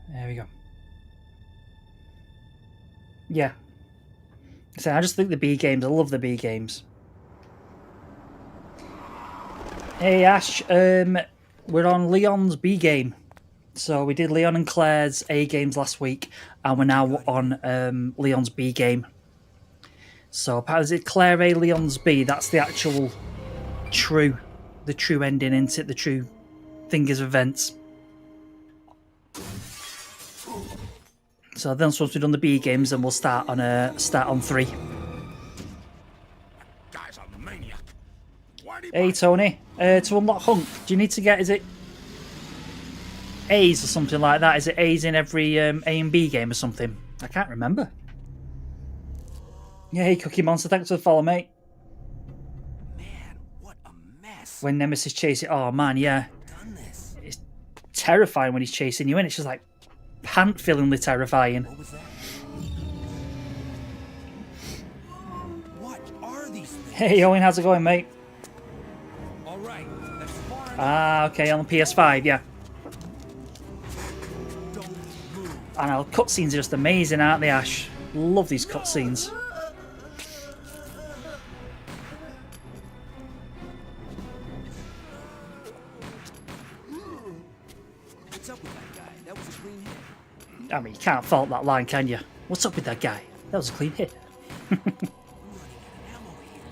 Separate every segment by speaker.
Speaker 1: There we go. Yeah. So I just think the B games. I love the B games. Hey Ash, we're on Leon's B game. So we did Leon and Claire's A games last week, and we're now on Leon's B game. So how is it Claire A, Leon's B? That's the actual the true ending, isn't it? The true fingers of events. So then once we've done the B games, then we'll start on 3.
Speaker 2: Guy's a maniac.
Speaker 1: Hey Tony, to unlock Hunk, do you need to get, is it A's or something like that? Is it A's in every A and B game or something? I can't remember. Yeah, hey Cookie Monster, thanks for the follow, mate.
Speaker 2: Man, what a mess.
Speaker 1: When Nemesis chases, oh man, yeah. It's terrifying when he's chasing you, and it's just like pant-fillingly terrifying.
Speaker 2: What was that? What are these things?
Speaker 1: Hey Owen, how's it going, mate?
Speaker 2: All right, that's far enough.
Speaker 1: Ah, okay, on the PS5, yeah.
Speaker 2: Don't move.
Speaker 1: I know, cutscenes are just amazing, aren't they, Ash? Love these cutscenes.
Speaker 2: What's up with that guy? That was a clean hit.
Speaker 1: I mean, you can't fault that line, can you? What's up with that guy? That was a clean hit.
Speaker 2: We're running out of ammo here.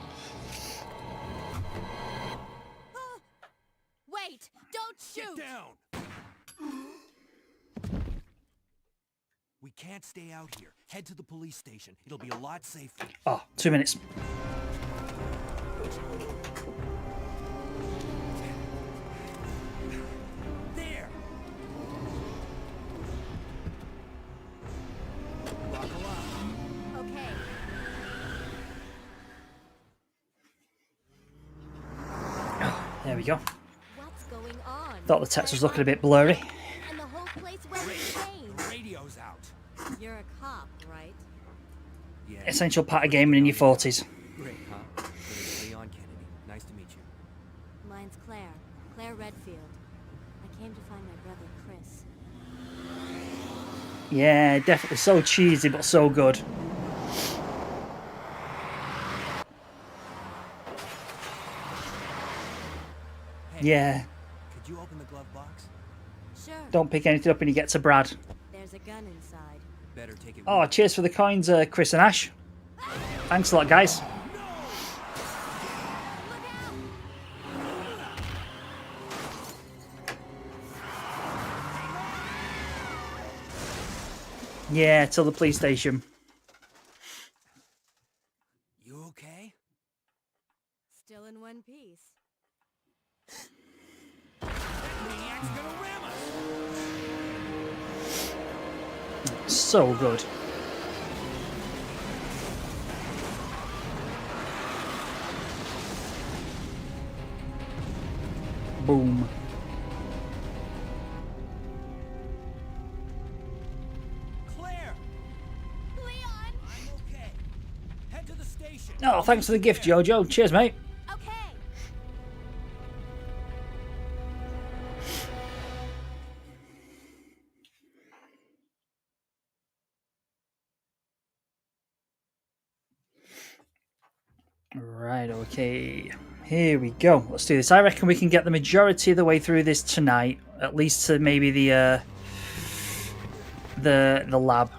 Speaker 3: Wait! Don't shoot!
Speaker 2: Get down. We can't stay out here. Head to the police station. It'll be a lot safer.
Speaker 1: Oh, 2 minutes.
Speaker 2: There. Buckle up.
Speaker 3: Okay.
Speaker 1: There we go.
Speaker 3: What's going on?
Speaker 1: Thought the text was looking a bit blurry.
Speaker 3: And the whole place went insane.
Speaker 2: Radio's out.
Speaker 3: You're a cop, right?
Speaker 2: Yeah.
Speaker 1: Essential part of gaming in your 40s.
Speaker 2: Great, huh? It's Leon Kennedy. Nice to meet you.
Speaker 3: Mine's Claire. Claire Redfield. I came to find my brother, Chris.
Speaker 1: Yeah, definitely so cheesy, but so good.
Speaker 2: Hey,
Speaker 1: Yeah,
Speaker 2: could you open the glove box?
Speaker 3: Sure.
Speaker 1: don't pick anything up when you get to Brad.
Speaker 3: There's a gun inside.
Speaker 2: Better take it.
Speaker 1: Oh, cheers for the coins, Chris and Ash. Thanks a lot, guys. Yeah, till the police station.
Speaker 2: You okay?
Speaker 3: Still in one piece.
Speaker 2: Maniac's gonna ram us.
Speaker 1: So good. Boom.
Speaker 2: Claire,
Speaker 3: Leon!
Speaker 2: I'm okay. Head to the station.
Speaker 1: Oh, thanks for the gift, Jojo. Cheers, mate.
Speaker 3: Okay.
Speaker 1: Right, okay. Here we go. Let's do this. I reckon we can get the majority of the way through this tonight. At least to maybe the lab.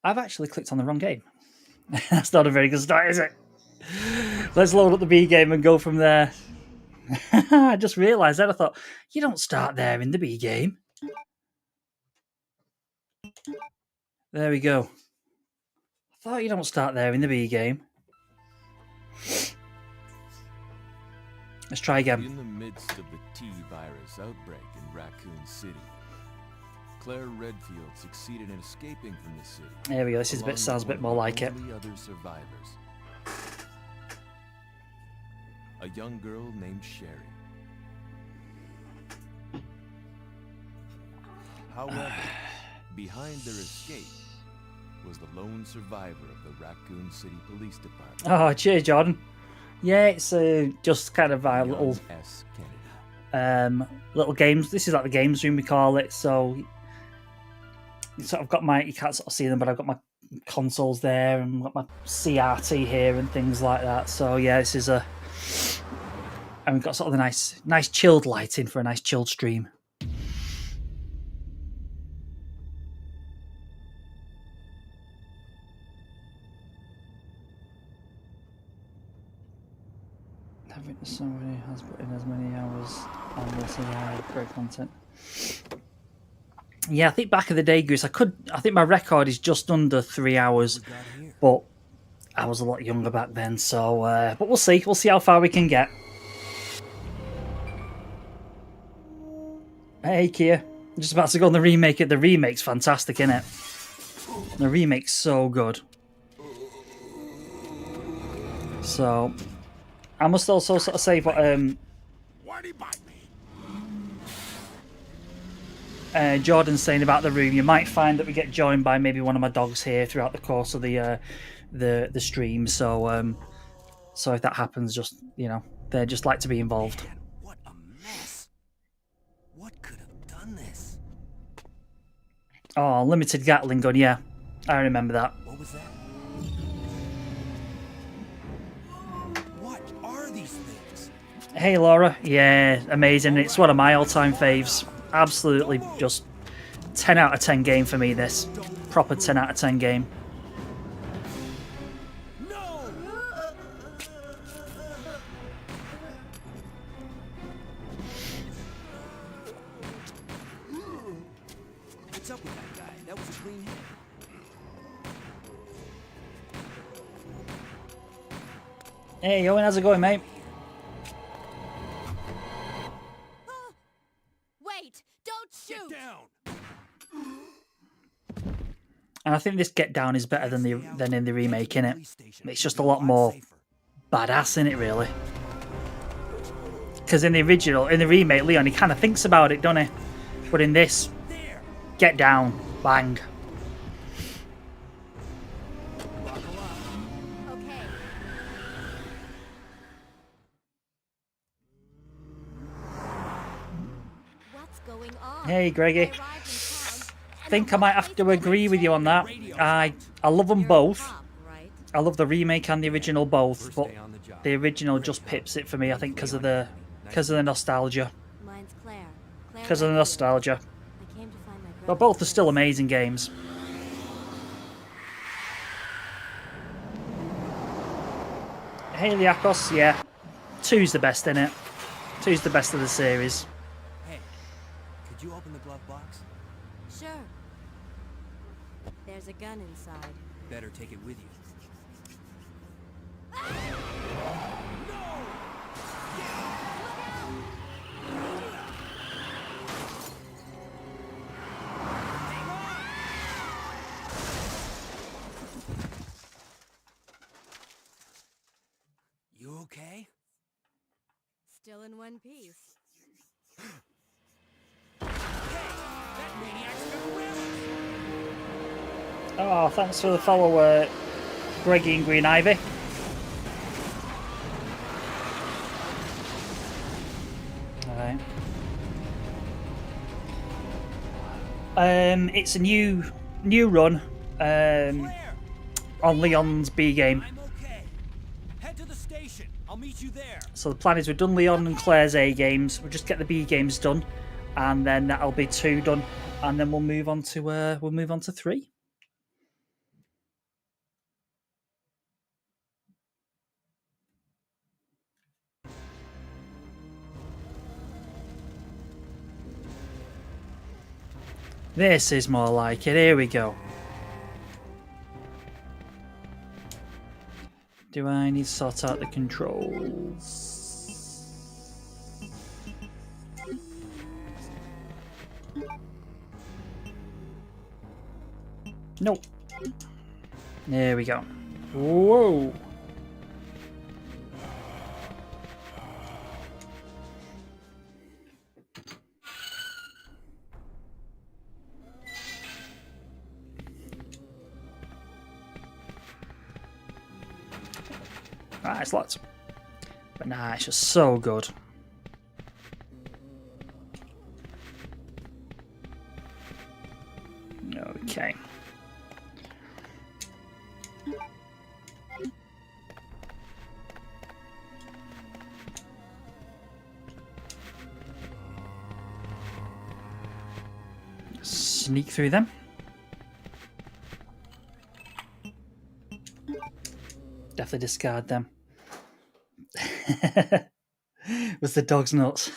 Speaker 1: I've actually clicked on the wrong game. That's not a very good start, is it? Let's load up the B game and go from there. I just realised that. I thought, you don't start there in the B game. There we go. I thought you don't start there in the B game. Let's try again.
Speaker 4: In the midst of the T-virus outbreak in Raccoon City, Claire Redfield succeeded in escaping from the city.
Speaker 1: There we go. This is sounds a bit more like it.
Speaker 4: Only other survivors. A young girl named Sherry. However, behind their escape was the lone survivor of the Raccoon City Police Department.
Speaker 1: Oh, cheers, Jordan. Yeah, it's just kind of our
Speaker 4: Leon
Speaker 1: little
Speaker 4: S. Kennedy.
Speaker 1: little games. This is like the games room we call it. So I've got my, you can't sort of see them, but I've got my consoles there and I've got my CRT here and things like that. So yeah, this is and we've got sort of the nice chilled lighting for a nice chilled stream. Having somebody has put in as many hours on this as great content. Yeah, I think back in the day, Goose, I think my record is just under 3 hours, but I was a lot younger back then, so but we'll see how far we can get. Hey Kia, I'm just about to go on the remake. The remake's fantastic, isn't it? The remake's so good. So I must also sort of say what Jordan's saying about the room. You might find that we get joined by maybe one of my dogs here throughout the course of the stream. So so if that happens, just they just like to be involved.
Speaker 2: Man, what a mess. What could have done this?
Speaker 1: Oh, limited Gatling gun, yeah, I remember that.
Speaker 2: What was that? What are these things?
Speaker 1: Hey Laura, yeah, amazing. It's one of my all-time faves. Absolutely, just 10 out of 10 game for me. This proper 10 out of 10 game.
Speaker 2: No! What's up with that guy? That was a clean hit.
Speaker 1: Hey Owen, how's it going, mate?
Speaker 3: Wait! Don't shoot!
Speaker 2: Get down!
Speaker 1: And I think this Get Down is better than in the remake, innit? It's just a lot more badass in it, really. Because in the remake, Leon, he kind of thinks about it, doesn't he? But in this, Get Down, bang.
Speaker 3: Okay. What's going on?
Speaker 1: Hey, Greggy.
Speaker 3: I arrived in town,
Speaker 1: I think I might have to agree with you on that. I love them both.
Speaker 3: right?
Speaker 1: I love the remake and the original both,
Speaker 2: First
Speaker 1: but
Speaker 2: day on the job.
Speaker 1: the original just pips it for me. I think because of the nostalgia.
Speaker 3: Mine's Claire.
Speaker 1: Because of the nostalgia.
Speaker 3: I came to find my brother.
Speaker 1: But both are
Speaker 3: Chris.
Speaker 1: still amazing games. Hey, Liakos, yeah. 2's the best in it. 2's the best of the series.
Speaker 2: Hey, could you open the glove box?
Speaker 3: Sure. There's a gun inside.
Speaker 2: Better take it with you. You okay?
Speaker 3: Still in one piece.
Speaker 2: That maniac's got whips!
Speaker 1: Oh, thanks for the follow, Greggy and Green Ivy. Alright. It's a new run
Speaker 2: Claire!
Speaker 1: on Leon's B game.
Speaker 2: I'm okay. Head to the station. I'll meet you there.
Speaker 1: So the plan is we've done Leon and Claire's A games. We'll just get the B games done, and then that'll be 2 done, and then we'll move on to 3. This is more like it. Here we go. Do I need to sort out the controls? Nope. There we go. Whoa. Ah, it's lots. But nah, it's just so good. Okay. Sneak through them. Definitely discard them. Was the dog's nuts?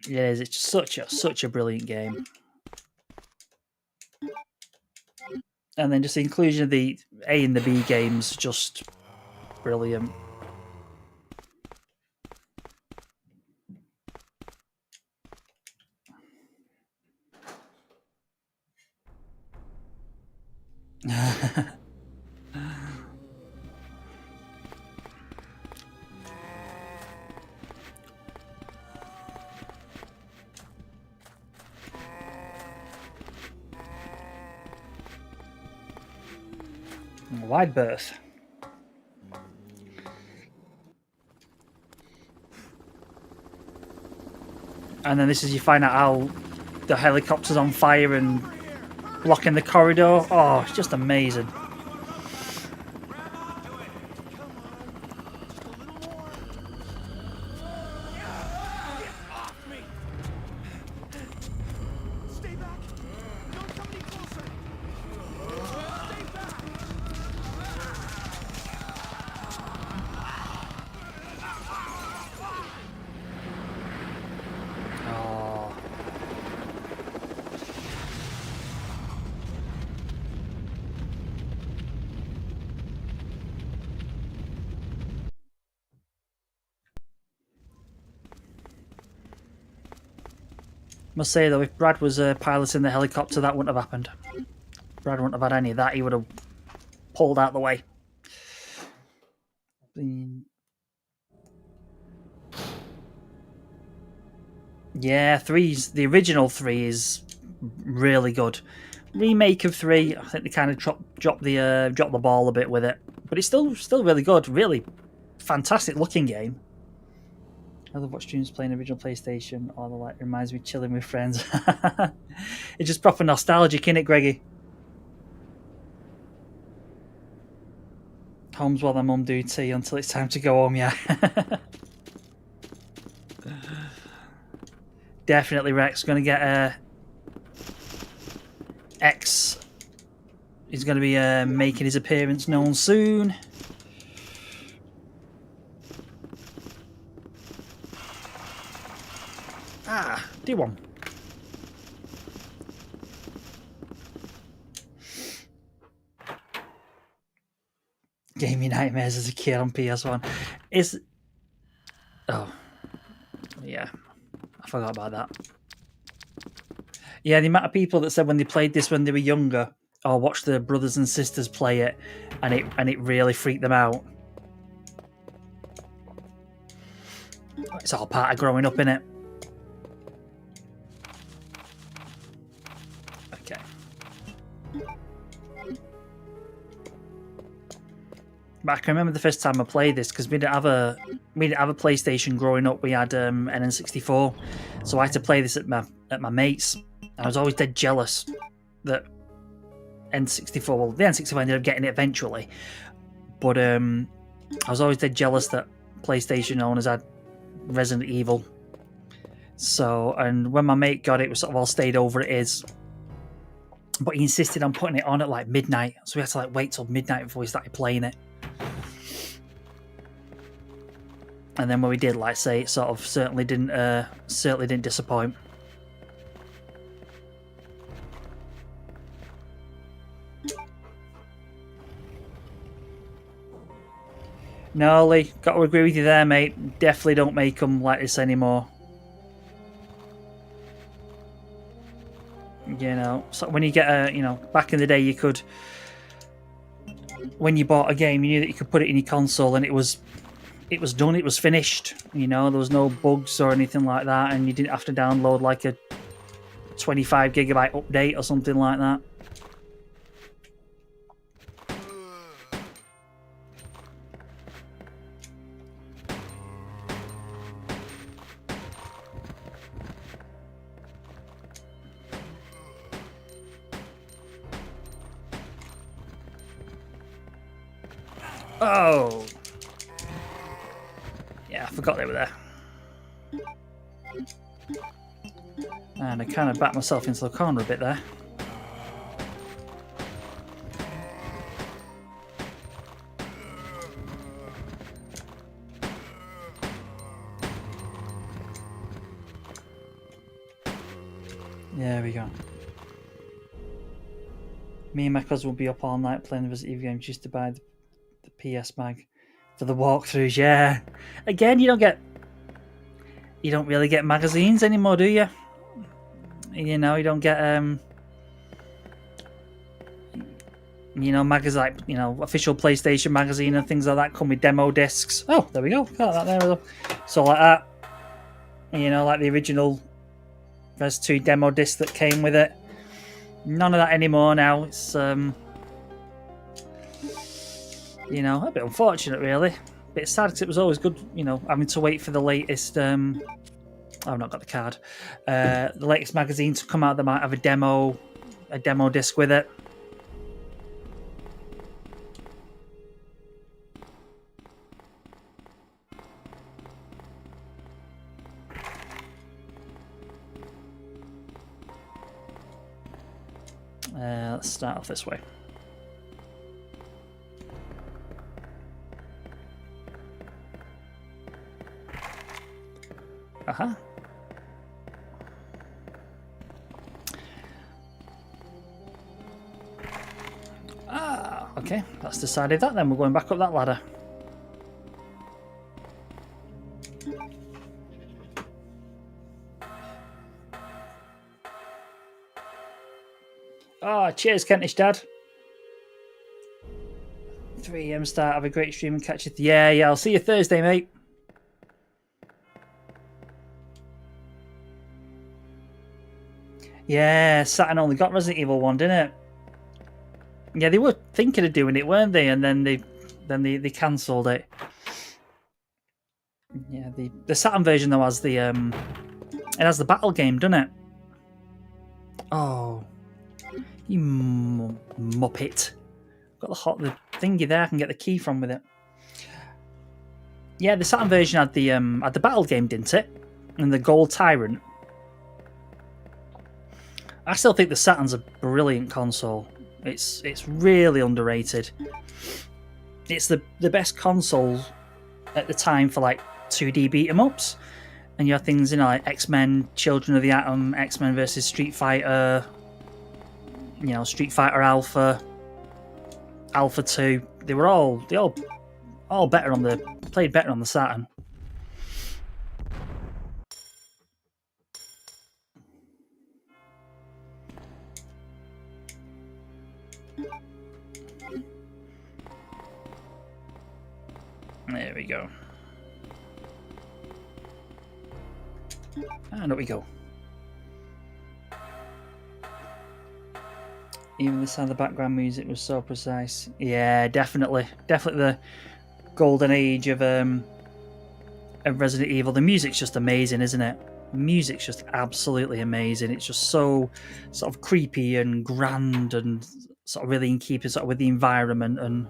Speaker 1: It is. It's such a brilliant game. And then just the inclusion of the A and the B games, just brilliant. Wide berth. And then this is you find out how the helicopter's on fire and blocking the corridor. Oh, it's just amazing. Must say though, if Brad was piloting the helicopter, that wouldn't have happened. Brad wouldn't have had any of that. He would have pulled out the way. Yeah, the original 3 is really good. Remake of 3, I think they kind of dropped the ball a bit with it, but it's still really good. Really fantastic looking game. I love watching streams playing original PlayStation. All the like reminds me of chilling with friends. It's just proper nostalgic, innit, Greggy? Home's while their mum do tea until it's time to go home, yeah. Definitely Rex going to get X. He's going to be making his appearance known soon. Ah, do one. Gaming nightmares as a kid on PS1. Oh, yeah. I forgot about that. Yeah, the amount of people that said when they played this when they were younger, or watched their brothers and sisters play it, and it really freaked them out. It's all part of growing up, innit? Okay. But I can remember the first time I played this because we didn't have a PlayStation growing up. We had an N64, so I had to play this at my mates. I was always dead jealous that N64. Well, the N64 ended up getting it eventually, but I was always dead jealous that PlayStation owners had Resident Evil. So, and when my mate got it, we sort of all stayed over at his. But he insisted on putting it on at like midnight, so we had to like wait till midnight before we started playing it. And then when we did, like say, it sort of certainly didn't disappoint. No, Lee, got to agree with you there, mate. Definitely don't make them like this anymore. You know, so when you get back in the day, you could, when you bought a game, you knew that you could put it in your console and it was done, it was finished. You know, there was no bugs or anything like that, and you didn't have to download like a 25 gigabyte update or something like that. Oh! Yeah, I forgot they were there. And I kind of backed myself into the corner a bit there. There we go. Me and my cousin will be up all night playing the Resident Evil games just to buy the PS mag for the walkthroughs. Yeah. Again, you don't really get magazines anymore, do you? You know, you don't get magazines like, official PlayStation magazine and things like that come with demo discs. Oh, there we go. Got that there. So like that. Like the original Res 2 demo disc that came with it. None of that anymore now. It's a bit unfortunate, really. A bit sad because it was always good, having to wait for the latest. I've not got the card. The latest magazine to come out that might have a demo disc with it. Let's start off this way. Uh-huh. Okay, that's decided that then. We're going back up that ladder. Oh, cheers, Kentish Dad. 3 AM start. Have a great stream and catch it. Yeah, I'll see you Thursday, mate. Yeah, Saturn only got Resident Evil 1, didn't it? Yeah, they were thinking of doing it, weren't they? And then they cancelled it. Yeah, the Saturn version though has the it has the battle game, doesn't it? Oh, you muppet! Got the thingy there. I can get the key from with it. Yeah, the Saturn version had the battle game, didn't it? And the Gold Tyrant. I still think the Saturn's a brilliant console. It's really underrated. It's the best console at the time for like 2D beat 'em ups, and you have things like X-Men, Children of the Atom, X-Men versus Street Fighter. Street Fighter Alpha, Alpha 2. They all better played better on the Saturn. There we go. And up we go. Even the sound of the background music was so precise. Yeah, definitely the golden age of Resident Evil. The music's just amazing, isn't it? The music's just absolutely amazing. It's just so sort of creepy and grand and sort of really in keeping sort of with the environment and.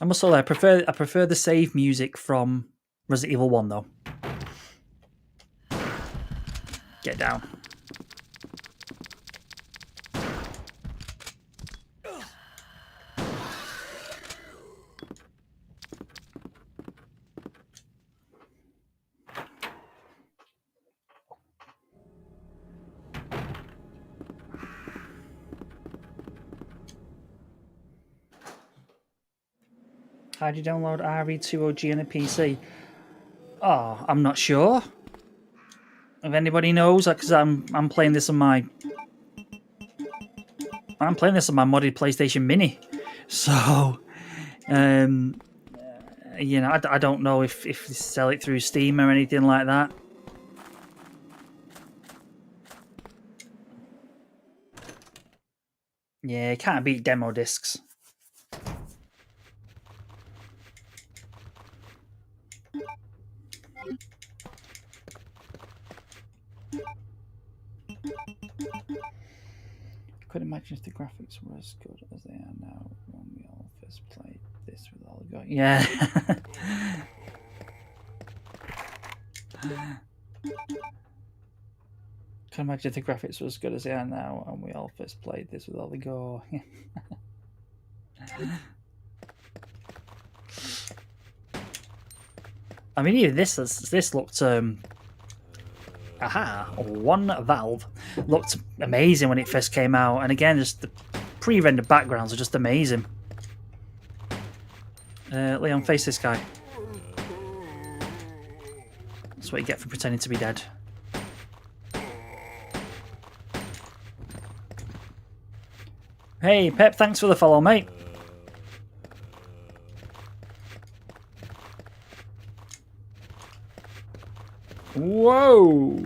Speaker 1: I must say, I prefer the save music from Resident Evil 1 though. Get down. How do you download RE2OG on a PC? Oh, I'm not sure. If anybody knows, because I'm playing this on my modded PlayStation Mini, so I don't know if they sell it through Steam or anything like that. Yeah, can't beat demo discs. Couldn't imagine if the graphics were as good as they are now when we all first played this with all the going. Yeah. Can't imagine if the graphics were as good as they are now and we all first played this with all the gore. I mean, even this looked one valve looked amazing when it first came out, and again, just the pre-rendered backgrounds are just amazing. Leon, face this guy. That's what you get for pretending to be dead. Hey, Pep, thanks for the follow, mate. Whoa!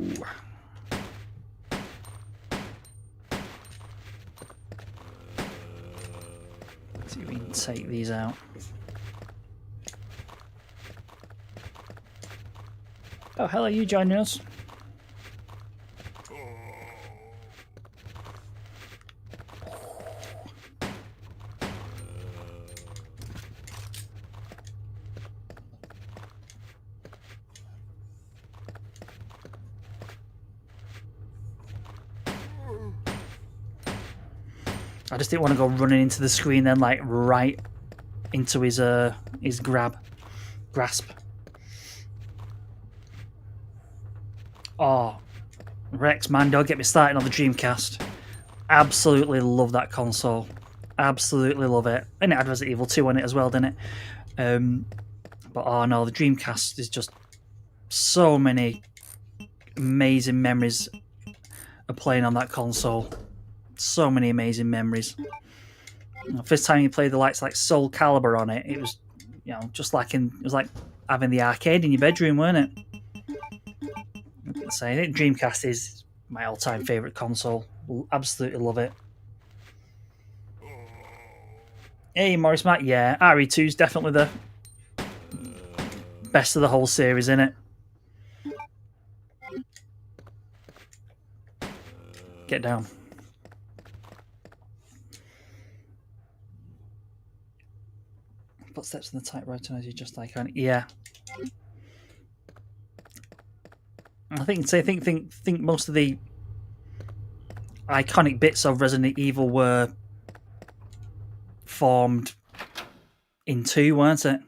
Speaker 1: Let's see if we can take these out. Oh, hello, you joining us? I just didn't want to go running into the screen then, like, right into his grasp. Oh, Rex, man, don't get me started on the Dreamcast. Absolutely love that console. Absolutely love it. And it had Resident Evil 2 on it as well, didn't it? But oh no, the Dreamcast is just so many amazing memories of playing on that console. So many amazing memories. First time you played the likes like Soul Calibur on it, it was, you know, just like it was like having the arcade in your bedroom, weren't it? So I think Dreamcast is my all-time favorite console. Absolutely love it. Hey, Morris Matt, yeah, RE2 is definitely the best of the whole series, isn't it? Get down. Footsteps in the typewriter as you just like on. Yeah. I think most of the iconic bits of Resident Evil were formed in 2, weren't it?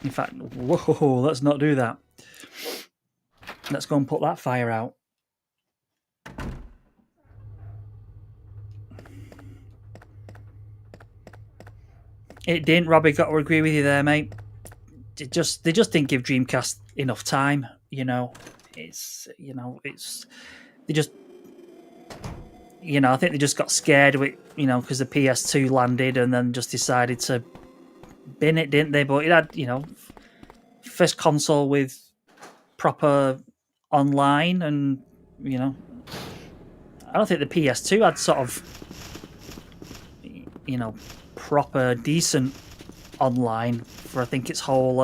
Speaker 1: In fact, whoa, let's not do that. Let's go and put that fire out. It didn't, Robbie, got to agree with you there, mate. They just didn't give Dreamcast enough time, you know. They just, you know, I think they just got scared with, you know, because the PS2 landed and then just decided to bin it, didn't they? But it had, you know, first console with proper online, and, you know, I don't think the PS2 had sort of, you know, proper decent online for I think its whole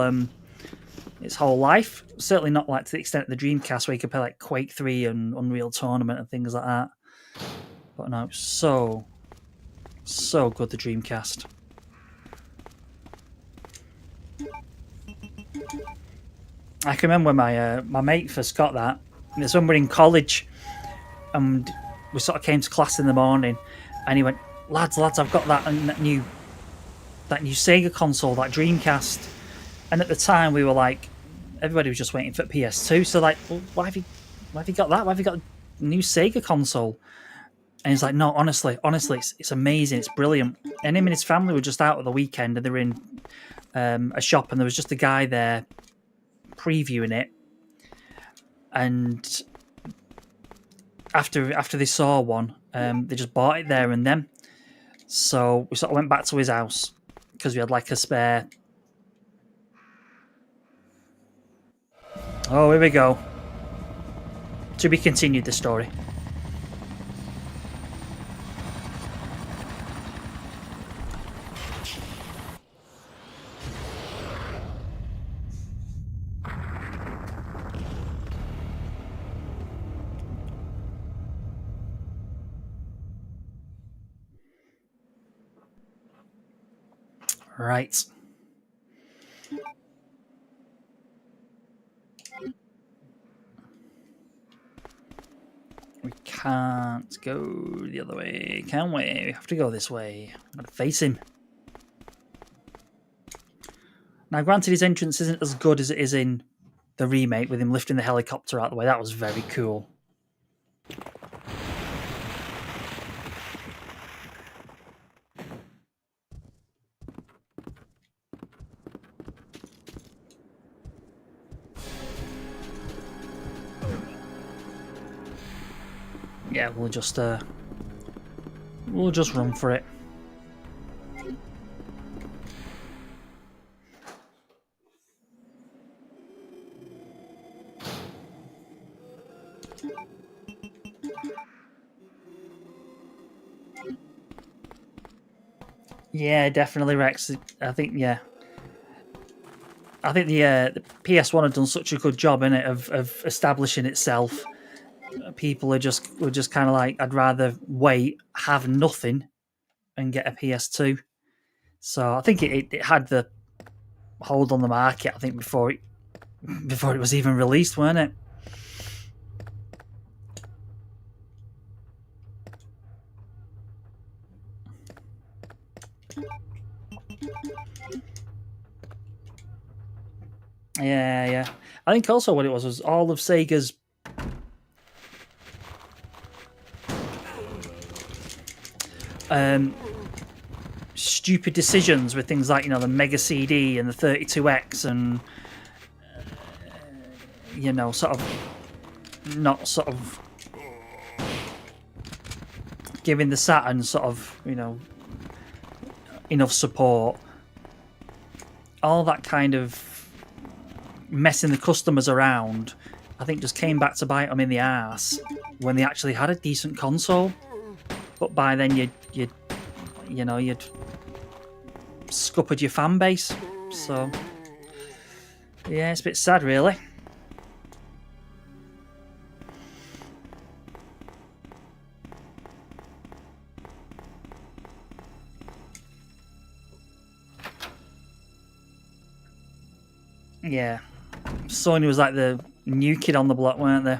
Speaker 1: life. Certainly not like to the extent of the Dreamcast where you could play like Quake 3 and Unreal Tournament and things like that. But no, so good, the Dreamcast. I can remember when my mate first got that. There's when we were in college, and we sort of came to class in the morning, and he went, lads, I've got that new Sega console, that Dreamcast. And at the time, we were like, everybody was just waiting for PS2. So like, well, why have you got that? Why have you got a new Sega console? And he's like, no, honestly, it's amazing, it's brilliant. And him and his family were just out at the weekend, and they were in a shop, and there was just a guy there previewing it. And after they saw one, they just bought it there and then. So we sort of went back to his house because we had like a spare. Oh, here we go. To be continued, the story. Right. We can't go the other way, can we? We have to go this way. I'm going to face him. Now, granted, his entrance isn't as good as it is in the remake with him lifting the helicopter out of the way. That was very cool. Yeah, we'll just run for it. Yeah, definitely, Rex. I think the PS1 had done such a good job in it of establishing itself. People were just kind of like, I'd rather wait, have nothing, and get a PS2. So I think it had the hold on the market. I think before it was even released, weren't it? Yeah. I think also what it was all of Sega's stupid decisions with things like, the Mega CD and the 32X and sort of giving the Saturn sort of, enough support. All that kind of messing the customers around, I think, just came back to bite them in the arse when they actually had a decent console. But by then you'd scuppered your fan base. So yeah, it's a bit sad, really. Yeah, Sony was like the new kid on the block, weren't they?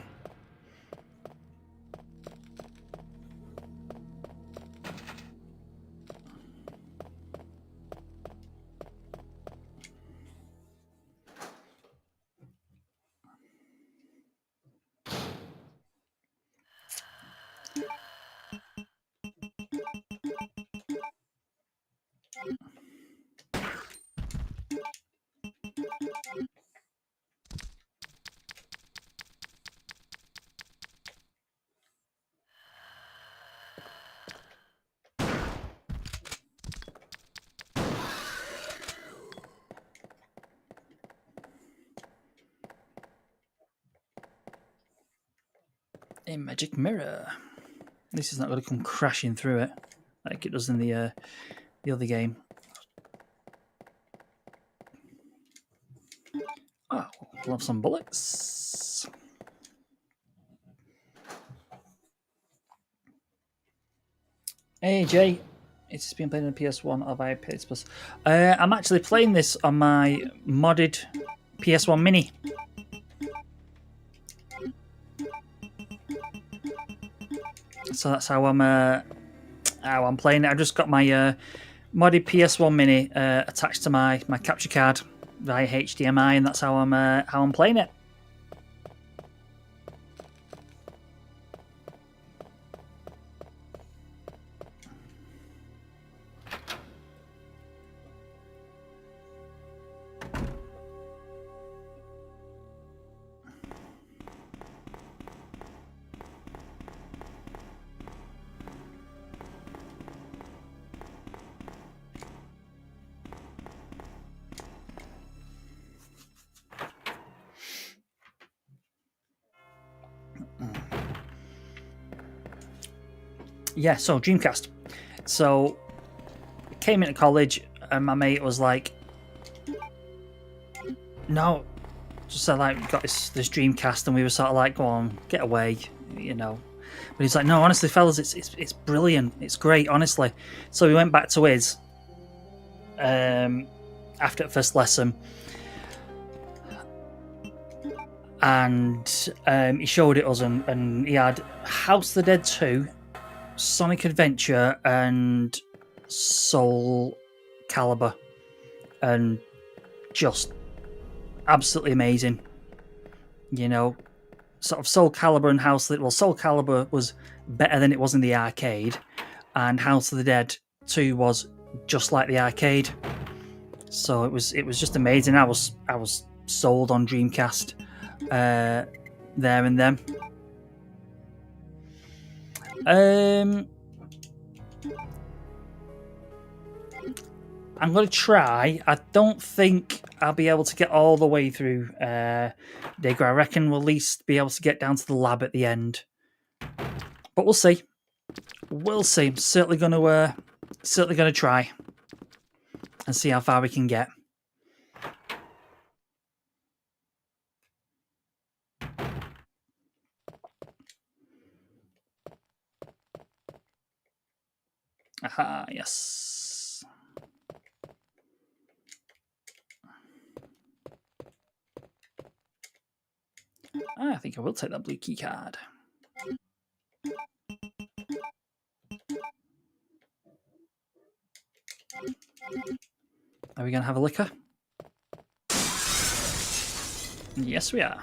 Speaker 1: A magic mirror. This is not going to come crashing through it like it does in the other game. Oh, we'll have some bullets. Hey Jay, it's been playing on PS1 or via PS Plus. I'm actually playing this on my modded PS1 Mini. So that's how I'm playing it. I just got my modded PS1 Mini attached to my capture card via HDMI, and that's how I'm playing it. Yeah, so Dreamcast. So came into college and my mate was like, no, just like got this Dreamcast, and we were sort of like, go on, get away, But he's like, no, honestly, fellas, it's brilliant, it's great, honestly. So we went back to his, after the first lesson. And he showed it us, and he had House of the Dead 2, Sonic Adventure, and Soul Calibur, and just absolutely amazing. You know, sort of Soul Calibur and House of the... Well, Soul Calibur was better than it was in the arcade, and House of the Dead 2 was just like the arcade. So it was just amazing. I was sold on Dreamcast there and then. I'm going to try. I don't think I'll be able to get all the way through Digger. I reckon we'll at least be able to get down to the lab at the end. But we'll see. We'll see. I'm certainly going to try and see how far we can get. Aha, yes. I think I will take that blue key card. Are we going to have a liquor? Yes, we are.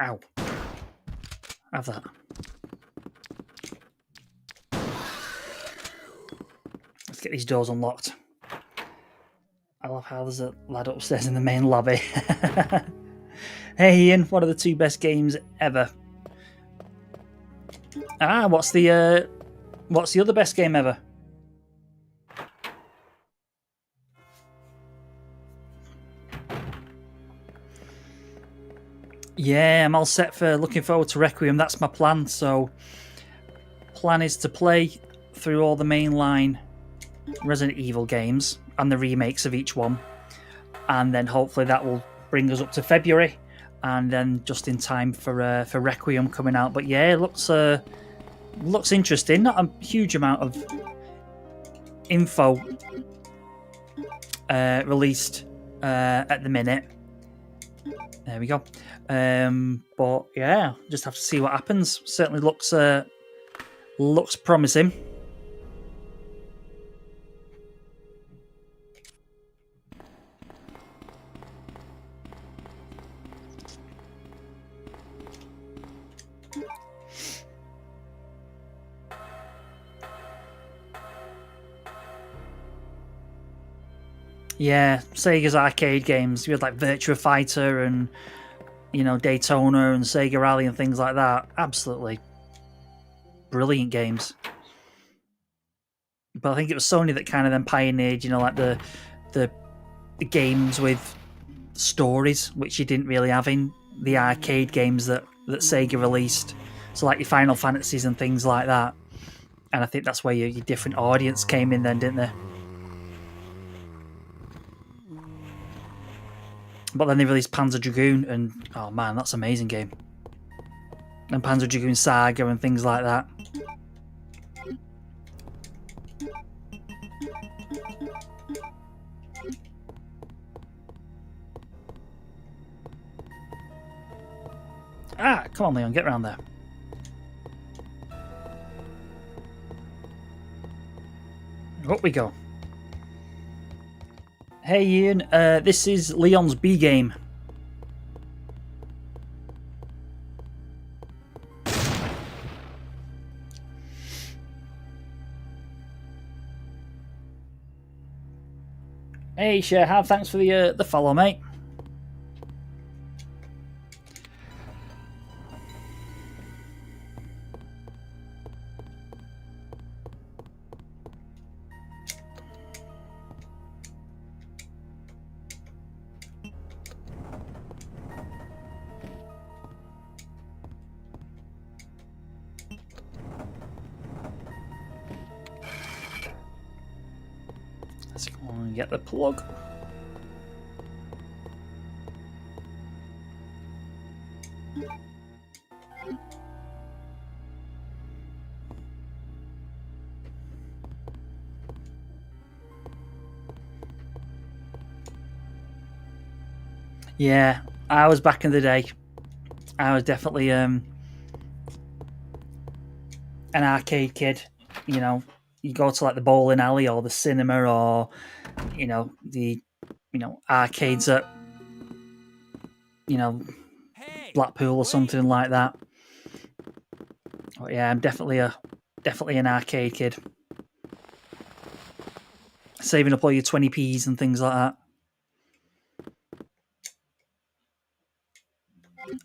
Speaker 1: Ow. Have that. Let's get these doors unlocked. I love how there's a lad upstairs in the main lobby. Hey Ian, what are the 2 best games ever? What's the other best game ever? Yeah, I'm all set for looking forward to Requiem. That's my plan. So, plan is to play through all the mainline Resident Evil games and the remakes of each one, and then hopefully that will bring us up to February, and then just in time for Requiem coming out. But yeah, it looks interesting. Not a huge amount of info released at the minute. There we go. But yeah, just have to see what happens. Certainly looks promising. Yeah, Sega's arcade games. You had like Virtua Fighter and, you know, Daytona and Sega Rally and things like that. Absolutely brilliant games. But I think it was Sony that kind of then pioneered, you know, like the games with stories, which you didn't really have in the arcade games that Sega released. So like your Final Fantasies and things like that. And I think that's where your different audience came in then, didn't they? But then they released Panzer Dragoon, and oh man, that's an amazing game. And Panzer Dragoon Saga and things like that. Come on, Leon, get around there. Up we go. Hey Ian, this is Leon's B game. Hey Shahab, thanks for the follow, mate. Let's go and get the plug. Yeah, I was back in the day. I was definitely an arcade kid. You know, you go to like the bowling alley or the cinema or the arcades at
Speaker 2: Hey,
Speaker 1: Blackpool or
Speaker 2: wait.
Speaker 1: something like that. But yeah, I'm definitely an arcade kid. Saving up all your 20p's and things like that.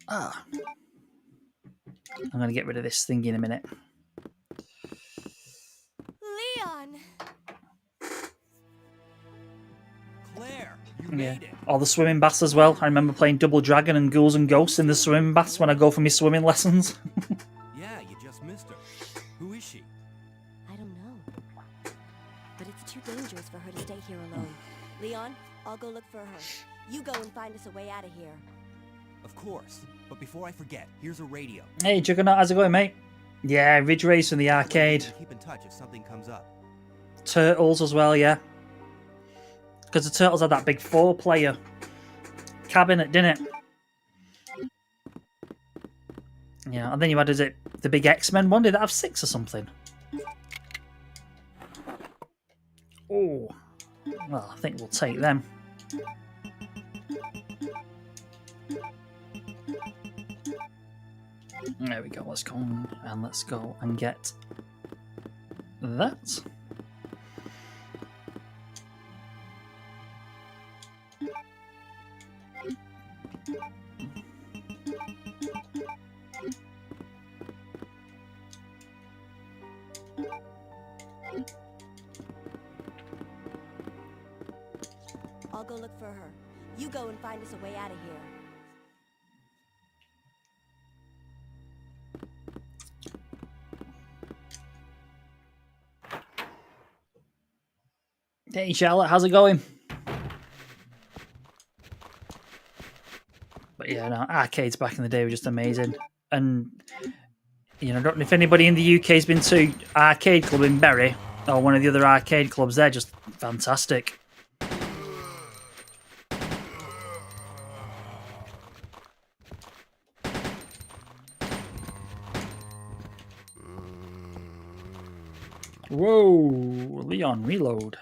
Speaker 1: I'm going to get rid of this thing in a minute.
Speaker 3: Leon!
Speaker 2: Claire, you
Speaker 1: Yeah.
Speaker 2: made it.
Speaker 1: Or the swimming baths as well. I remember playing Double Dragon and Ghouls and Ghosts in the swimming baths when I go for my swimming lessons.
Speaker 2: Yeah, you just missed her. Who is she?
Speaker 3: I don't know. But it's too dangerous for her to stay here alone. Leon, I'll go look for her. You go and find us a way out of here.
Speaker 2: Of course. But before I forget, here's a radio.
Speaker 1: Hey, Juggernaut, how's it going, mate? Yeah, Ridge Race in the arcade.
Speaker 2: Keep in touch if something comes up.
Speaker 1: Turtles as well, yeah. Because the Turtles had that big 4-player cabinet, didn't it? Yeah, and then you had, is it the big X-Men one? Did that have 6 or something? Oh. Well, I think we'll take them. There we go. Let's go and get that.
Speaker 3: I'll go look for her. You go and find us a way out of here.
Speaker 1: Hey Charlotte, how's it going? But yeah, no, arcades back in the day were just amazing. And I don't know if anybody in the UK has been to Arcade Club in Bury or one of the other arcade clubs. They're just fantastic. Whoa, Leon, reload.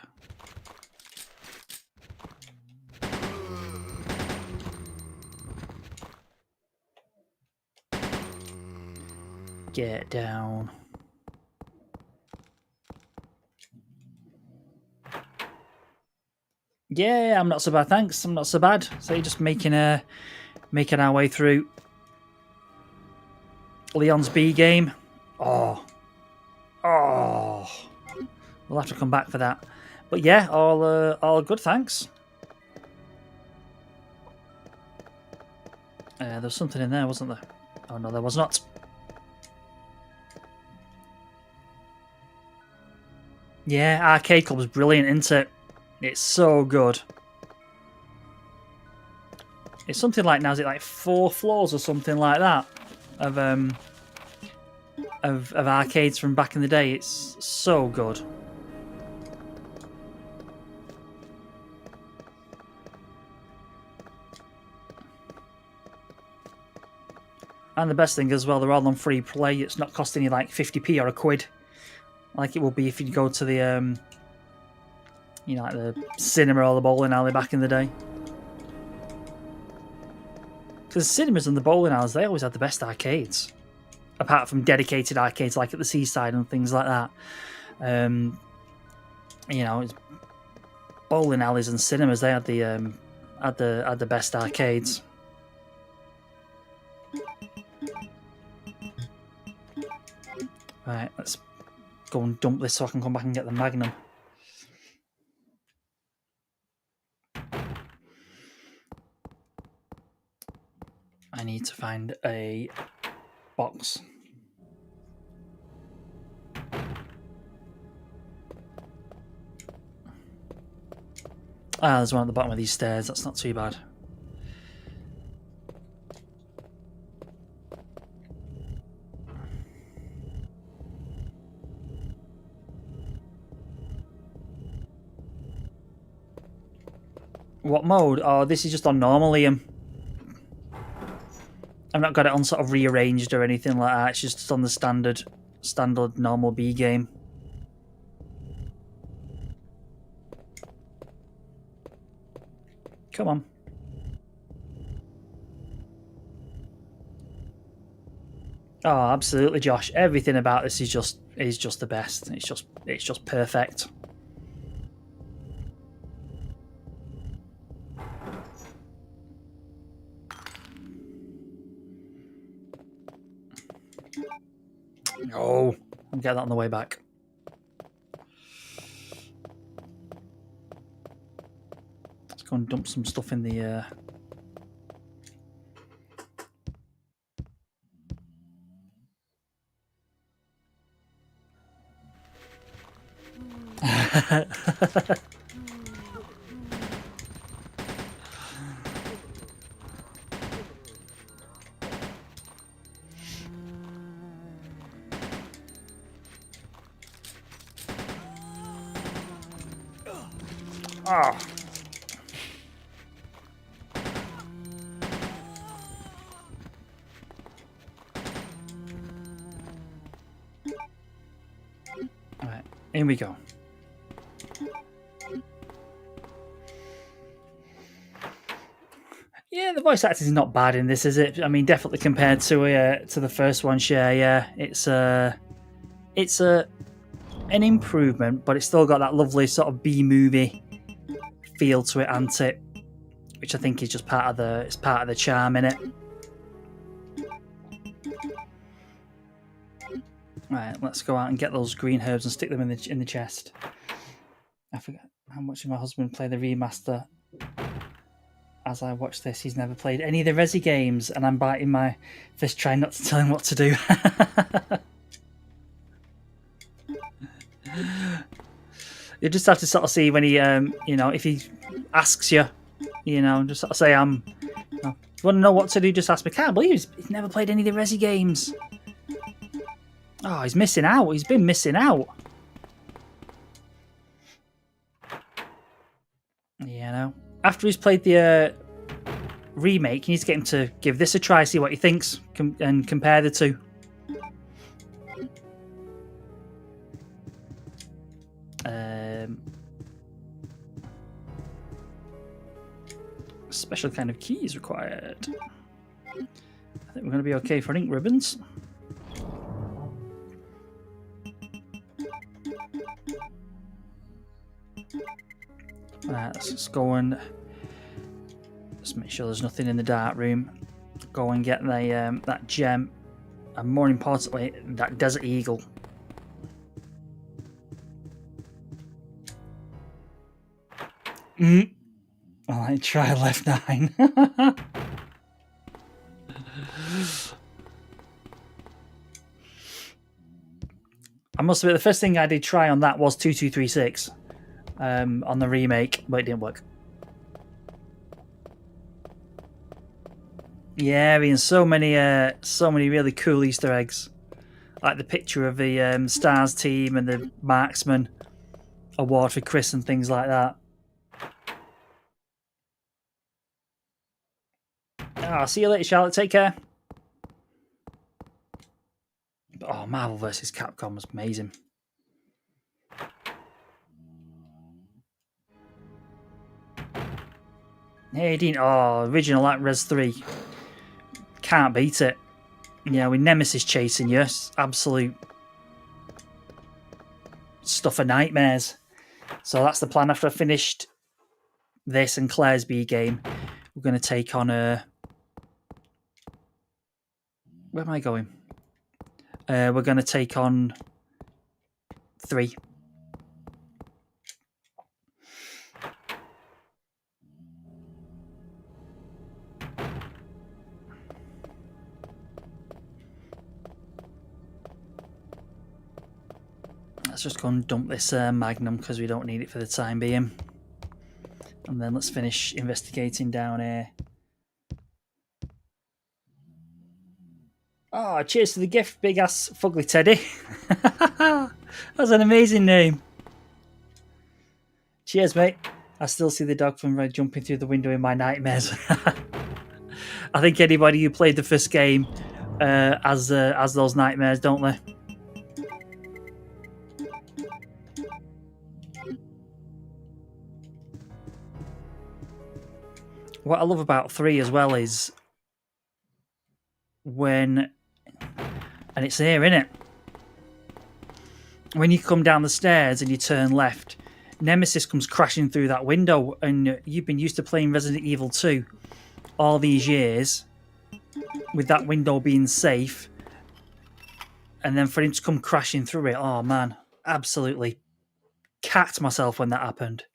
Speaker 1: Get down. Yeah, I'm not so bad, thanks. I'm not so bad. So you're just making our way through Leon's B game. Oh. We'll have to come back for that. But yeah, all good, thanks. There's something in there, wasn't there? Oh no, there was not. Yeah, Arcade Club's brilliant, isn't it? It's so good. It's something like, now is it like 4 floors or something like that of arcades from back in the day. It's so good. And the best thing as well, they're all on free play. It's not costing you like 50p or a quid, like it would be if you go to the like the cinema or the bowling alley back in the day. Because the cinemas and the bowling alleys, they always had the best arcades, apart from dedicated arcades like at the seaside and things like that. It's bowling alleys and cinemas. They had the best arcades. Right, let's go and dump this so I can come back and get the Magnum. I need to find a box. Ah, there's one at the bottom of these stairs. That's not too bad. What mode? Oh, this is just on normal, Liam. I've not got it on sort of rearranged or anything like that. It's just on the standard normal B game. Come on. Oh, absolutely, Josh. Everything about this is just the best. It's just perfect. Oh, I'll get that on the way back. Let's go and dump some stuff in the Oh. Alright, in we go. Yeah, the voice acting is not bad in this, is it? I mean, definitely compared to the first one, yeah. It's an improvement, but it's still got that lovely sort of B-movie feel to it, hasn't it? Which I think is just part of the charm in it. Right, let's go out and get those green herbs and stick them in the chest. I forget how much my husband play the remaster. As I watch this, he's never played any of the Resi games, and I'm biting my fist trying not to tell him what to do. You just have to sort of see when he, if he asks you, just sort of say, if you want to know what to do, just ask me. Can't believe he's never played any of the Resi games. Oh, he's missing out. He's been missing out. After he's played the remake, you need to get him to give this a try, see what he thinks, and compare the two. Special kind of key is required. I think we're going to be okay for ink ribbons. Let's just go and just make sure there's nothing in the dark room. Go and get the that gem, and more importantly, that desert eagle. I try left 9. I must admit, the first thing I did try on that was 2236 on the remake, but it didn't work. Yeah, Ian, so many really cool Easter eggs, like the picture of the Stars team and the Marksman award for Chris and things like that. Oh, see you later, Charlotte. Take care. Oh, Marvel vs. Capcom was amazing. Hey, Dean. Oh, original like Res 3. Can't beat it. Yeah, with Nemesis chasing you. Absolute stuff of nightmares. So that's the plan. After I've finished this and Claire's B game, we're going to take on a... Where am I going? We're going to take on 3. Let's just go and dump this Magnum because we don't need it for the time being. And then let's finish investigating down here. Oh, cheers to the gift, big ass fugly Teddy. That's an amazing name. Cheers, mate. I still see the dog from jumping through the window in my nightmares. I think anybody who played the first game has those nightmares, don't they? What I love about 3 as well is when, and it's here, innit? When you come down the stairs and you turn left, Nemesis comes crashing through that window, and you've been used to playing Resident Evil 2 all these years with that window being safe, and then for him to come crashing through it, oh man, absolutely cacked myself when that happened.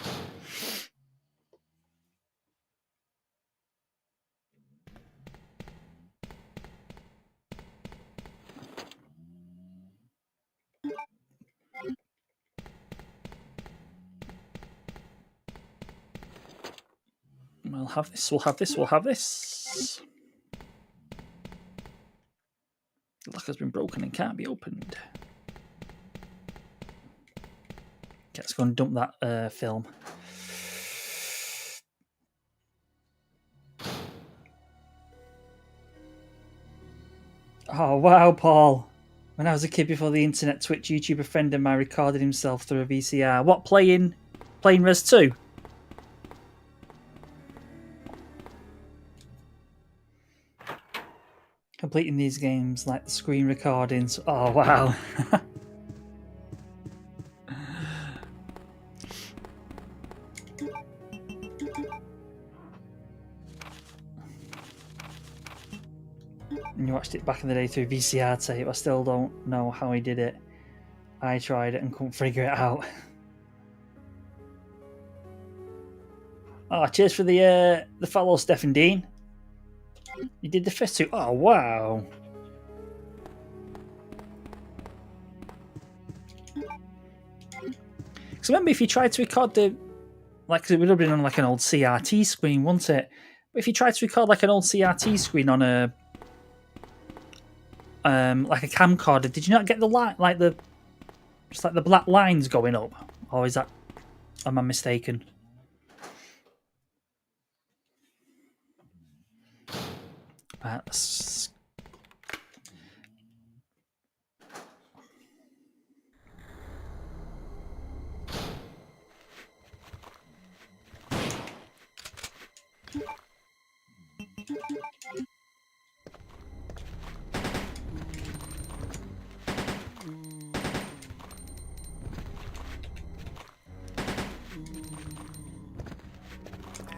Speaker 1: We'll have this, we'll have this, we'll have this. The lock has been broken and can't be opened. Okay, let's go and dump that film. Oh, wow, Paul. When I was a kid before the internet, Twitch YouTuber friend of mine recorded himself through a VCR. What, playing Res 2? Completing these games like the screen recordings. Oh, wow. And you watched it back in the day through VCR tape. I still don't know how he did it. I tried it and couldn't figure it out. Oh, cheers for the follow, Stephen Dean. You did the first 2. Oh, wow. Because remember, if you tried to record it would have been on like an old CRT screen, wouldn't it? But if you tried to record like an old CRT screen on a like a camcorder, did you not get the light, just like the black lines going up? Or am I mistaken? That's...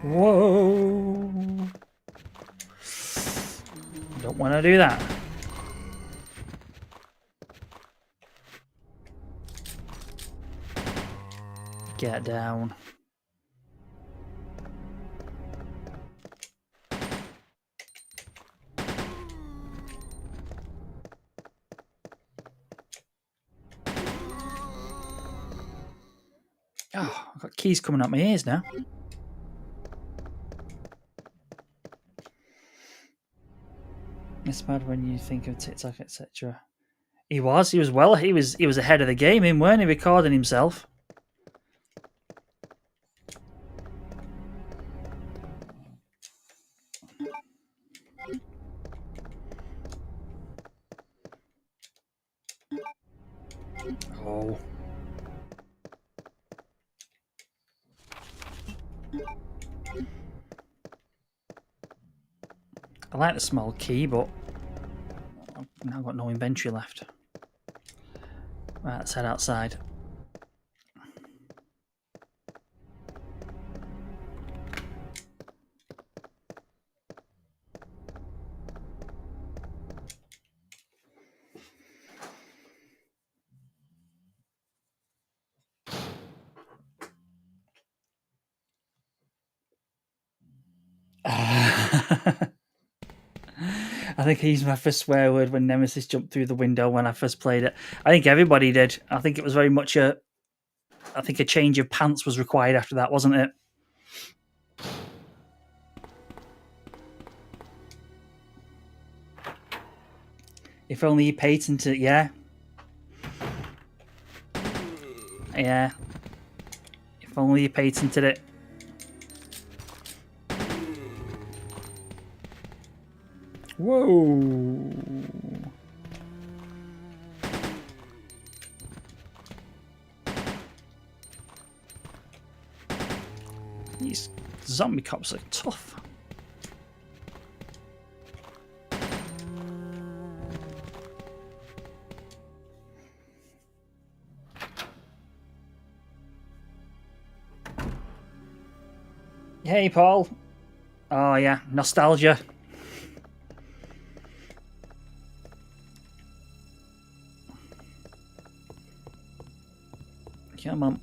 Speaker 1: Whoa. Don't want to do that. Get down. Oh, I've got keys coming out my ears now. It's bad when you think of TikTok, etc. He was ahead of the game, weren't he? Recording himself. Oh. I like the small key, but I've now got no inventory left. Right, let's head outside. I think I used my first swear word when Nemesis jumped through the window when I first played it. I think everybody did. I think it was very much a change of pants was required after that, wasn't it? If only you patented it, yeah. Yeah. If only you patented it. Whoa. These zombie cops are tough. Hey, Paul. Oh, yeah, nostalgia. Come on.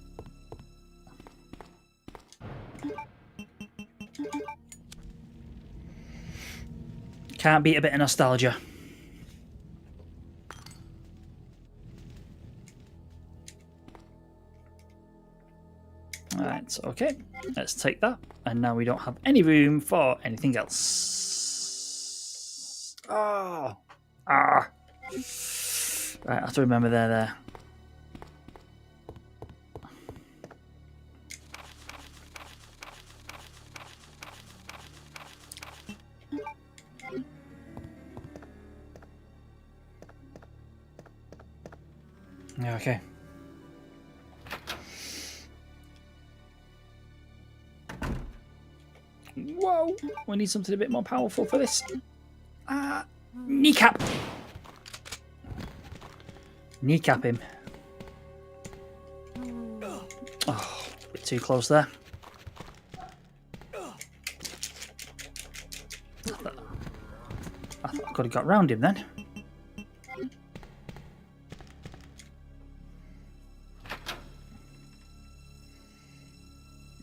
Speaker 1: Can't beat a bit of nostalgia. Alright, so okay. Let's take that. And now we don't have any room for anything else. Oh. Ah. Right, I have to remember they're there. Yeah, okay. Whoa! We need something a bit more powerful for this. Kneecap! Kneecap him. Oh, a bit too close there. I thought I could have got round him then.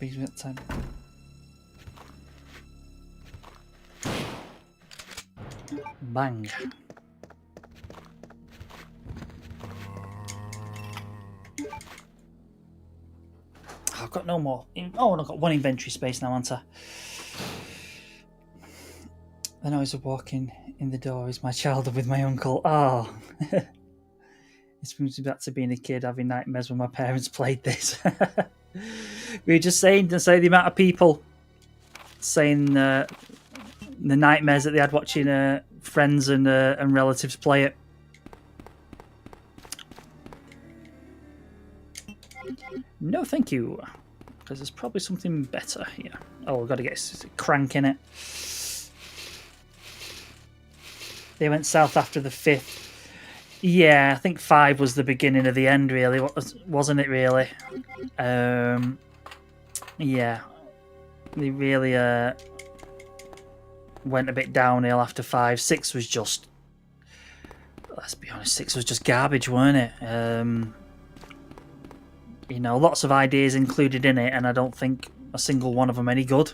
Speaker 1: Beat me at time. Bang. I've got no more. Oh, and I've got one inventory space now, haven't I? The noise of walking in the door is my childhood with my uncle. Oh. This brings me back to being a kid, having nightmares when my parents played this. We were just saying to say the amount of people saying the nightmares that they had watching friends and relatives play it. No, thank you. Because there's probably something better here. Oh, we've got to get a crank in it. They went south after the 5th. Yeah, I think 5 was the beginning of the end, really, wasn't it, really? Yeah. They really went a bit downhill after 5. 6 was just... Let's be honest, 6 was just garbage, weren't it? You know, lots of ideas included in it, and I don't think a single one of them any good.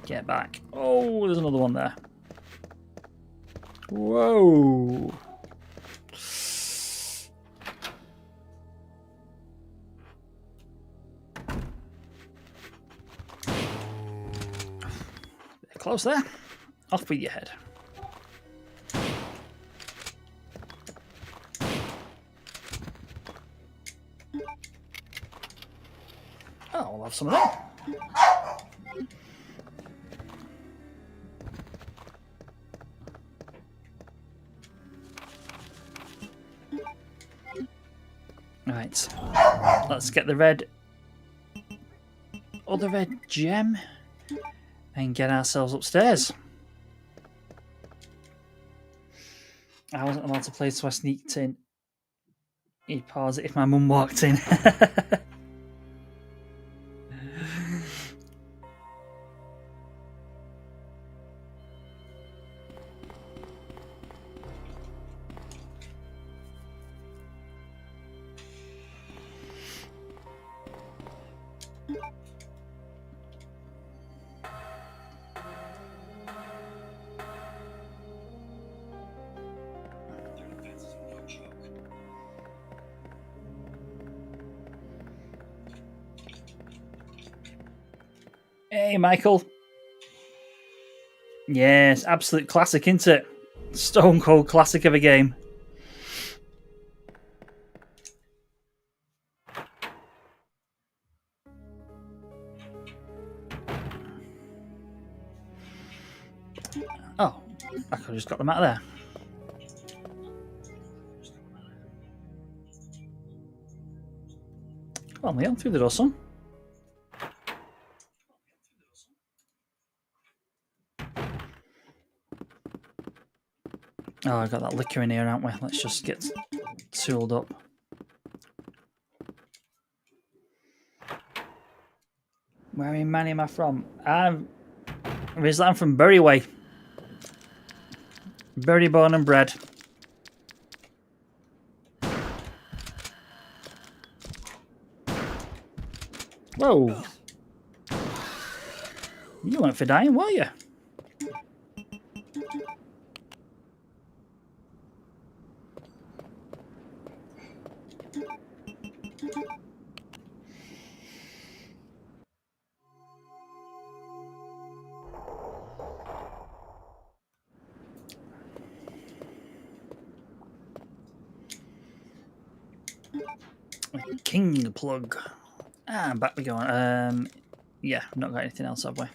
Speaker 1: Get back. Oh, there's another one there. Whoa. Bit close there. Off with your head. Oh, we'll have some of that. Right, let's get the other red gem and get ourselves upstairs. I wasn't allowed to play, so I sneaked in. He'd pause it if my mum walked in. Hey, Michael. Yes, absolute classic, isn't it? Stone cold classic of a game. Oh, I could have just got them out of there. Come on, Leon, through the door, son. Oh, I got that liquor in here, haven't we? Let's just get tooled up. Where in man am I from? I'm from Bury Way. Bury, born and bred. Whoa. You weren't for dying, were you? King plug. Ah, back we go. Yeah, not got anything else, have we?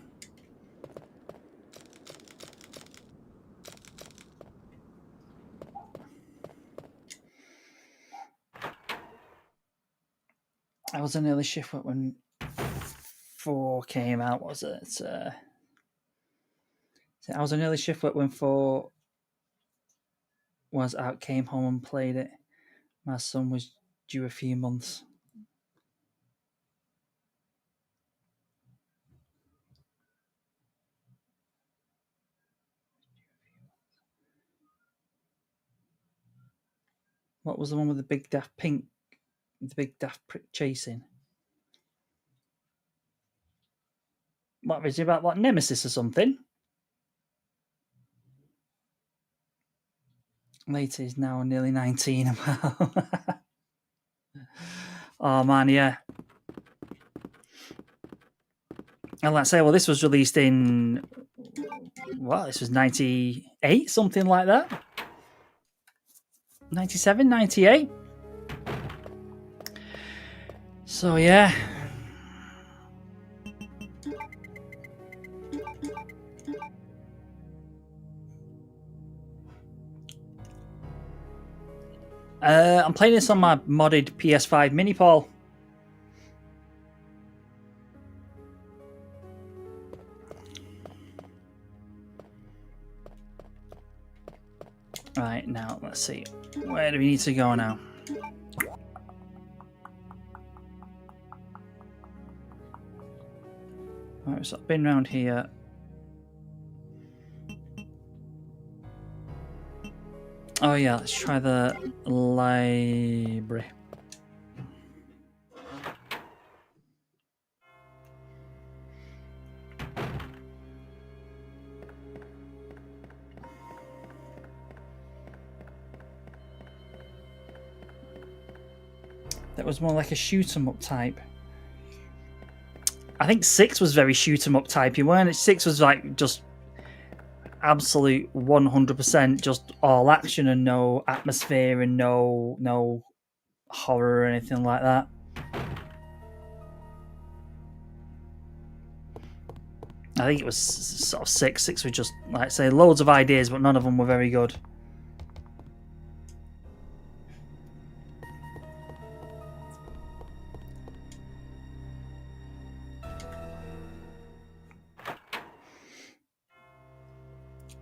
Speaker 1: I was an early shift when 4 came out, was it? I was an early shift when 4 was out, came home and played it. My son was due a few months. What was the one with the big daft pink, the big daft prick chasing? What was it about? What, Nemesis or something? Later is now nearly 19. Oh man, yeah. And let's say, well, this was released in what? This was 98, something like that. 97, 98. So yeah. I'm playing this on my modded PS5 mini, Paul. Right, now, let's see. Where do we need to go now? Right, so I've been around here. Oh yeah, let's try the library. That was more like a shoot 'em up type. I think 6 was very shoot 'em up type, weren't it? 6 was like just absolute 100% just all action and no atmosphere and no horror or anything like that. I think it was sort of 6. 6 was just, like I say, loads of ideas, but none of them were very good.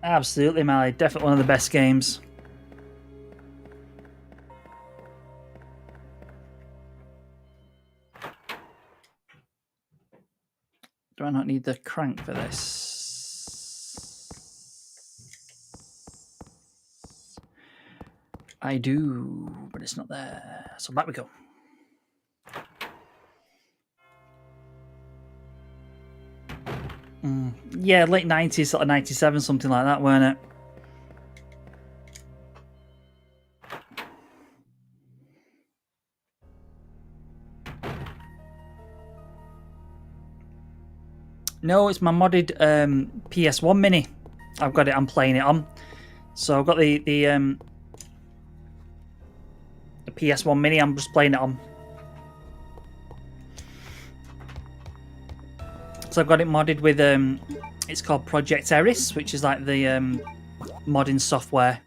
Speaker 1: Absolutely, Mally. Definitely one of the best games. Do I not need the crank for this? I do, but it's not there. So back we go. Yeah, late 90s, sort of 97, something like that, weren't it? No, it's my modded PS1 Mini. I've got it. I'm playing it on. So I've got the PS1 Mini. I'm just playing it on. So I've got it modded with it's called Project Eris, which is like the modding software.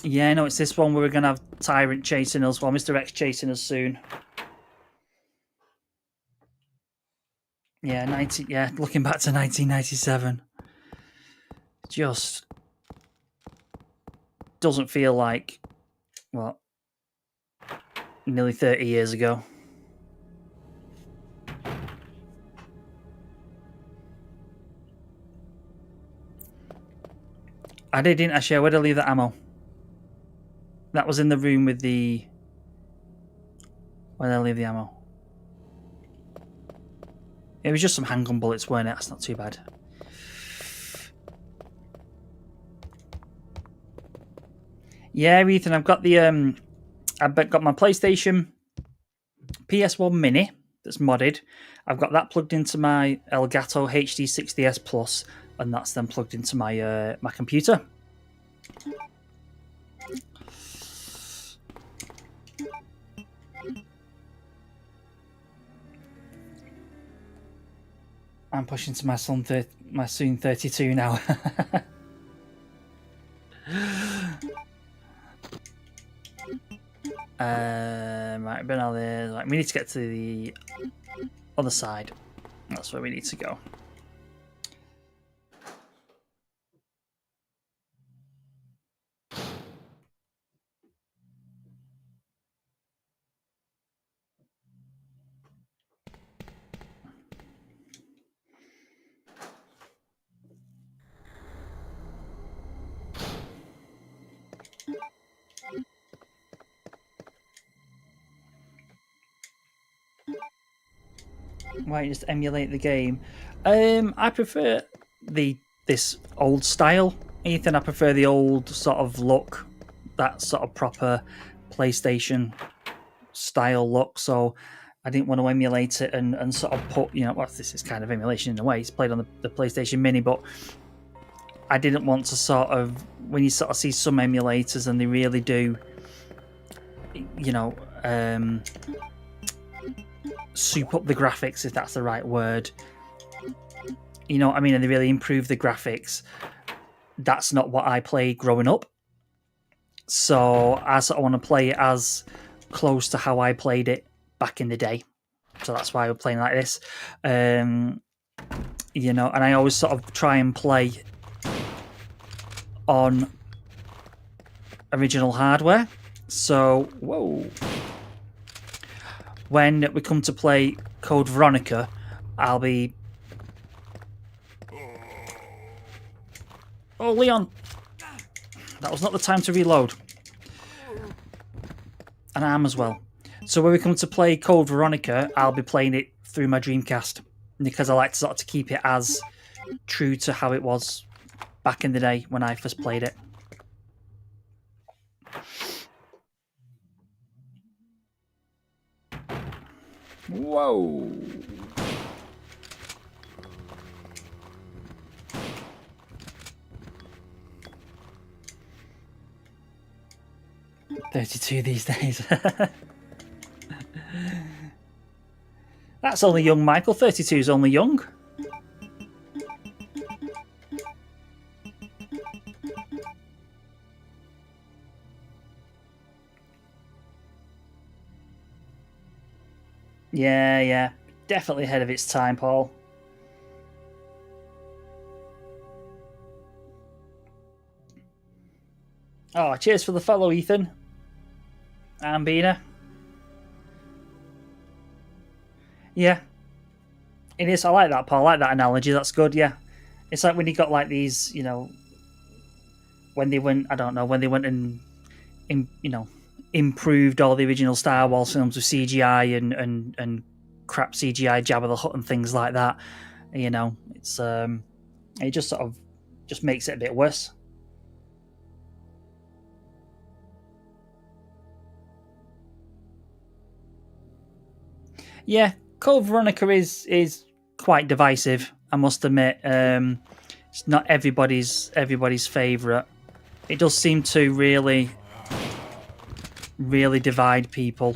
Speaker 1: Yeah, no, it's this one where we're going to have Tyrant chasing us, well, Mr. X chasing us soon. Yeah, looking back to 1997. Just doesn't feel like, what, nearly 30 years ago. Didn't I share? Where did I leave the ammo? That was in the room with the... Where did I leave the ammo? It was just some handgun bullets, weren't it? That's not too bad. Yeah, Ethan, I've got the I've got my PlayStation PS1 Mini that's modded. I've got that plugged into my Elgato HD 60S Plus, and that's then plugged into my my computer. I'm pushing to my son, my soon 32 now. Right, been out there. Like, we need to get to the other side. That's where we need to go. Why just emulate the game? I prefer this old style, Ethan. I prefer the old sort of look, that sort of proper PlayStation style look. So I didn't want to emulate it and sort of put, you know, well, this is kind of emulation in a way. It's played on the PlayStation Mini, but I didn't want to sort of, when you sort of see some emulators and they really do, you know, soup up the graphics, if that's the right word. You know what I mean? And they really improve the graphics. That's not what I played growing up. So I sort of want to play it as close to how I played it back in the day. So that's why we're playing like this. You know, and I always sort of try and play on original hardware. So, whoa. When we come to play Code Veronica, I'll be... Oh, Leon! That was not the time to reload. And I'm as well. So when we come to play Code Veronica, I'll be playing it through my Dreamcast, because I like to sort of to keep it as true to how it was back in the day when I first played it. Whoa! $32 these days. That's only young, Michael. 32 is only young. Yeah. Definitely ahead of its time, Paul. Oh, cheers for the follow, Ethan. And Bina. Yeah. It is. I like that, Paul. I like that analogy. That's good, yeah. It's like when you got like these, you know, when they went, I don't know, when they went and you know, improved all the original Star Wars films with CGI and crap CGI Jabba the Hutt and things like that. You know, it's it just sort of just makes it a bit worse. Yeah, Code Veronica is quite divisive, I must admit. It's not everybody's favourite. It does seem to really divide people.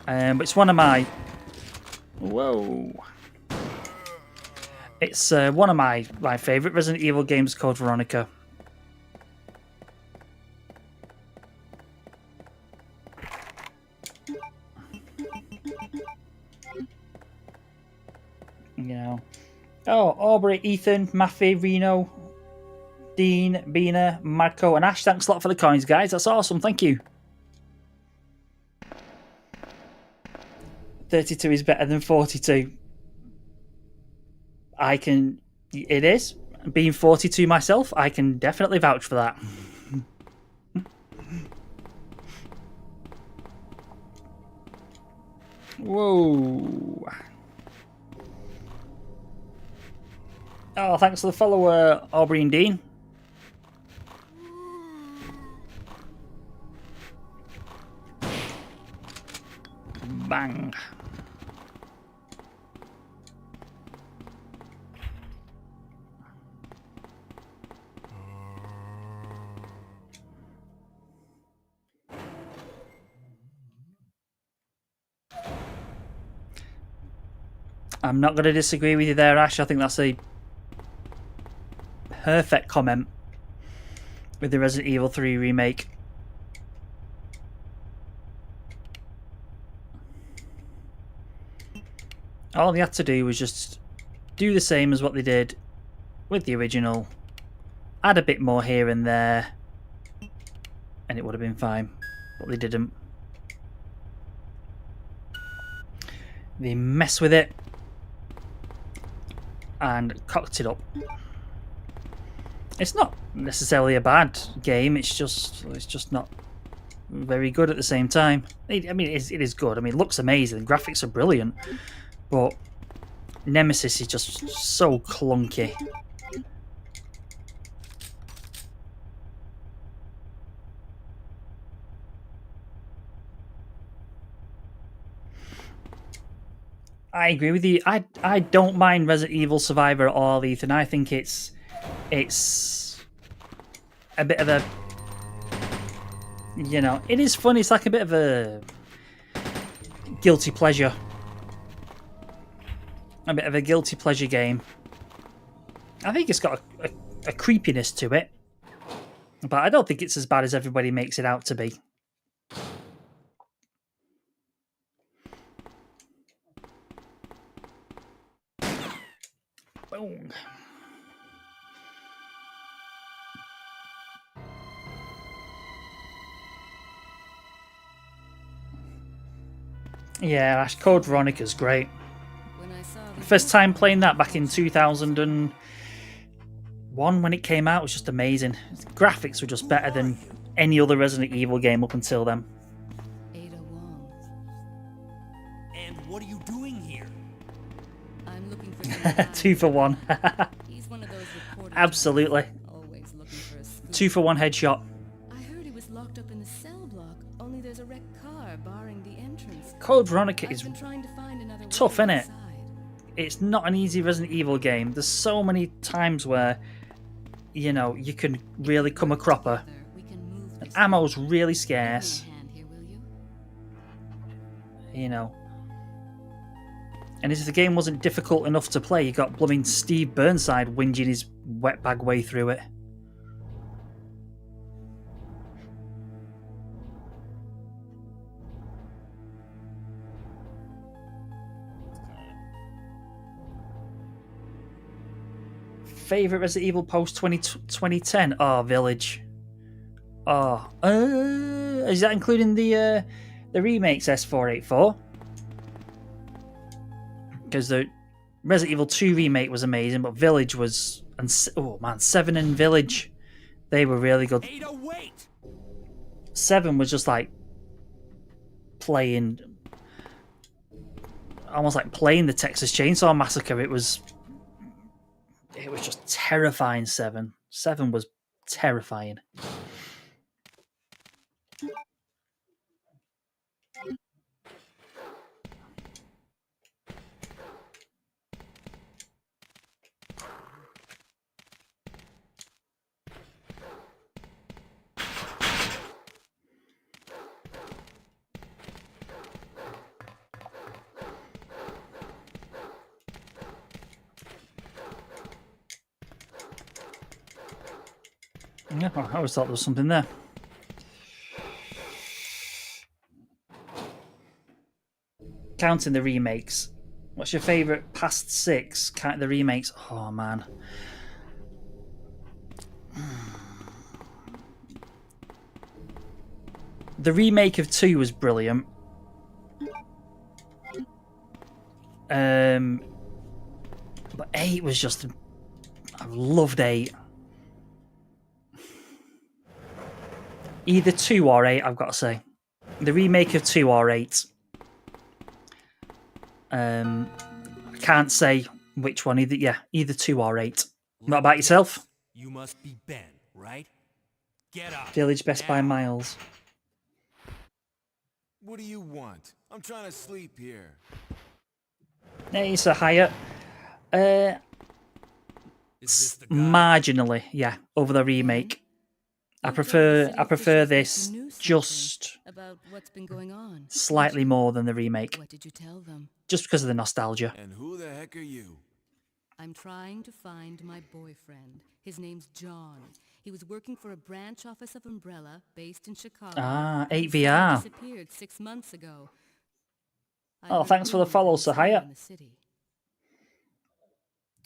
Speaker 1: But it's one of my... Whoa. It's one of my favourite Resident Evil games, Code Veronica. You know. Oh, Aubrey, Ethan, Maffey, Reno, Dean, Bina, Marco, and Ash. Thanks a lot for the coins, guys. That's awesome. Thank you. 32 is better than 42. It is. Being 42 myself, I can definitely vouch for that. Whoa. Oh, thanks for the follower, Aubrey and Dean. Bang. I'm not going to disagree with you there, Ash. I think that's a perfect comment with the Resident Evil 3 remake. All they had to do was just do the same as what they did with the original, add a bit more here and there, and it would have been fine, but they didn't. They messed with it and cocked it up. It's not necessarily a bad game, it's just not very good at the same time. I mean, it is good. I mean, it looks amazing, the graphics are brilliant, but Nemesis is just so clunky. I agree with you. I don't mind Resident Evil Survivor at all, Ethan. I think it's a bit of a, you know, it is fun. It's like a bit of a guilty pleasure. A bit of a guilty pleasure game. I think it's got a creepiness to it, but I don't think it's as bad as everybody makes it out to be. Boom. Yeah, Code Veronica's great. First time playing that back in 2001 when it came out was just amazing. The graphics were just better than any other Resident Evil game up until then.
Speaker 2: And what are you doing here?
Speaker 5: I'm looking for
Speaker 1: 2 for 1.
Speaker 5: He's one of those reporters.
Speaker 1: Absolutely.
Speaker 5: Always looking for a scoop.
Speaker 1: 2 for 1 headshot.
Speaker 5: I heard he was locked up in the cell block. Only there's a wrecked car barring the entrance.
Speaker 1: Code Veronica is
Speaker 5: I've been trying to find another way
Speaker 1: tough, innit?
Speaker 5: inside.
Speaker 1: It's not an easy Resident Evil game. There's so many times where, you know, you can really come a cropper.
Speaker 5: We can move
Speaker 1: And
Speaker 5: this.
Speaker 1: ammo's really
Speaker 5: Give
Speaker 1: scarce,
Speaker 5: me a hand here, will you?
Speaker 1: you know. And if the game wasn't difficult enough to play, you got blooming Steve Burnside whinging his wetbag way through it. Favorite Resident Evil post 2010? Oh, Village. Oh, is that including the remakes S484? Because the Resident Evil 2 remake was amazing, but Village was, and oh man, 7 and Village, they were really good.
Speaker 2: Ada, wait!
Speaker 1: 7 was just like playing almost like playing the Texas Chainsaw Massacre. It was just terrifying. 7 was terrifying. Yeah, I always thought there was something there. Counting the remakes, what's your favourite past 6? Count the remakes. Oh man. The remake of 2 was brilliant. But 8 was just... I loved 8. Either 2 or 8, I've got to say. The remake of 2 or 8. I can't say which one. Either 2 or 8. What about yourself?
Speaker 2: You must be Ben, right? Get up.
Speaker 1: Village best by miles.
Speaker 4: What do you want? I'm trying to sleep here.
Speaker 1: Hey, it's a higher.
Speaker 2: Is this the guy?
Speaker 1: Marginally, yeah, over the remake. I prefer this just
Speaker 5: about what's been going on.
Speaker 1: slightly more than the remake,
Speaker 5: What did you tell them?
Speaker 1: just because of the nostalgia.
Speaker 4: And who the heck are you?
Speaker 5: I'm trying to find my boyfriend. His name's John. He was working for a branch office of Umbrella based in Chicago.
Speaker 1: Ah,
Speaker 5: He
Speaker 1: 8VR.
Speaker 5: disappeared 6 months ago. I
Speaker 1: Oh,
Speaker 5: heard
Speaker 1: thanks for the
Speaker 5: rumors
Speaker 1: follow,
Speaker 5: he's somewhere
Speaker 1: Sahaya.
Speaker 5: in the city.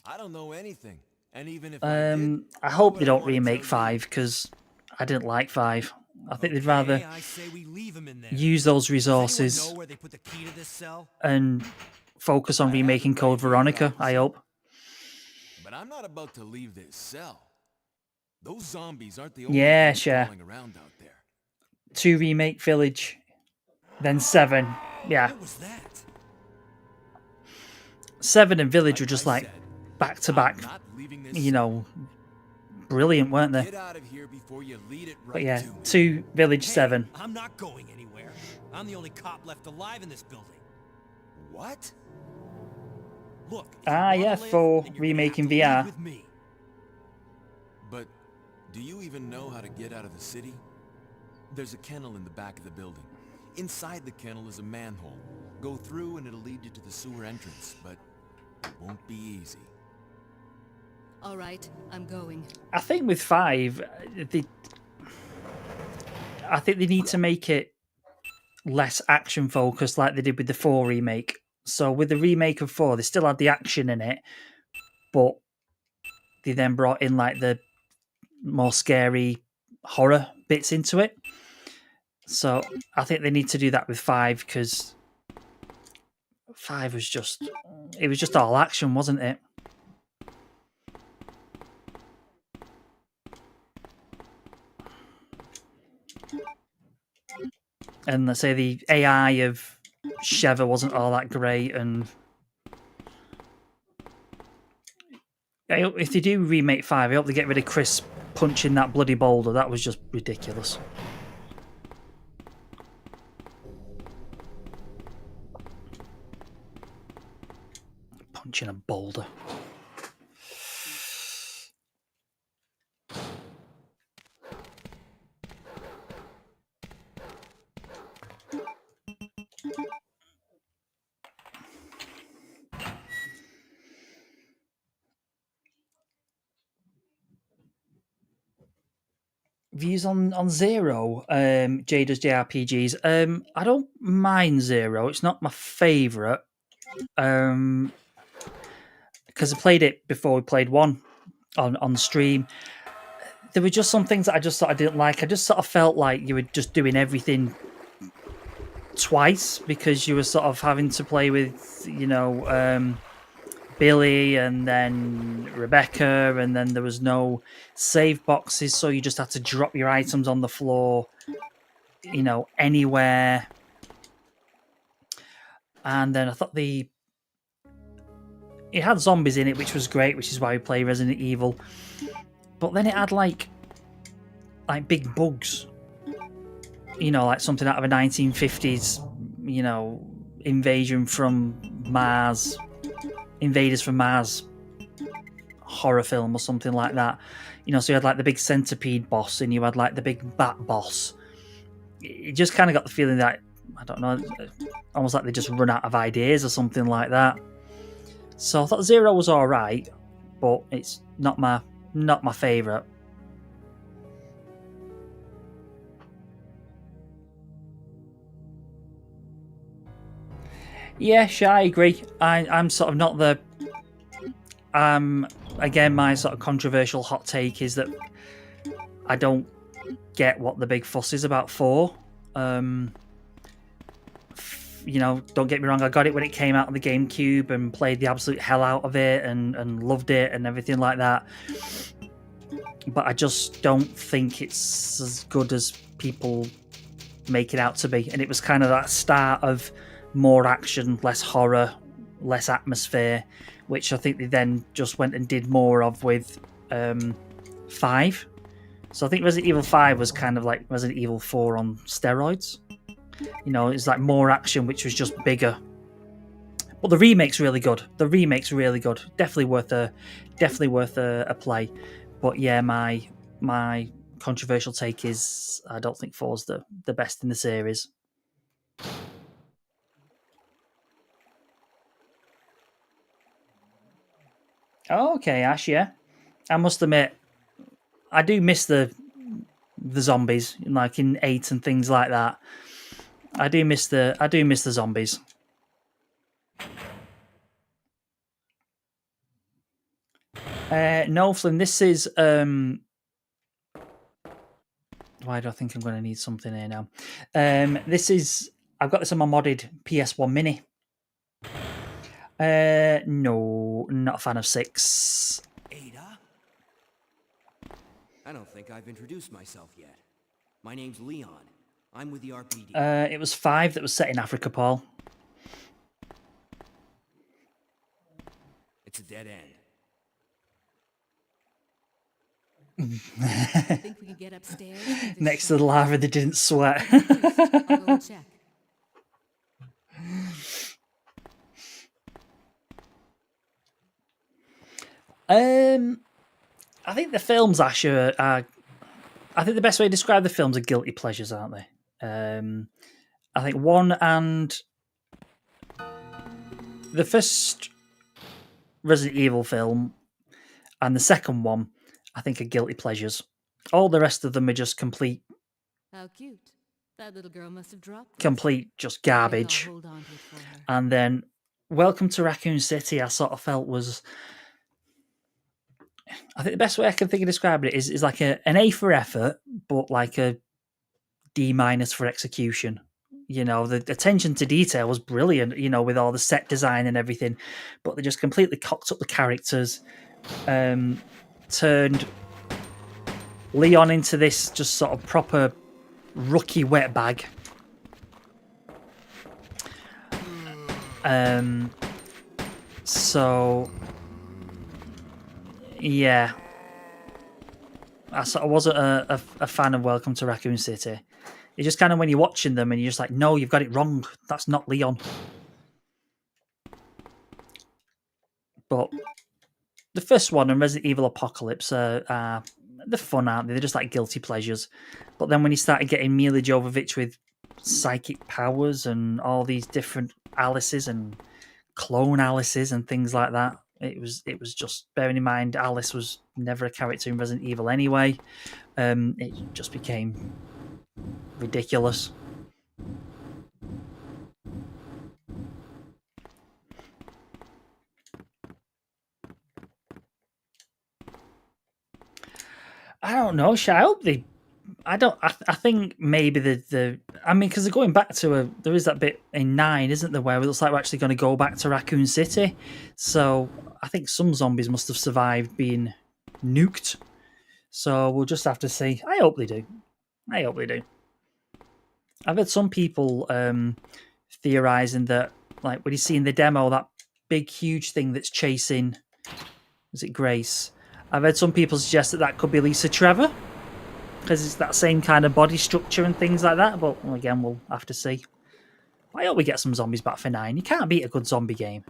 Speaker 4: I don't know anything. And even if I did,
Speaker 1: I hope
Speaker 4: what
Speaker 1: they
Speaker 4: I
Speaker 1: don't
Speaker 4: wanna
Speaker 1: remake
Speaker 4: tell
Speaker 1: 5 because I didn't like 5. I think they'd rather
Speaker 2: Okay, I say we leave him in there.
Speaker 1: use those
Speaker 2: Does anyone
Speaker 1: resources
Speaker 2: know where they put the key to this cell?
Speaker 1: and focus on
Speaker 4: I have
Speaker 1: remaking
Speaker 4: it
Speaker 1: Code
Speaker 4: right here,
Speaker 1: Veronica. I
Speaker 4: officer.
Speaker 1: hope.
Speaker 4: But I'm not about to leave this cell. Those zombies aren't the only
Speaker 1: Yeah,
Speaker 4: things
Speaker 1: sure.
Speaker 4: crawling around out there.
Speaker 1: 2 remake Village, then 7. Yeah,
Speaker 2: What was that?
Speaker 1: 7 and Village were
Speaker 4: Like
Speaker 1: just
Speaker 4: I
Speaker 1: like
Speaker 4: said,
Speaker 1: back to
Speaker 4: I'm
Speaker 1: back.
Speaker 4: not leaving this
Speaker 1: You
Speaker 4: cell.
Speaker 1: know, brilliant, weren't they?
Speaker 4: Get out of here before you lead it right
Speaker 1: But yeah,
Speaker 4: to me.
Speaker 1: 2 Village,
Speaker 2: Hey,
Speaker 1: 7.
Speaker 2: I'm not going anywhere. I'm the only cop left alive in this building.
Speaker 4: What?
Speaker 2: Look. if you
Speaker 1: Ah,
Speaker 2: wanna
Speaker 1: yeah,
Speaker 2: live,
Speaker 1: for
Speaker 2: then you're gonna have
Speaker 1: remaking
Speaker 2: to leave
Speaker 1: VR.
Speaker 2: with me.
Speaker 4: But do you even know how to get out of the city? There's a kennel in the back of the building. Inside the kennel is a manhole. Go through and it'll lead you to the sewer entrance, but it won't be easy.
Speaker 5: All right, I'm going.
Speaker 1: I think with 5, I think they need to make it less action focused like they did with the 4 remake. So with the remake of 4, they still had the action in it, but they then brought in like the more scary horror bits into it. So I think they need to do that with 5 because 5 was just all action, wasn't it? And let's say the AI of Sheva wasn't all that great, and if they do remake 5, I hope they get rid of Chris punching that bloody boulder. That was just ridiculous. Punching a boulder. Views on Zero, Jay does JRPGs. I don't mind Zero. It's not my favourite. Because I played it before we played 1 on stream. There were just some things that I just sort of didn't like. I just sort of felt like you were just doing everything twice because you were sort of having to play with, Billy and then Rebecca, and then there was no save boxes, so you just had to drop your items on the floor, anywhere. And then I thought it had zombies in it, which was great, which is why we play Resident Evil. But then it had like big bugs. You know, like something out of a 1950s, you know, invasion from Mars, invaders from Mars horror film or something like that. You know, so you had like the big centipede boss and you had like the big bat boss. It just kind of got the feeling that, I don't know, almost like they just run out of ideas or something like that. So I thought Zero was all right, but it's not my favourite. Yeah, sure, I agree. I'm sort of not the... Again, my sort of controversial hot take is that I don't get what the big fuss is about 4. You know, don't get me wrong, I got it when it came out on the GameCube and played the absolute hell out of it and loved it and everything like that. But I just don't think it's as good as people make it out to be. And it was kind of that start of more action, less horror, less atmosphere, which I think they then just went and did more of with 5. So I think Resident Evil 5 was kind of like Resident Evil 4 on steroids. You know, it's like more action, which was just bigger. But the remake's really good. Definitely worth a play. But yeah, my controversial take is I don't think 4's the best in the series. Oh, okay, Ash, yeah. I must admit, I do miss the zombies, like in 8 and things like that. I do miss the zombies. No, Flynn, this is why do I think I'm going to need something here now? This is... I've got this on my modded PS1 Mini. No, not a fan of 6.
Speaker 2: Ada? I don't think I've introduced myself yet. My name's Leon. I'm with the RPD.
Speaker 1: It was 5 that was set in Africa, Paul.
Speaker 2: It's a dead end.
Speaker 5: I think we can get upstairs.
Speaker 1: Next to the lava, they didn't sweat.
Speaker 5: I'll go and check.
Speaker 1: I think the films, Ash, are... I think the best way to describe the films are guilty pleasures, aren't they? I think 1 and... The first Resident Evil film and the second one, I think, are guilty pleasures. All the rest of them are just complete...
Speaker 5: How cute. That little girl must have dropped.
Speaker 1: Complete just garbage.
Speaker 5: Hold on to it for her.
Speaker 1: And then Welcome to Raccoon City, I sort of felt was... I think the best way I can think of describing it is like an A for effort, but like a D- for execution. You know, the attention to detail was brilliant, you know, with all the set design and everything, but they just completely cocked up the characters, turned Leon into this just sort of proper rookie wetbag. So... Yeah, I sort of wasn't a fan of Welcome to Raccoon City. It's just kind of when you're watching them and you're just like, no, you've got it wrong. That's not Leon. But the first one and Resident Evil Apocalypse are they're fun, aren't they? They're just like guilty pleasures. But then when you started getting Mila Jovovich with psychic powers and all these different Alices and clone Alices and things like that, it was just, bearing in mind Alice was never a character in Resident Evil anyway. It just became ridiculous. I don't know. I hope they... I think maybe I mean, because they're going back to there is that bit in 9, isn't there, where it looks like we're actually going to go back to Raccoon City. So I think some zombies must have survived being nuked. So we'll just have to see. I hope they do. I've heard some people theorizing that like when you see in the demo that big, huge thing that's chasing. Is it Grace? I've heard some people suggest that that could be Lisa Trevor because it's that same kind of body structure and things like that. But well, again, we'll have to see. I hope we get some zombies back for 9. You can't beat a good zombie game.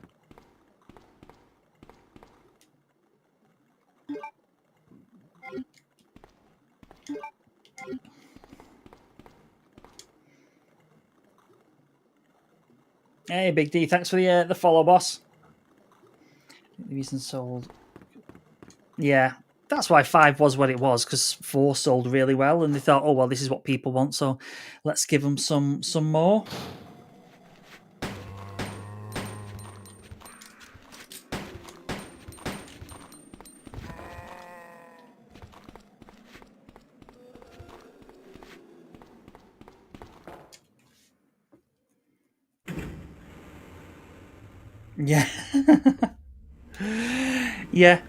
Speaker 1: Hey, Big D, thanks for the follow, boss. The reason sold. Yeah, that's why 5 was what it was, because 4 sold really well, and they thought, oh well, this is what people want, so let's give them some more. Yeah. Yeah.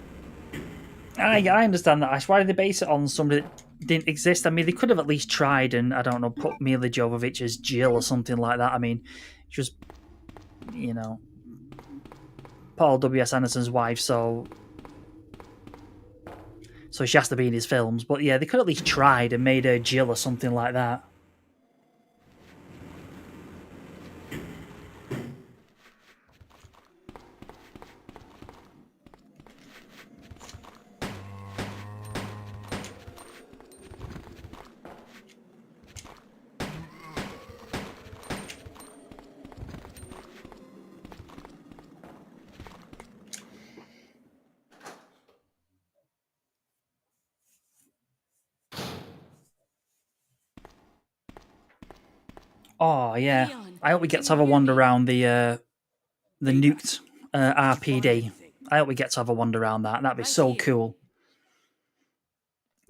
Speaker 1: I understand that, Ash. Why did they base it on somebody that didn't exist? I mean, they could have at least tried and, I don't know, put Mila Jovovich as Jill or something like that. I mean, just, you know, Paul W.S. Anderson's wife, so she has to be in his films. But yeah, they could have at least tried and made her Jill or something like that. Oh yeah, I hope we get to have a wander around the nuked RPD. I hope we get to have a wander around that. That'd be so cool.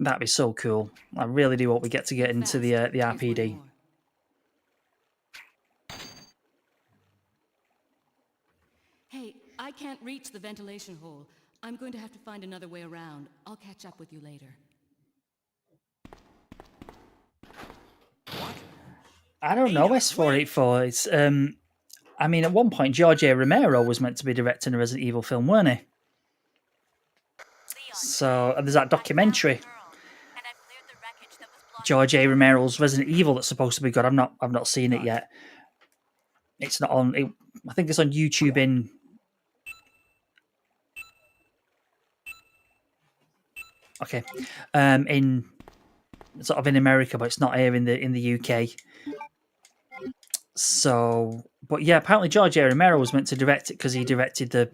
Speaker 1: That'd be so cool. I really do hope we get into the RPD.
Speaker 5: Hey, I can't reach the ventilation hole. I'm going to have to find another way around. I'll catch up with you later.
Speaker 1: I don't know, S484. It's I mean, at one point, George A. Romero was meant to be directing a Resident Evil film, weren't he? So there's that documentary, George A. Romero's Resident Evil, that's supposed to be good. I've not seen it yet. It's not on. I think it's on YouTube in. Okay, in sort of in America, but it's not here in the UK. So, but yeah, apparently George A. Romero was meant to direct it because he directed the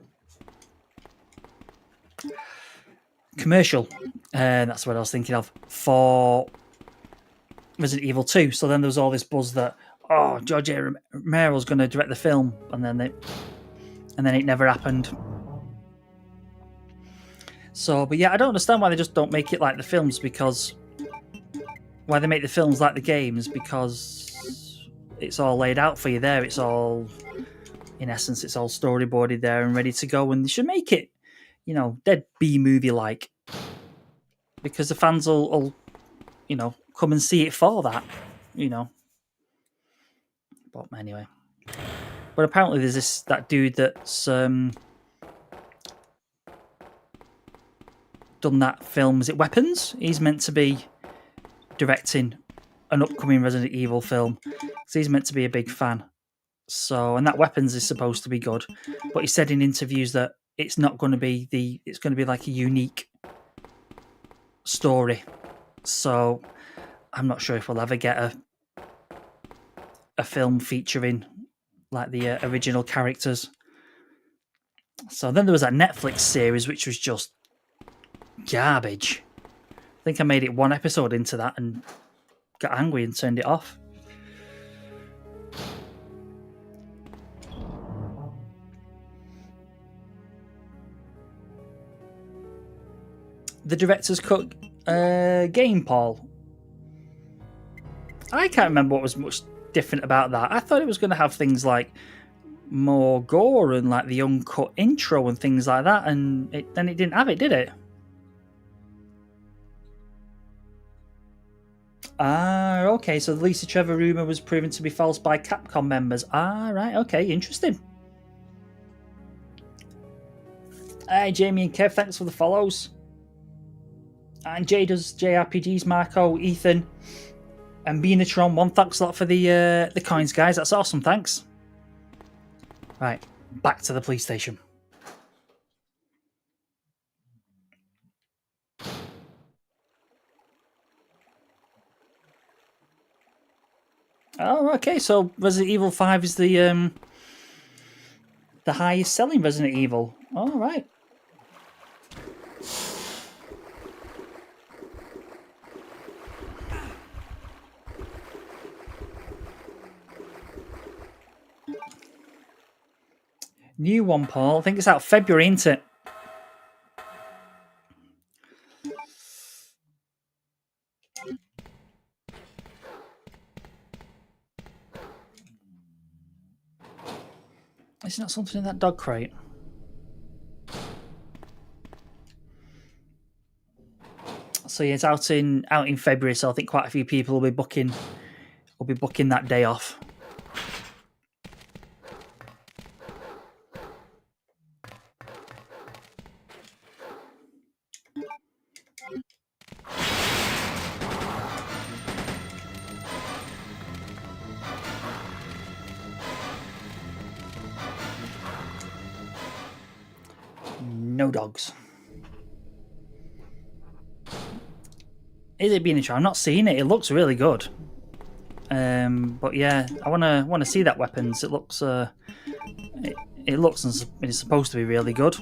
Speaker 1: commercial, and that's what I was thinking of for Resident Evil 2. So then there was all this buzz that George A. Romero's going to direct the film, and then it never happened. So, but yeah, I don't understand why they just don't make it like the films, because why they make the films like the games, because it's all laid out for you there. It's all, in essence, it's all storyboarded there and ready to go. And they should make it, dead B-movie like, because the fans will, come and see it for that, But anyway, but apparently there's that dude that's done that film. Is it Weapons? He's meant to be directing an upcoming Resident Evil film. So he's meant to be a big fan. So, and that Weapons is supposed to be good, but he said in interviews that it's not going to be it's going to be like a unique story. So I'm not sure if we'll ever get a film featuring like the original characters. So then there was that Netflix series, which was just garbage. I think I made it 1 episode into that and got angry and turned it off. The director's cut game, Paul. I can't remember what was much different about that. I thought it was going to have things like more gore and like the uncut intro and things like that, and then it didn't have it, did it? Okay, so the Lisa Trevor rumour was proven to be false by Capcom members. Right, okay, interesting. Hey, Jamie and Kev, thanks for the follows. And Jay does JRPGs, Marco, Ethan, and Beanatron1. Thanks a lot for the coins, guys. That's awesome. Thanks. Right, back to the police station. Oh, okay. So Resident Evil 5 is the highest selling Resident Evil. All right. New one, Paul. I think it's out February, isn't it? It's not something in that dog crate. So yeah, it's out in February. So I think quite a few people will be booking that day off. No dogs. Is it being a try? I'm not seeing it. It looks really good. But yeah, I wanna see that weapons. It looks it looks and it's supposed to be really good.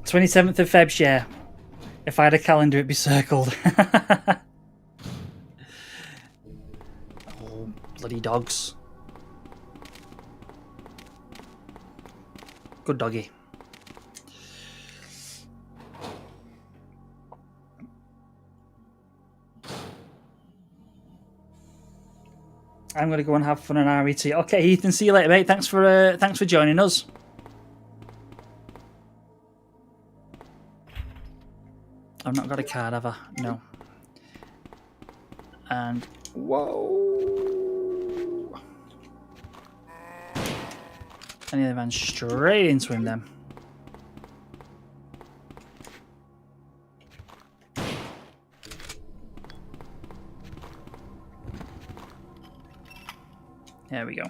Speaker 1: 27th of Feb, yeah. If I had a calendar, it'd be circled. Oh, bloody dogs. Good doggy. I'm gonna go and have fun on RET. Okay, Ethan, see you later, mate. Thanks for joining us. I've not got a card, have I? No. And whoa! And the other man straight into him then. There we go.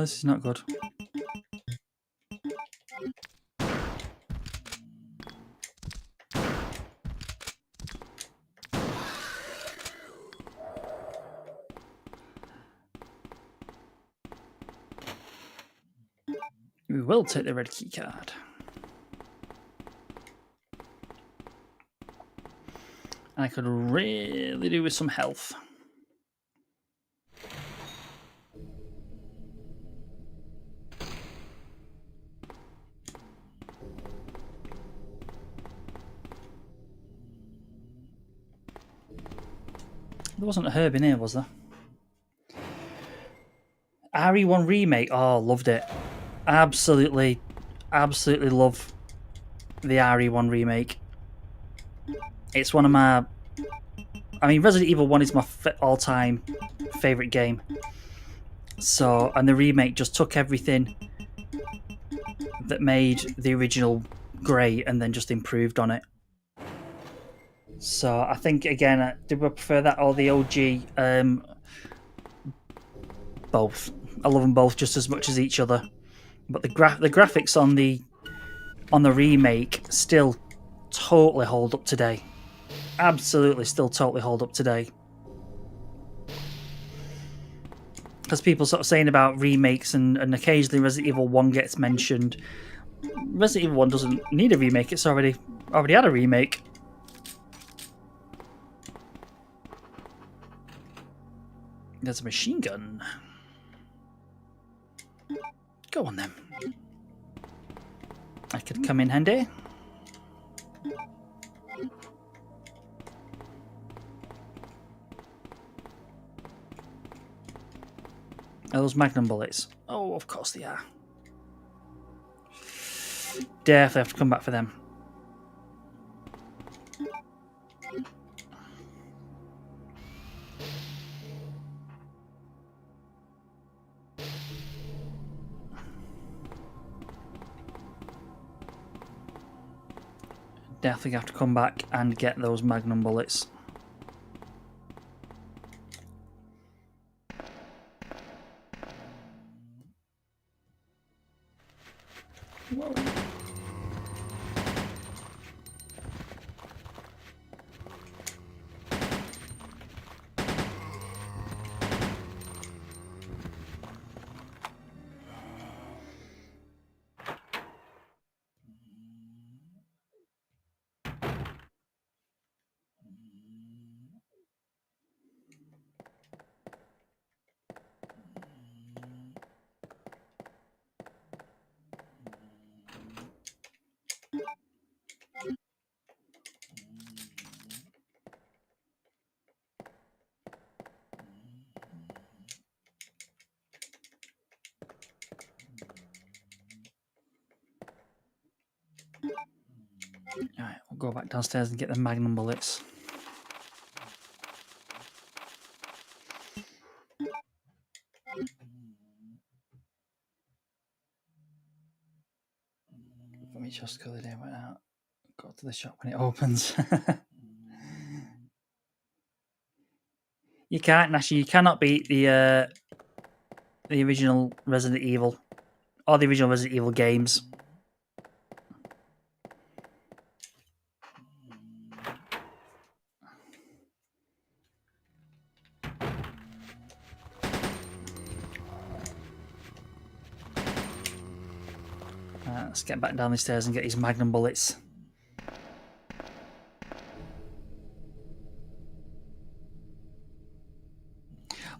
Speaker 1: This is not good. We will take the red key card. And I could really do with some health. There wasn't a herb in here, was there? RE1 remake. Oh, loved it. Absolutely love the RE1 remake. It's one of my... I mean, Resident Evil 1 is my all-time favourite game. So, and the remake just took everything that made the original great and then just improved on it. So, I think, again, do I prefer that or the OG? Both. I love them both just as much as each other. But the graphics on the remake still totally hold up today. Absolutely still totally hold up today. Because people sort of saying about remakes and occasionally Resident Evil 1 gets mentioned. Resident Evil 1 doesn't need a remake, it's already had a remake. There's a machine gun. Go on then. I could come in handy. Are those magnum bullets? Oh, of course they are. Definitely have to come back for them. Definitely have to come back and get those magnum bullets. Whoa. Alright, we'll go back downstairs and get the magnum bullets. Let me just go there right out. Go to the shop when it opens. You can't, Nashi. You cannot beat the original Resident Evil or the original Resident Evil games. Let's get back down the stairs and get these magnum bullets.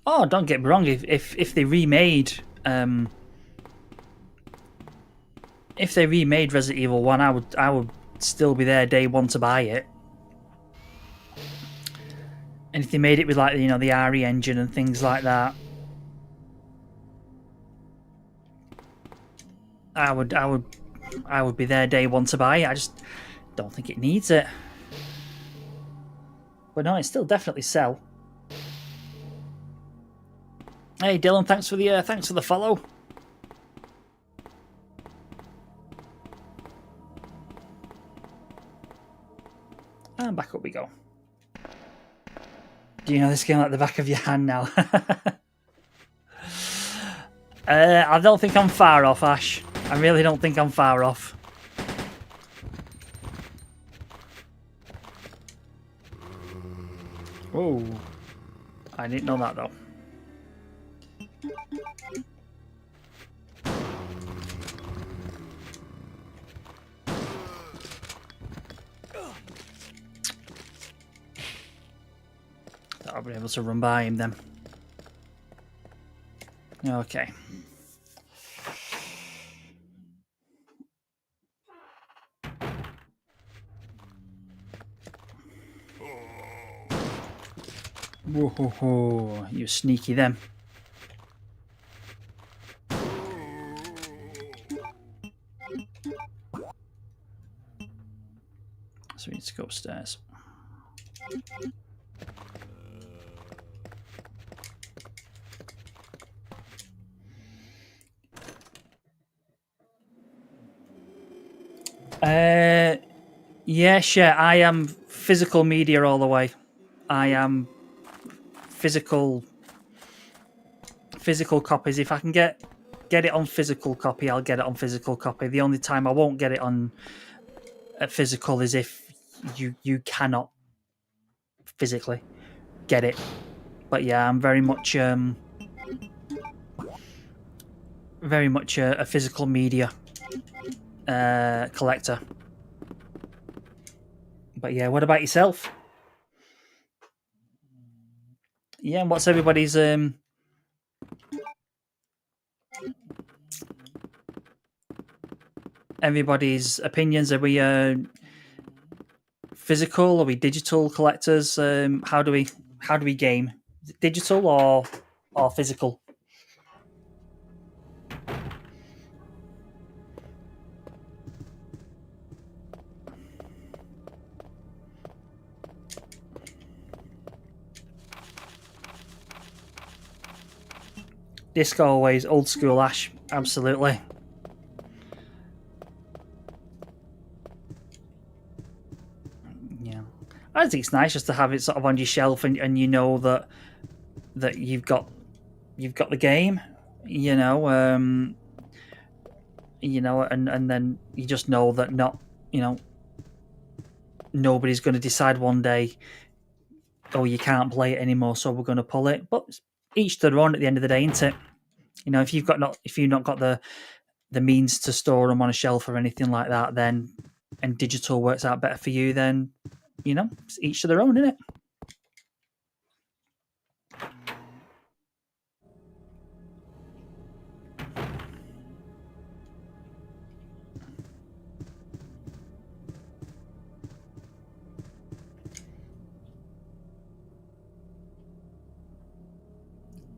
Speaker 1: Oh, don't get me wrong. If they remade Resident Evil 1, I would still be there day one to buy it. And if they made it with, like, you know, the RE engine and things like that, I would be there day one to buy it. I just don't think it needs it. But no, it's still definitely sell. Hey Dylan, thanks for the follow. And back up we go. Do you know this game like the back of your hand now? I don't think I'm far off, Ash. I really don't think I'm far off. Oh, I didn't know that though. I'll be able to run by him then. Okay. Whoa, you sneaky them. So we need to go upstairs. Yeah, sure. I am physical media all the way. I am physical copies. If I can get it on physical copy, I'll get it on physical copy. The only time I won't get it on physical is if you cannot physically get it. But yeah, I'm very much a physical media collector. But yeah, what about yourself? Yeah, and what's everybody's opinions? Are we physical? Are we digital collectors? How do we game? Digital or physical? Disco always, old school Ash, absolutely. Yeah, I think it's nice just to have it sort of on your shelf, and you know that you've got the game, you know, and then you just know that nobody's going to decide one day, oh, you can't play it anymore, so we're going to pull it. But each to their own at the end of the day, isn't it? You know, if you've not got the means to store them on a shelf or anything like that, then and digital works out better for you, then it's each to their own, isn't it?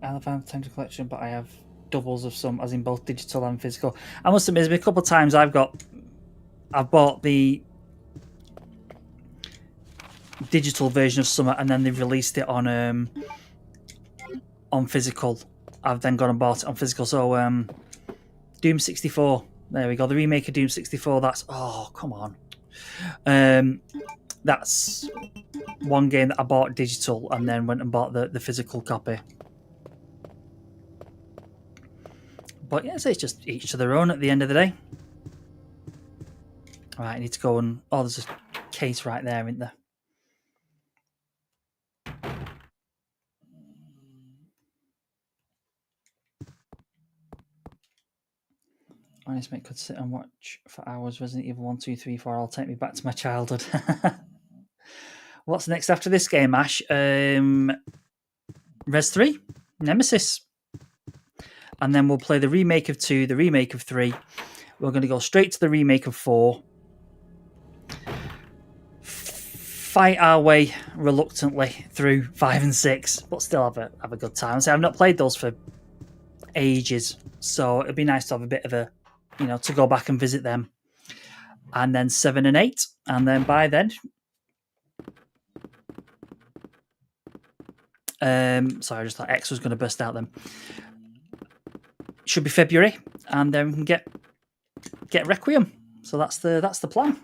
Speaker 1: I have a Tender collection, but I have doubles of some, as in both digital and physical. I must admit, a couple of times I've bought the digital version of some, and then they've released it on physical. I've then gone and bought it on physical. So Doom 64, there we go. The remake of Doom 64. That's come on. That's one game that I bought digital and then went and bought the physical copy. But yeah, so it's just each to their own at the end of the day. All right, I need to go and... Oh, there's a case right there, isn't there? Honest mate could sit and watch for hours Resident Evil 1, 2, 3, 4. I'll take me back to my childhood. What's next after this game, Ash? Res 3, Nemesis. And then we'll play the remake of 2, the remake of 3. We're going to go straight to the remake of 4. Fight our way reluctantly through 5 and 6, but still have a good time. So I've not played those for ages, so it'd be nice to have a bit of a, to go back and visit them. And then 7 and 8, and then by then, sorry, I just thought X was going to burst out then. Should be February, and then we can get Requiem. So that's the plan.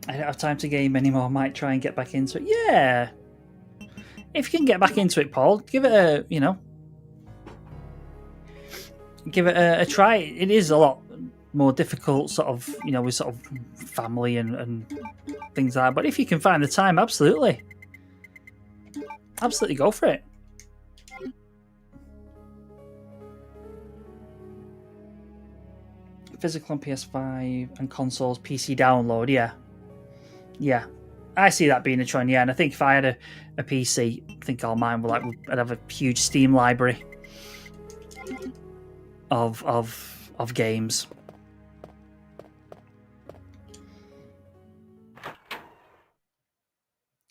Speaker 1: I don't have time to game anymore. I might try and get back into it. Yeah, if you can get back into it, Paul, give it a try. It is a lot more difficult, sort of, with sort of family and things like that. But if you can find the time, absolutely go for it. Physical on PS5 and consoles, PC download, yeah. I see that being a trend, yeah. And I think if I had a PC, I think all mine would I'd have a huge Steam library of games.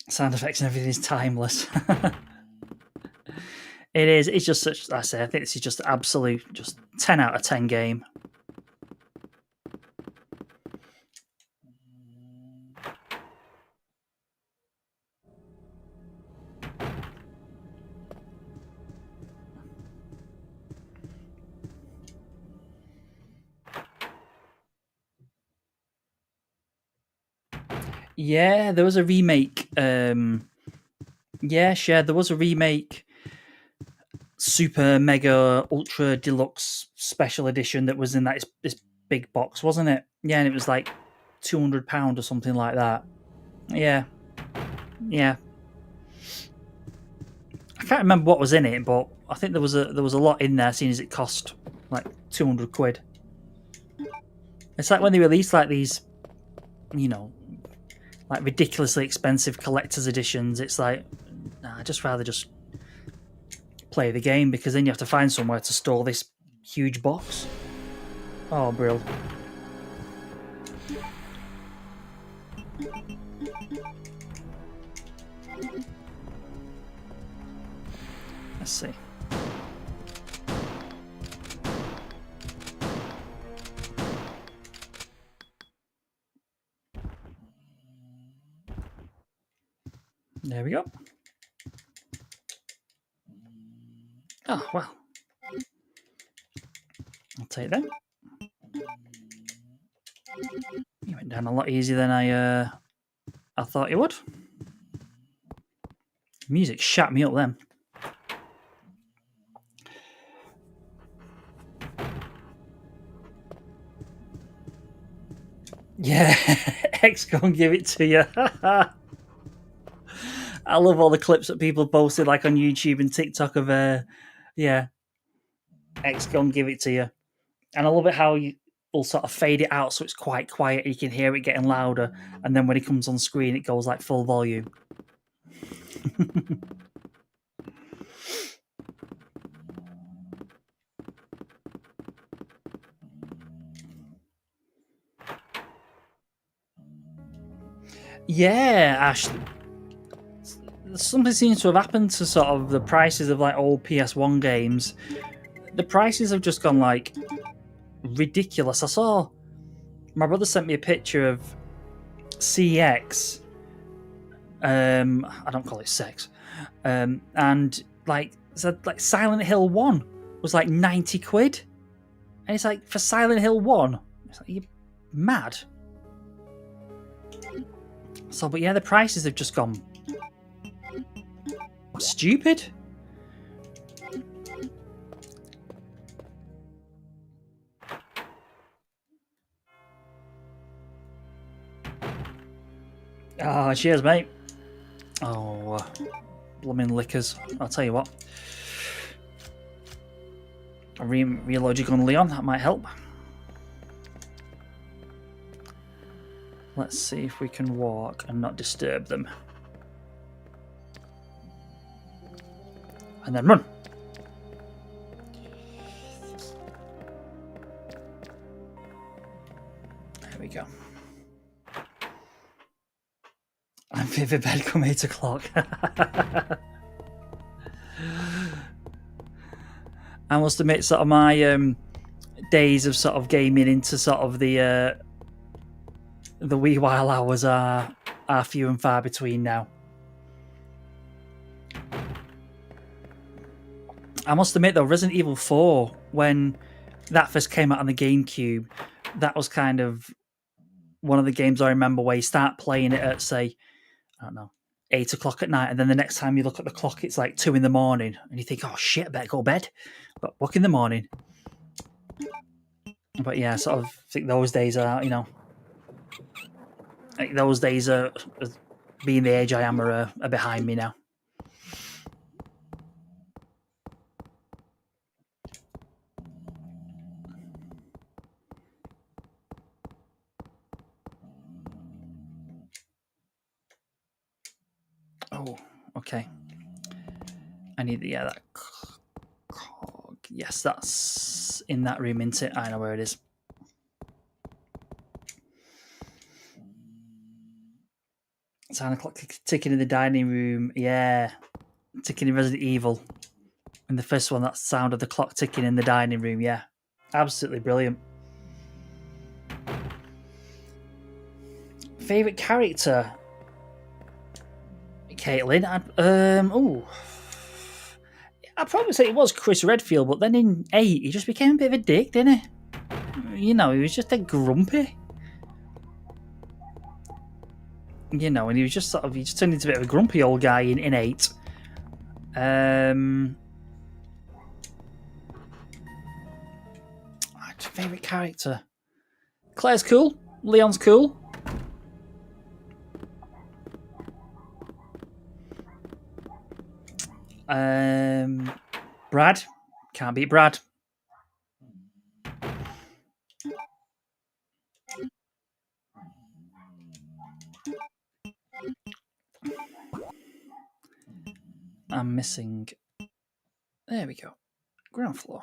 Speaker 1: Sound effects and everything is timeless. It is. It's just such. I think this is just absolute, just 10 out of 10 game. Yeah, there was a remake. There was a remake. Super Mega Ultra Deluxe Special Edition that was in this big box, wasn't it? Yeah, and it was like £200 or something like that. Yeah. I can't remember what was in it, but I think there was a lot in there, seeing as it cost like £200. It's like when they release like these, like ridiculously expensive collector's editions. It's like, nah, I'd just rather just play the game, because then you have to find somewhere to store this huge box. Oh, brill. Let's see. There we go. Oh, well. I'll take them. You went down a lot easier than I thought you would. Music shut me up then. Yeah, X gonna give it to you. I love all the clips that people posted like on YouTube and TikTok of yeah, X gonna give it to you. And I love it how you will sort of fade it out so it's quite quiet. You can hear it getting louder, and then when it comes on screen, it goes like full volume. Yeah, Ash. Something seems to have happened to sort of the prices of like old PS1 games. The prices have just gone like ridiculous. I saw my brother sent me a picture of CX. I don't call it sex. And like said like Silent Hill 1 was like 90 quid. And it's like for Silent Hill 1, it's like you're mad. So but yeah, the prices have just gone stupid. Oh, cheers, mate. Oh, blooming liquors. I'll tell you what. Reload your gun, Leon. That might help. Let's see if we can walk and not disturb them. And then run. There we go. I'm fit for bed come 8 o'clock. I must admit, sort of my days of sort of gaming into sort of the wee while hours are few and far between now. I must admit though, Resident Evil 4, when that first came out on the GameCube, that was kind of one of the games I remember where you start playing it at, say, I don't know, 8 o'clock at night, and then the next time you look at the clock, it's like 2 in the morning, and you think, oh shit, I better go to bed. But work in the morning. But yeah, sort of think those days are, you know, like those days are, being the age I am, are behind me now. Oh, okay. I need, yeah, that cog. Yes, that's in that room, isn't it? I know where it is. Sound clock ticking in the dining room. Yeah, ticking in Resident Evil. In the first one, that sound of the clock ticking in the dining room. Yeah, absolutely brilliant. Favorite character? Caitlin. I'd probably say it was Chris Redfield, but then in 8, he just became a bit of a dick, didn't he? You know, he was just a grumpy. You know, and he was just sort of, he just turned into a bit of a grumpy old guy in 8. Favorite character? Claire's cool. Leon's cool. Brad. Can't beat Brad. I'm missing. There we go. Ground floor.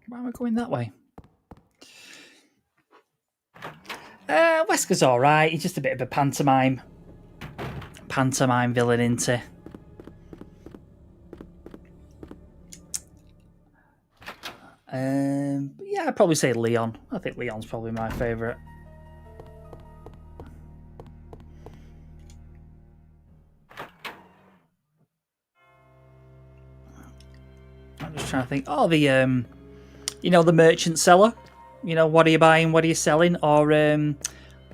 Speaker 1: Why am I going that way? Wesker's alright. He's just a bit of a pantomime villain, isn't he? But yeah, I'd probably say Leon. I think Leon's probably my favourite. I'm just trying to think. Oh, the the merchant seller. What are you buying? What are you selling? Or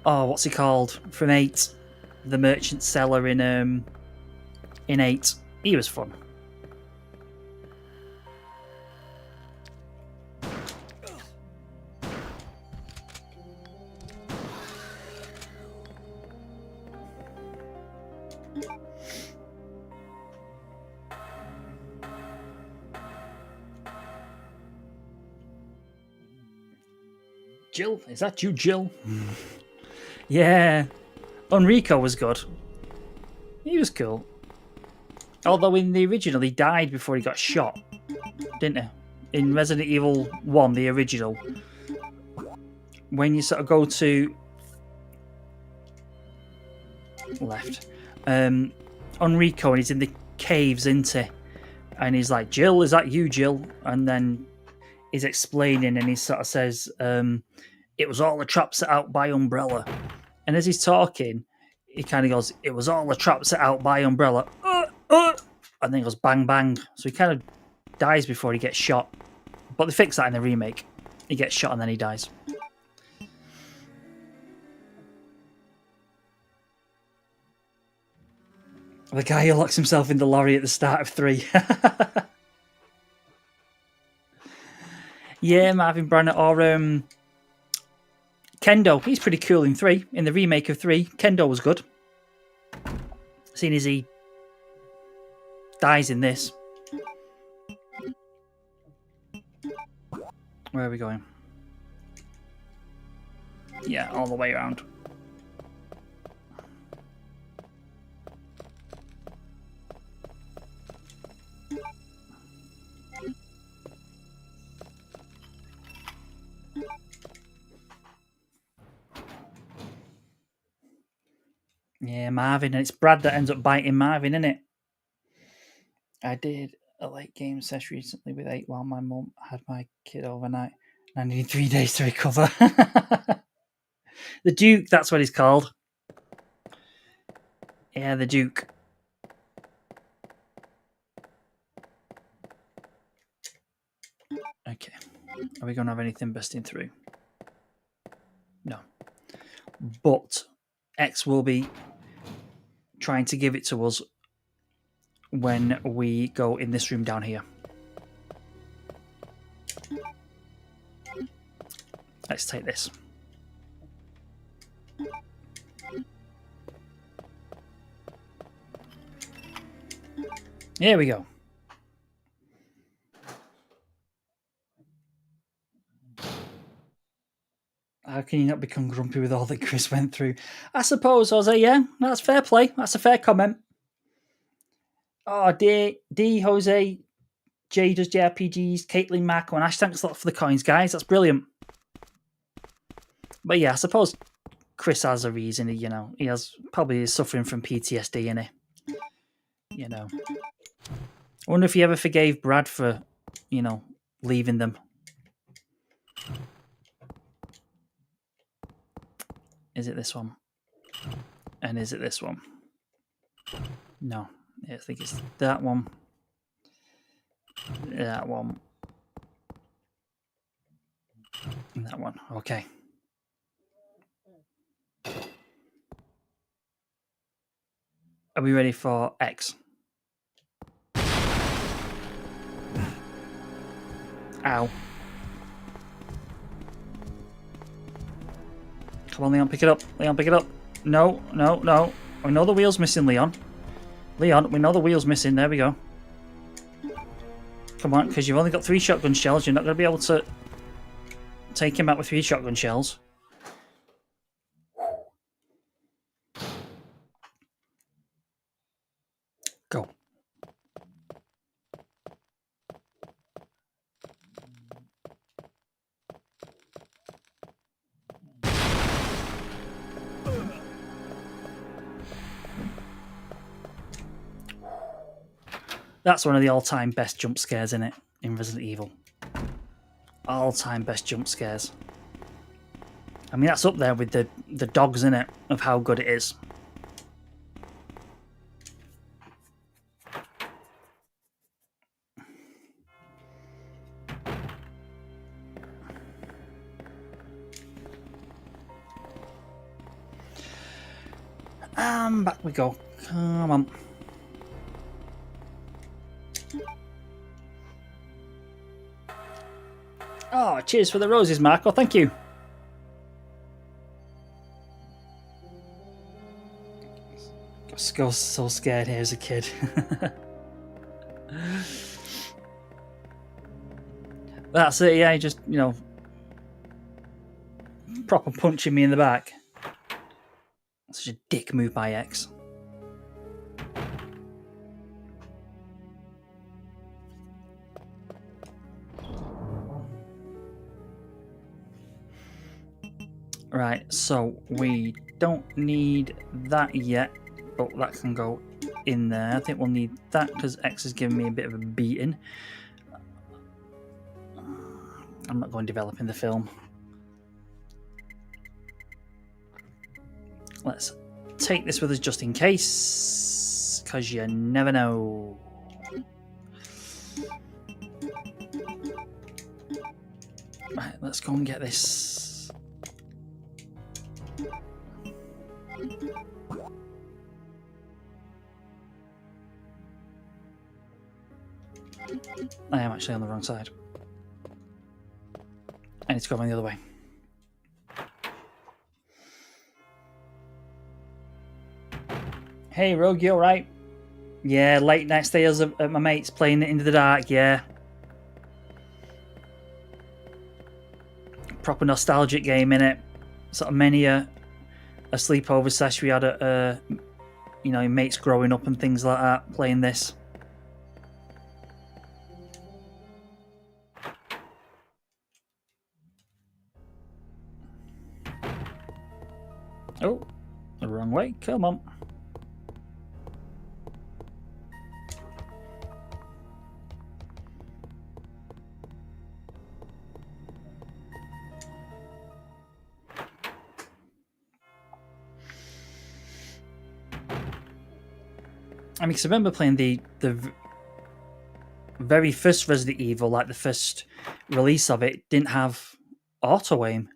Speaker 1: what's he called from 8? The merchant seller in 8. He was fun. Jill, is that you, Jill? Yeah, Enrico was good. He was cool. Although in the original, he died before he got shot, didn't he? In Resident Evil 1, the original, when you sort of go to left, Enrico, and he's in the caves, isn't he? And he's like, Jill, is that you, Jill? And then he's explaining, and he sort of says, it was all the traps set out by Umbrella. And as he's talking, he kind of goes, it was all the traps set out by Umbrella. And then he goes, bang, bang. So he kind of dies before he gets shot. But they fix that in the remake. He gets shot and then he dies. The guy who locks himself in the lorry at the start of 3. Yeah, Marvin Brannett or Kendo. He's pretty cool in 3. In the remake of 3, Kendo was good. Seeing as he dies in this. Where are we going? Yeah, all the way around. Yeah, Marvin, and it's Brad that ends up biting Marvin, isn't it? I did a late game session recently with 8 while my mum had my kid overnight. I needed 3 days to recover. The Duke, that's what he's called. Yeah, the Duke. Okay. Are we going to have anything busting through? No. But X will be trying to give it to us when we go in this room down here. Let's take this. Here we go. How can you not become grumpy with all that Chris went through? I suppose, Jose, yeah, that's fair play. That's a fair comment. Oh, D, Jose, J does JRPGs, Caitlin, Marco, and Ash, thanks a lot for the coins, guys. That's brilliant. But yeah, I suppose Chris has a reason. He has probably is suffering from PTSD, innit? I wonder if he ever forgave Brad for, leaving them. Is it this one? And is it this one? No. I think it's that one. That one. And that one. Okay. Are we ready for X? Ow. Come on, Leon, pick it up. Leon, pick it up. No, no, no. We know the wheel's missing, Leon. Leon, we know the wheel's missing. There we go. Come on, because you've only got 3 shotgun shells. You're not going to be able to take him out with 3 shotgun shells. Go. That's one of the all-time best jump scares, in Resident Evil. all-time best jump scares. I mean, that's up there with the dogs in it of how good it is. Back we go. Come on. Oh, cheers for the roses, Marco. Thank you. I was so scared here as a kid. That's it, yeah, just, you know, proper punching me in the back. Such a dick move by X. Right, so we don't need that yet, but that can go in there. I think we'll need that because X is giving me a bit of a beating. I'm not going developing the film. Let's take this with us just in case, because you never know. Right, let's go and get this. I am actually on the wrong side. I need to go around the other way. Hey, Rogue, you alright? Yeah, late night stays at my mates playing it Into the Dark, yeah. Proper nostalgic game, innit? Sort of many a sleepover sesh we had at, you know, mates growing up and things like that, playing this. Oh, the wrong way. Come on. I mean, 'cause I remember playing the very first Resident Evil, like the first release of it, didn't have auto aim,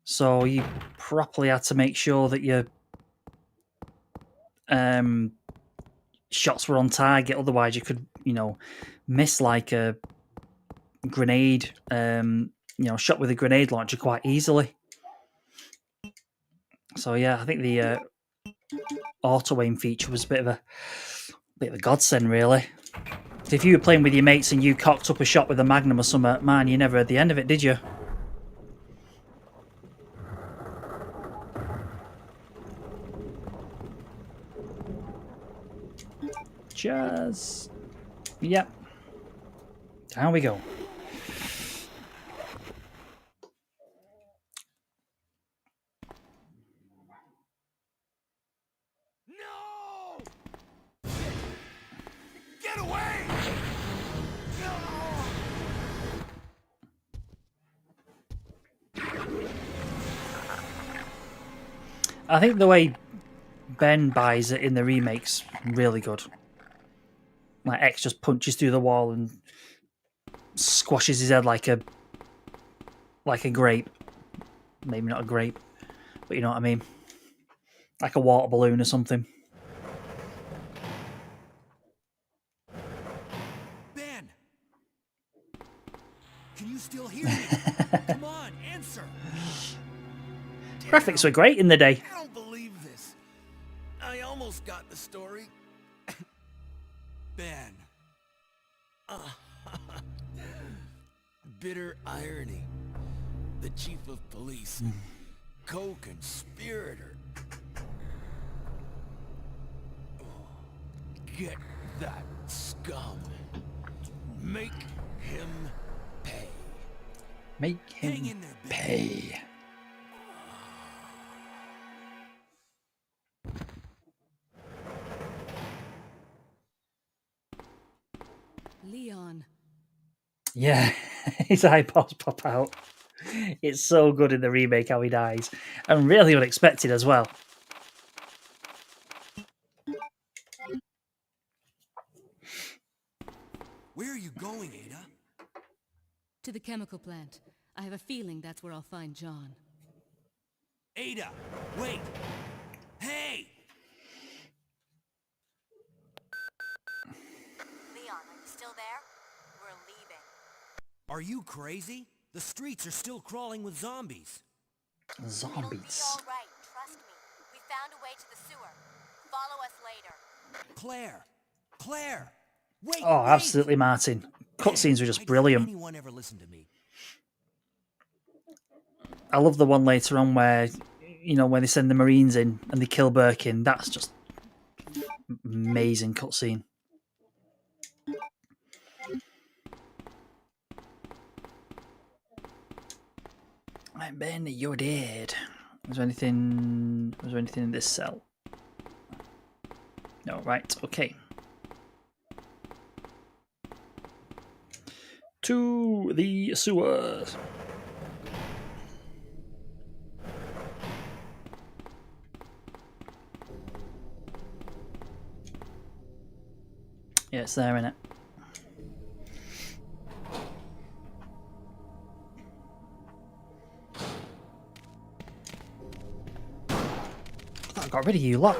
Speaker 1: so you properly had to make sure that your shots were on target. Otherwise, you could, you know, miss like a grenade, you know, shot with a grenade launcher quite easily. So yeah, I think the auto aim feature was a bit of a godsend, really. If you were playing with your mates and you cocked up a shot with a Magnum or something, man, you never heard the end of it, did you? Just... Yep. Down we go.
Speaker 2: No! Get away! No!
Speaker 1: I think the way Ben buys it in the remake's really good. Like X just punches through the wall and squashes his head like a grape. Maybe not a grape, but you know what I mean. Like a water balloon or something.
Speaker 2: Ben! Can you still hear me? Come on, answer!
Speaker 1: Graphics were great in the day.
Speaker 2: I don't believe this. I almost got the story. Ben. Bitter irony. The chief of police. Co-conspirator. Get that scum. Make him pay.
Speaker 1: Make
Speaker 2: Hang
Speaker 1: him
Speaker 2: in there, Ben.
Speaker 1: pay.
Speaker 5: Leon.
Speaker 1: Yeah, his eyeballs pop out. It's so good in the remake how he dies, and really unexpected as well.
Speaker 2: Where are you going, Ada?
Speaker 5: To the chemical plant. I have a feeling that's where I'll find John.
Speaker 2: Ada, wait! Hey!
Speaker 3: Leon, are you still there? We're leaving.
Speaker 2: Are you crazy? The streets are still crawling with zombies.
Speaker 3: It'll be
Speaker 1: Zombies.
Speaker 3: all right, trust me. We found a way to the sewer. Follow us later.
Speaker 2: Claire! Claire! Wait,
Speaker 1: Oh,
Speaker 2: wait!
Speaker 1: absolutely, Martin. Cutscenes were
Speaker 2: Why
Speaker 1: just brilliant.
Speaker 2: Anyone ever listen to me?
Speaker 1: I love the one later on where, when they send the Marines in and they kill Birkin. That's just amazing cutscene. Right, Ben, you're dead. Was there anything in this cell? No, right, okay. To the sewers. Yeah, it's there, innit? I got rid of you lot.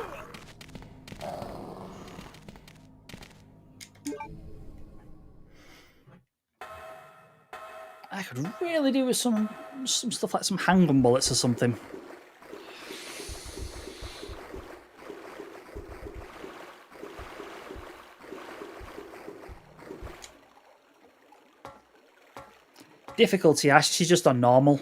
Speaker 1: I could really do with some stuff like some handgun bullets or something. Difficulty, Ash, she's just on normal.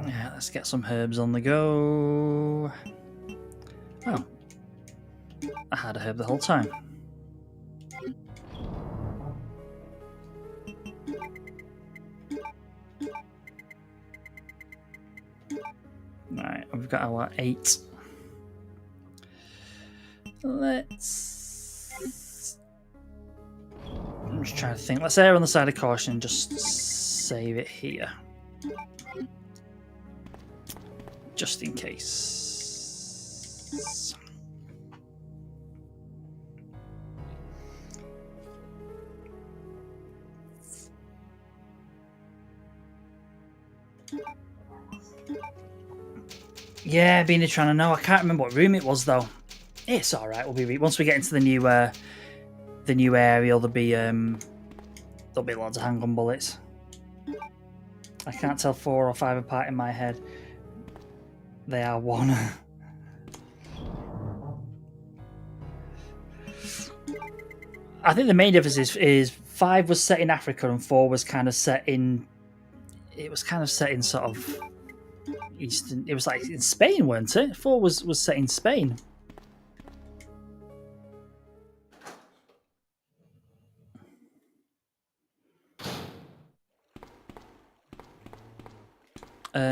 Speaker 1: Yeah, let's get some herbs on the go. Oh. I had a herb the whole time. Right, we've got our 8. I'm just trying to think. Let's err on the side of caution and just save it here. Just in case. Yeah, Beanie trying to know. I can't remember what room it was though. It's all right. We'll be once we get into the new area. There'll be lots of handgun bullets. I can't tell 4 or 5 apart in my head. They are one. I think the main difference is 5 was set in Africa and 4 was kind of set in. It was kind of set in sort of Eastern. It was like in Spain, weren't it? 4 was set in Spain.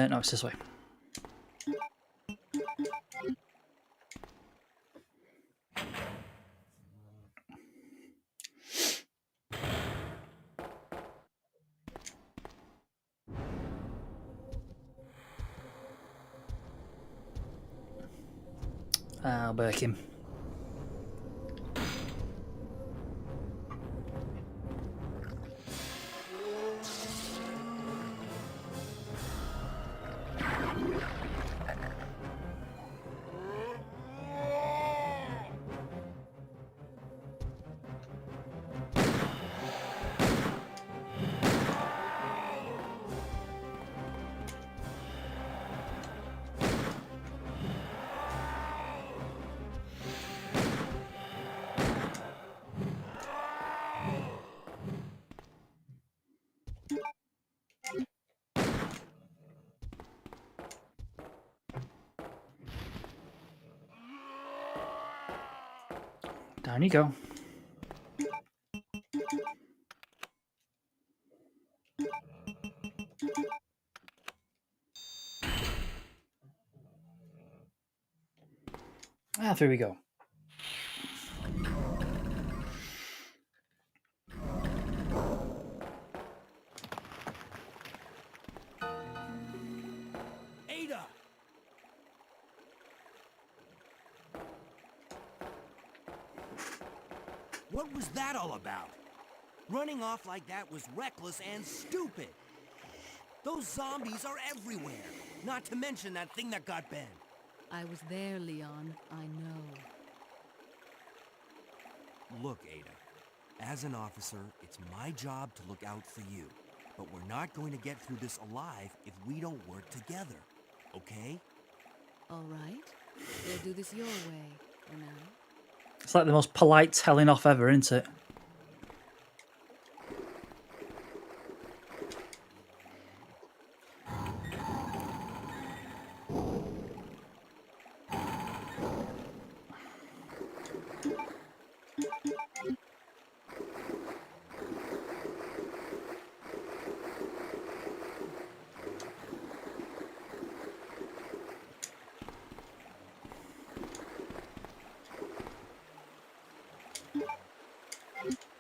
Speaker 1: No, it's this way. I'll burk him. Down you go. Ah, there we go.
Speaker 2: Ada! What was that all about? Running off like that was reckless and stupid. Those zombies are everywhere. Not to mention that thing that got Ben.
Speaker 5: I was there, Leon. I know.
Speaker 2: Look, Ada. As an officer, it's my job to look out for you. But we're not going to get through this alive if we don't work together. Okay?
Speaker 5: All right. We'll do this your way for now.
Speaker 1: It's like the most polite telling off ever, isn't it?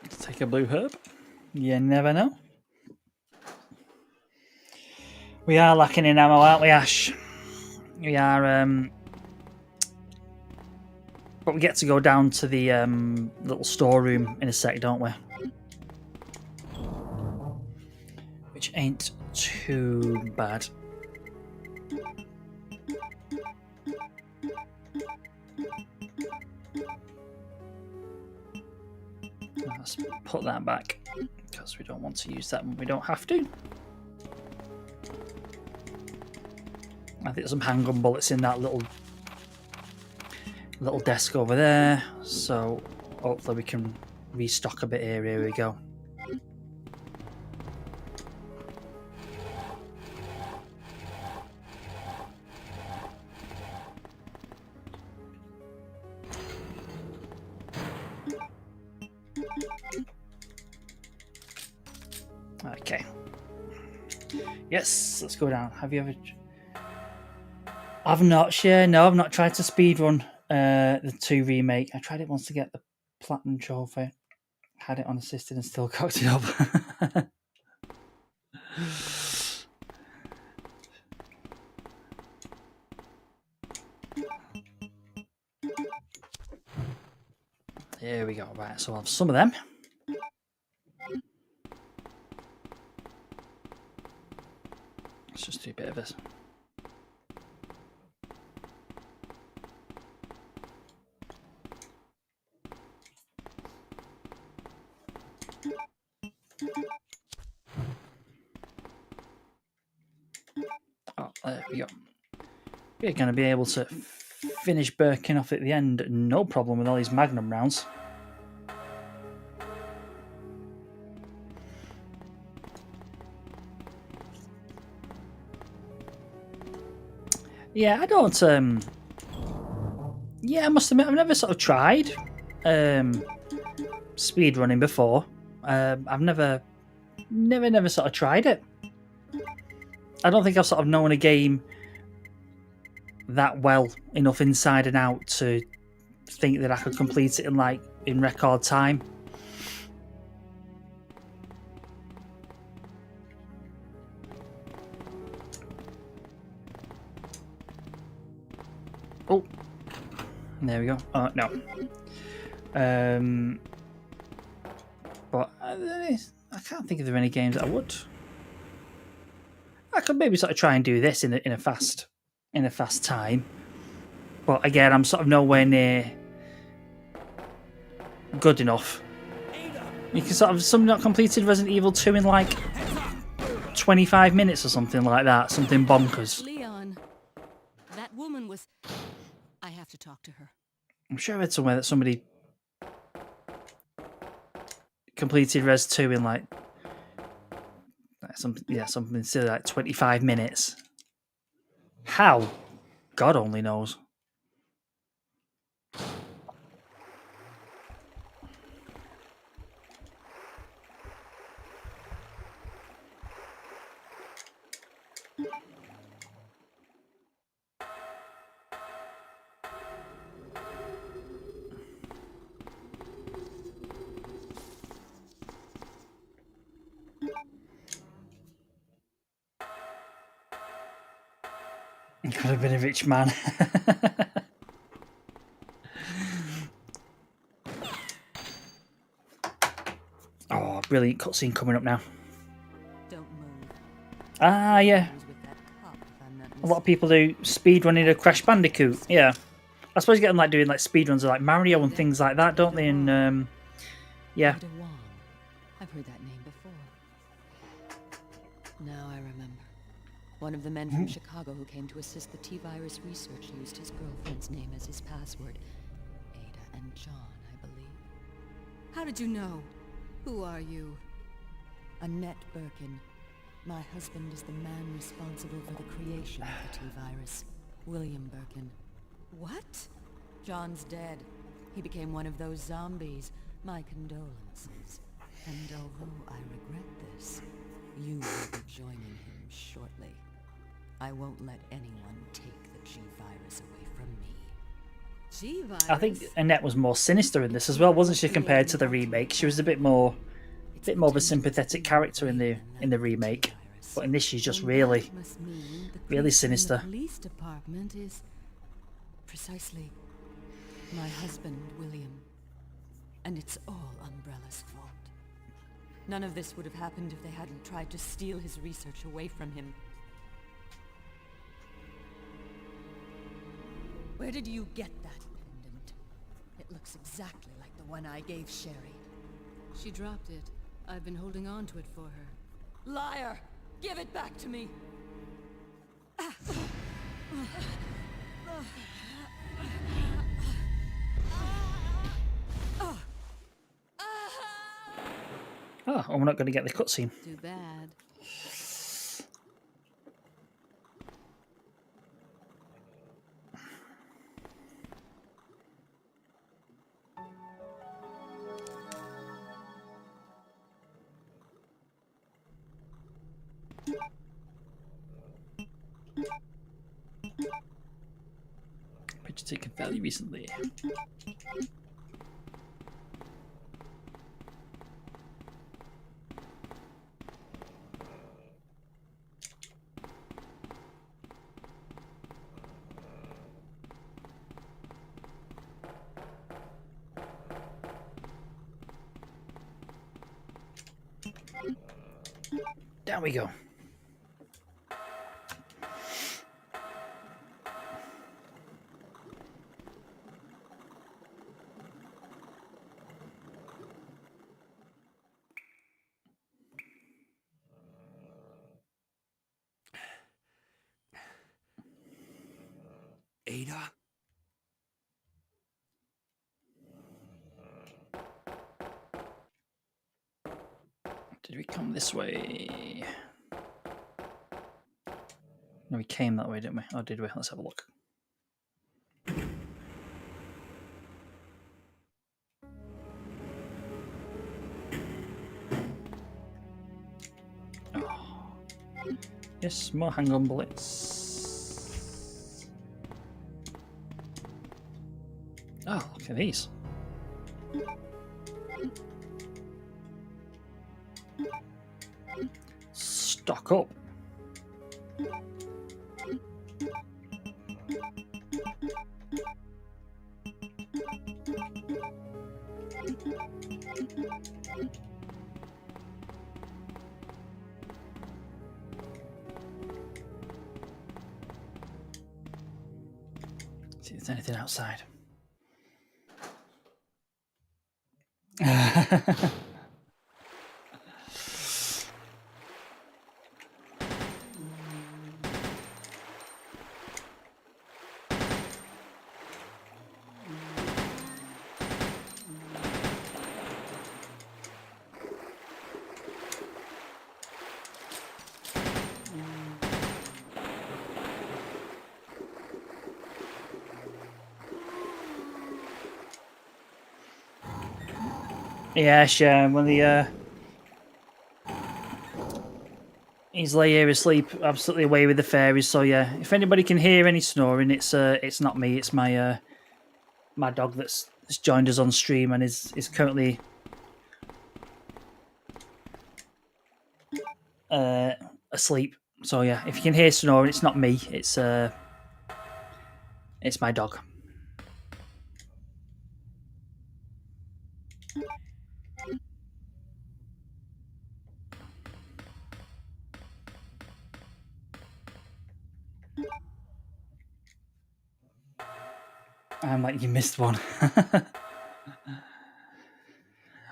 Speaker 1: Let's take a blue herb. You never know. We are lacking in ammo, aren't we, Ash? We are, but we get to go down to the little storeroom in a sec, don't we? Which ain't too bad. Let's put that back because we don't want to use that when we don't have to. I think there's some handgun bullets in that little desk over there, so hopefully we can restock a bit here. Here we go. Okay. Yes, let's go down. Have you ever... I've not, Share. No, I've not tried to speedrun the 2 remake. I tried it once to get the platinum trophy. Had it unassisted and still cocked it up. There we go. Right, so I'll have some of them. Let's just do a bit of this. Oh, there we go. We're going to be able to finish Birkin off at the end, no problem with all these Magnum rounds. Yeah, I don't. Yeah, I must admit, I've never sort of tried speed running before. I've never sort of tried it. I don't think I've sort of known a game that well enough inside and out to think that I could complete it in record time. Oh, there we go. Oh no. But I can't think of any games that I would. I could maybe sort of try and do this in a fast time. But again, I'm sort of nowhere near good enough. You can sort of some not completed Resident Evil 2 in like 25 minutes or something like that. Something bonkers.
Speaker 5: Leon, that woman was... I have to talk to her.
Speaker 1: I'm sure I read somewhere that somebody completed Res 2 in like something silly like 25 minutes. How? God only knows. He could have been a rich man. Oh, brilliant cutscene coming up now.
Speaker 5: Don't move.
Speaker 1: Ah, yeah.
Speaker 5: Who's with that cop, if I'm not
Speaker 1: A lot of people do speedrunning a Crash Bandicoot. Yeah. I suppose you get them like doing like speedruns of like Mario and things like that, don't they? And yeah.
Speaker 5: Ada Wong. I've heard that name before. Now I remember. One of the men from Chicago who came to assist the T-virus research used his girlfriend's name as his password. Ada and John, I believe. How did you know? Who are you? Annette Birkin. My husband is the man responsible for the creation of the T-virus. William Birkin. What? John's dead. He became one of those zombies. My condolences. And although I regret this, you will be joining him shortly. I won't let anyone take the G-virus away from me. G-virus?
Speaker 1: I think Annette was more sinister in this as well, wasn't she, compared to the remake? She was a bit more of a sympathetic character in the remake. But in this she's just really sinister.
Speaker 5: The police department is precisely my husband, William. And it's all Umbrella's fault. None of this would have happened if they hadn't tried to steal his research away from him. Where did you get that pendant? It looks exactly like the one I gave Sherry. She dropped it. I've been holding on to it for her. Liar! Give it back to me!
Speaker 1: Oh, we're not going to get the cutscene.
Speaker 5: Too bad.
Speaker 1: Picture taken fairly recently. Down we go.
Speaker 2: Ada?
Speaker 1: Did we come this way? No, we came that way, didn't we? Oh, did we? Let's have a look. Oh. Yes, more hang-on bullets. Oh, look at these. Stock up. See if there's anything outside. Yeah, sure. When he's lay here asleep, absolutely away with the fairies. So yeah, if anybody can hear any snoring, it's not me. It's my my dog that's joined us on stream and is currently asleep. So yeah, if you can hear snoring, it's not me. It's It's my dog. I'm like, you missed one.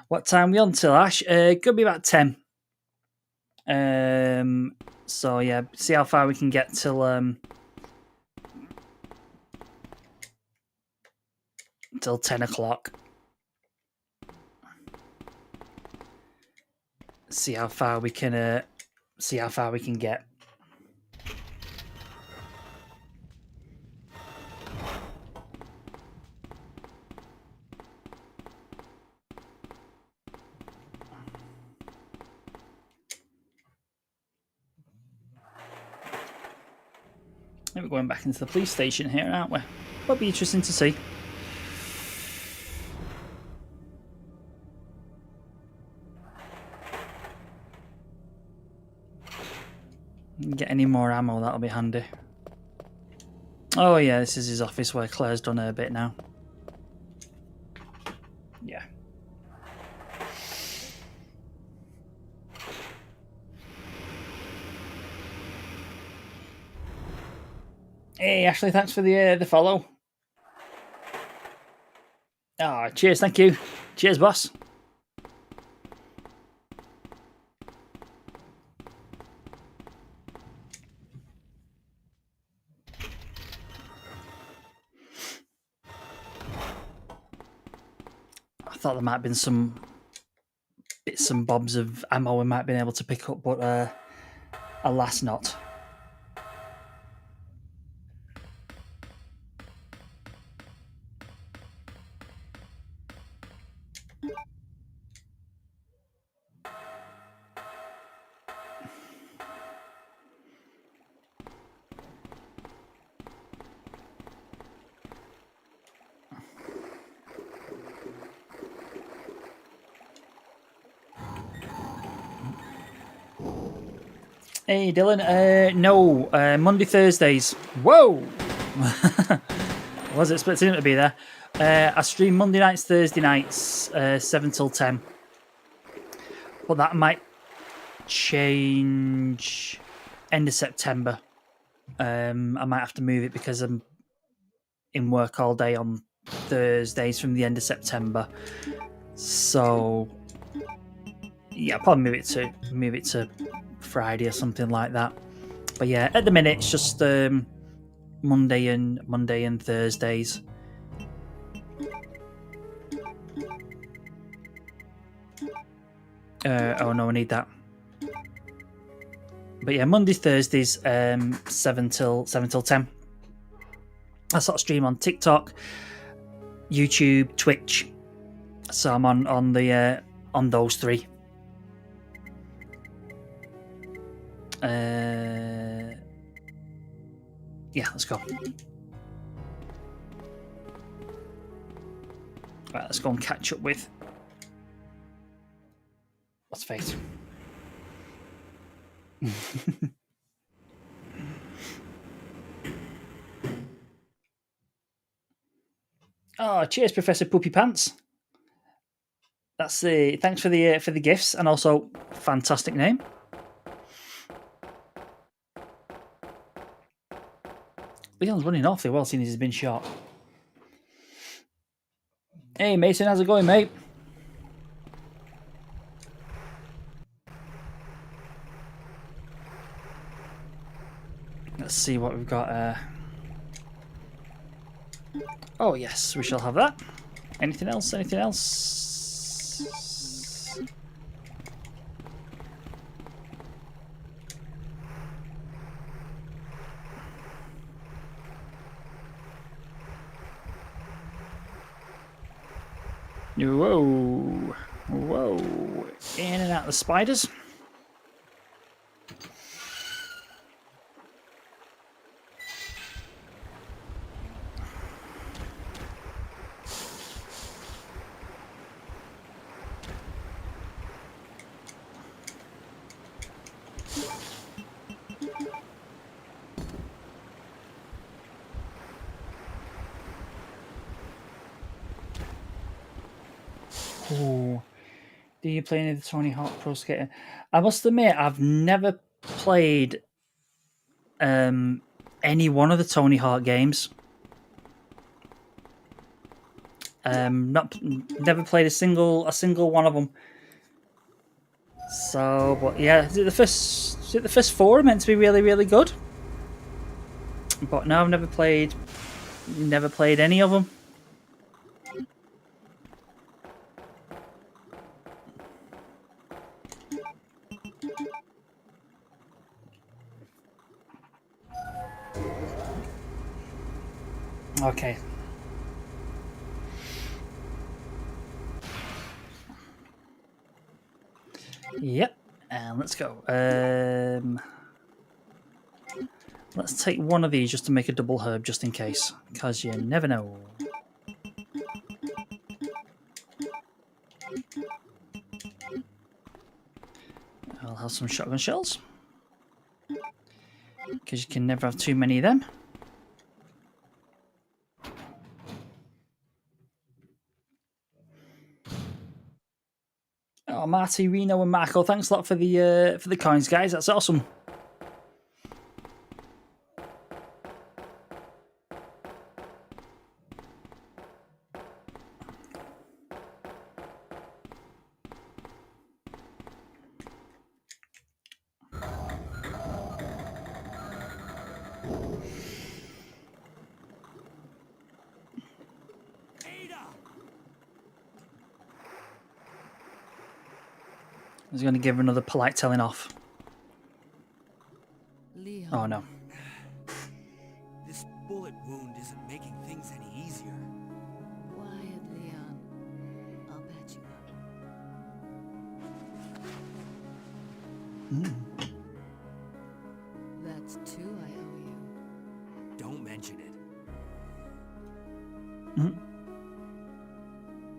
Speaker 1: What time are we on till, Ash? Could be about 10. So yeah, see how far we can get till 10 o'clock. See how far we can get. We're going back into the police station here, aren't we? That'll be interesting to see. Get any more ammo, that'll be handy. Oh yeah, this is his office where Claire's done her bit now. Yeah. Hey Ashley, thanks for the follow. Ah, cheers, thank you. Cheers, boss. I thought there might have been some bits and bobs of ammo we might have been able to pick up, but alas not. Hey Dylan, no, Monday, Thursdays. Whoa! I was expecting him to be there. I stream Monday nights, Thursday nights, 7 till 10. But that might change end of September. I might have to move it because I'm in work all day on Thursdays from the end of September. So yeah, I'll probably move it to Friday or something like that. But yeah, at the minute it's just Monday and Thursdays. Oh no, I need that. But yeah, Mondays, Thursdays, 7 till 10. I sort of stream on TikTok, YouTube, Twitch. So I'm on those three. Yeah, let's go. Right, let's go and catch up with what's face. Oh, cheers, Professor Poopy Pants. That's the thanks for the gifts and also fantastic name. Leon's running awfully well, seeing as he's been shot. Hey Mason, how's it going, mate? Let's see what we've got. Oh yes, we shall have that. Anything else? Anything else? Whoa. Whoa. In and out the spiders. Oh, do you play any of the Tony Hawk Pro Skater? I must admit, I've never played any one of the Tony Hawk games. Never played a single one of them. So, but yeah, the first four are meant to be really, really good. But no, I've never played any of them. Okay. Yep, and let's go. Let's take one of these just to make a double herb, just in case, because you never know. I'll have some shotgun shells, because you can never have too many of them. Oh, Marty, Reno, and Marco, thanks a lot for the coins, guys. That's awesome. I was going to give her another polite telling off.
Speaker 5: Leon.
Speaker 1: Oh no.
Speaker 2: This bullet wound isn't making things any easier.
Speaker 5: Quiet, Leon. I'll patch you up. That's two I owe you.
Speaker 2: Don't mention it.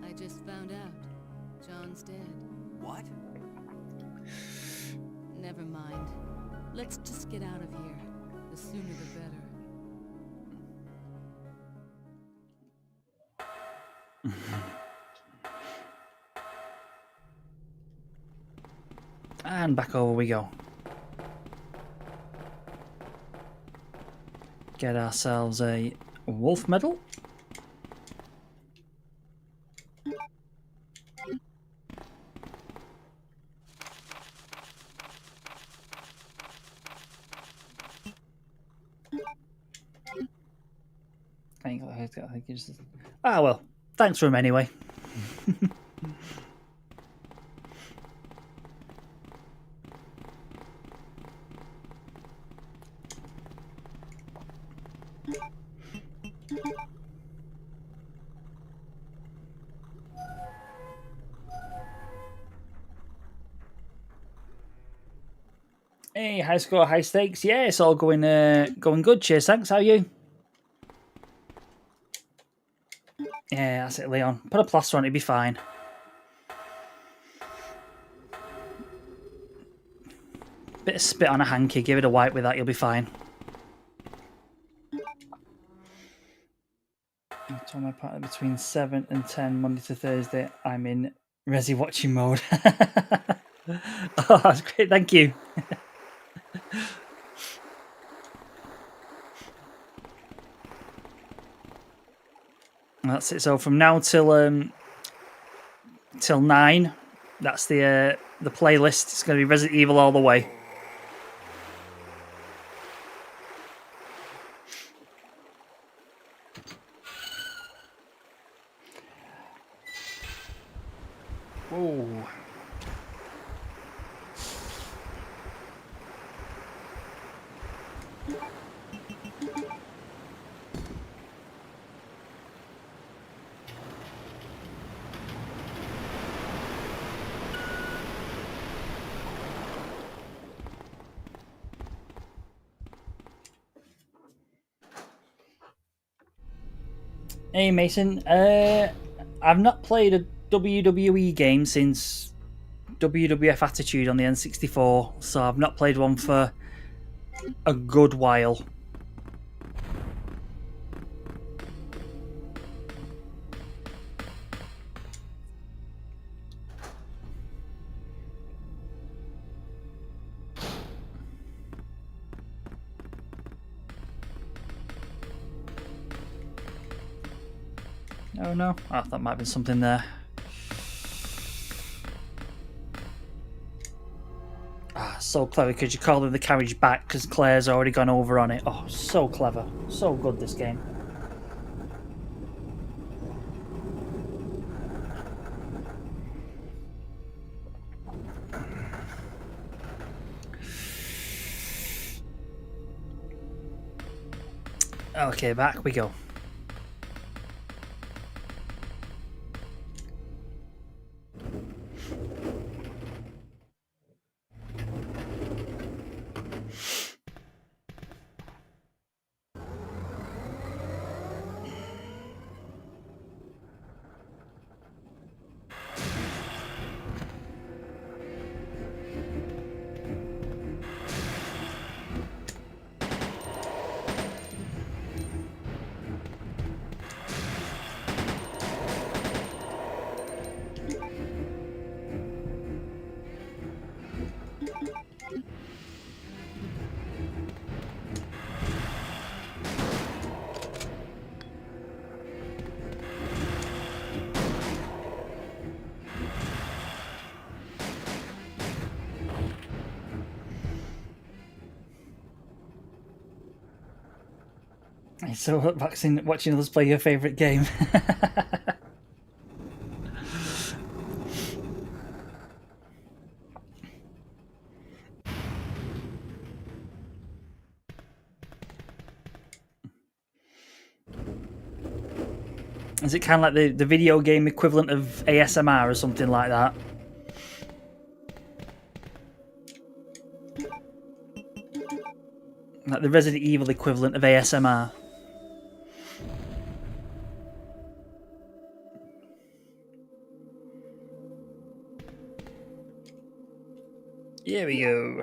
Speaker 5: I just found out. John's dead.
Speaker 2: What?
Speaker 5: Never mind. Let's just get out of here. The sooner the better.
Speaker 1: And back over we go. Get ourselves a wolf medal. I think it's just... Ah, well, thanks for him anyway. Hey, high score, high stakes. Yeah, it's all going good. Cheers, thanks. How are you? Yeah, that's it, Leon. Put a plaster on, it'll be fine. Bit of spit on a hanky, give it a wipe with that, you'll be fine. I told my partner between 7 and 10 Monday to Thursday. I'm in Resi watching mode. Oh, that's great, thank you. That's it. So from now till 9, that's the playlist. It's going to be Resident Evil all the way. Whoa. Hey Mason, I've not played a WWE game since WWF Attitude on the N64, so I've not played one for a good while. Oh no, I thought might have been something there. Ah, so clever because you call the carriage back because Claire's already gone over on it. Oh, so clever. So good, this game. Okay, back we go. So, watching others play your favourite game. Is it kind of like the video game equivalent of ASMR or something like that? Like the Resident Evil equivalent of ASMR. Here we go.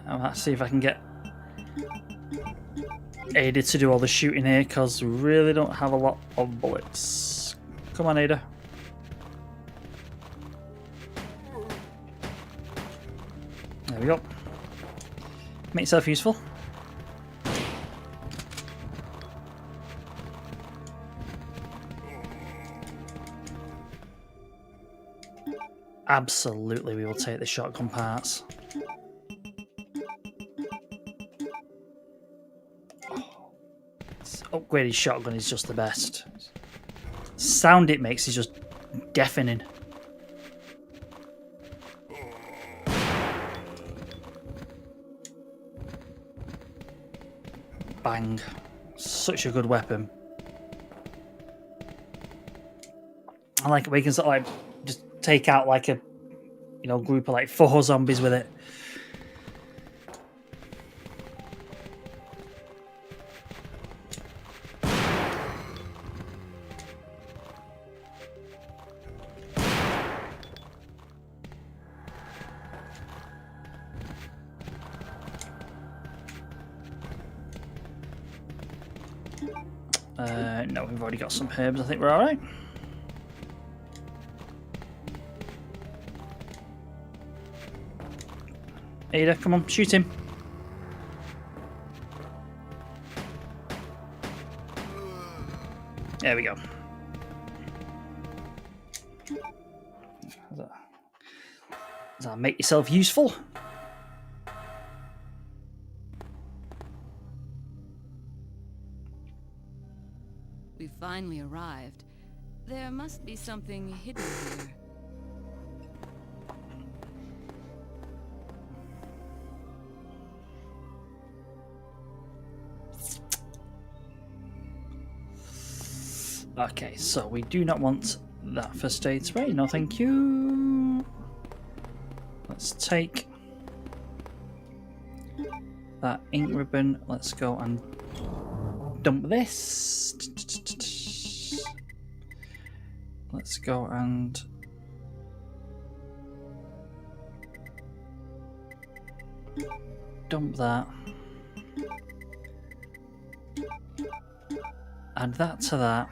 Speaker 1: Let's see if I can get Ada to do all the shooting here, because we really don't have a lot of bullets. Come on, Ada. There we go. Make yourself useful. Absolutely, we will take the shotgun parts. Upgraded shotgun is just the best. Sound it makes is just deafening. Bang. Such a good weapon. I like it where you can sort of like just take out like a group of like 4 zombies with it. No, we've already got some herbs. I think we're all right. Ada, come on, shoot him. There we go. Does that make yourself useful?
Speaker 5: We finally arrived. There must be something hidden here.
Speaker 1: Okay, so we do not want that first aid spray. No, thank you. Let's take that ink ribbon. Let's go and dump this. Let's go and dump that. Add that to that.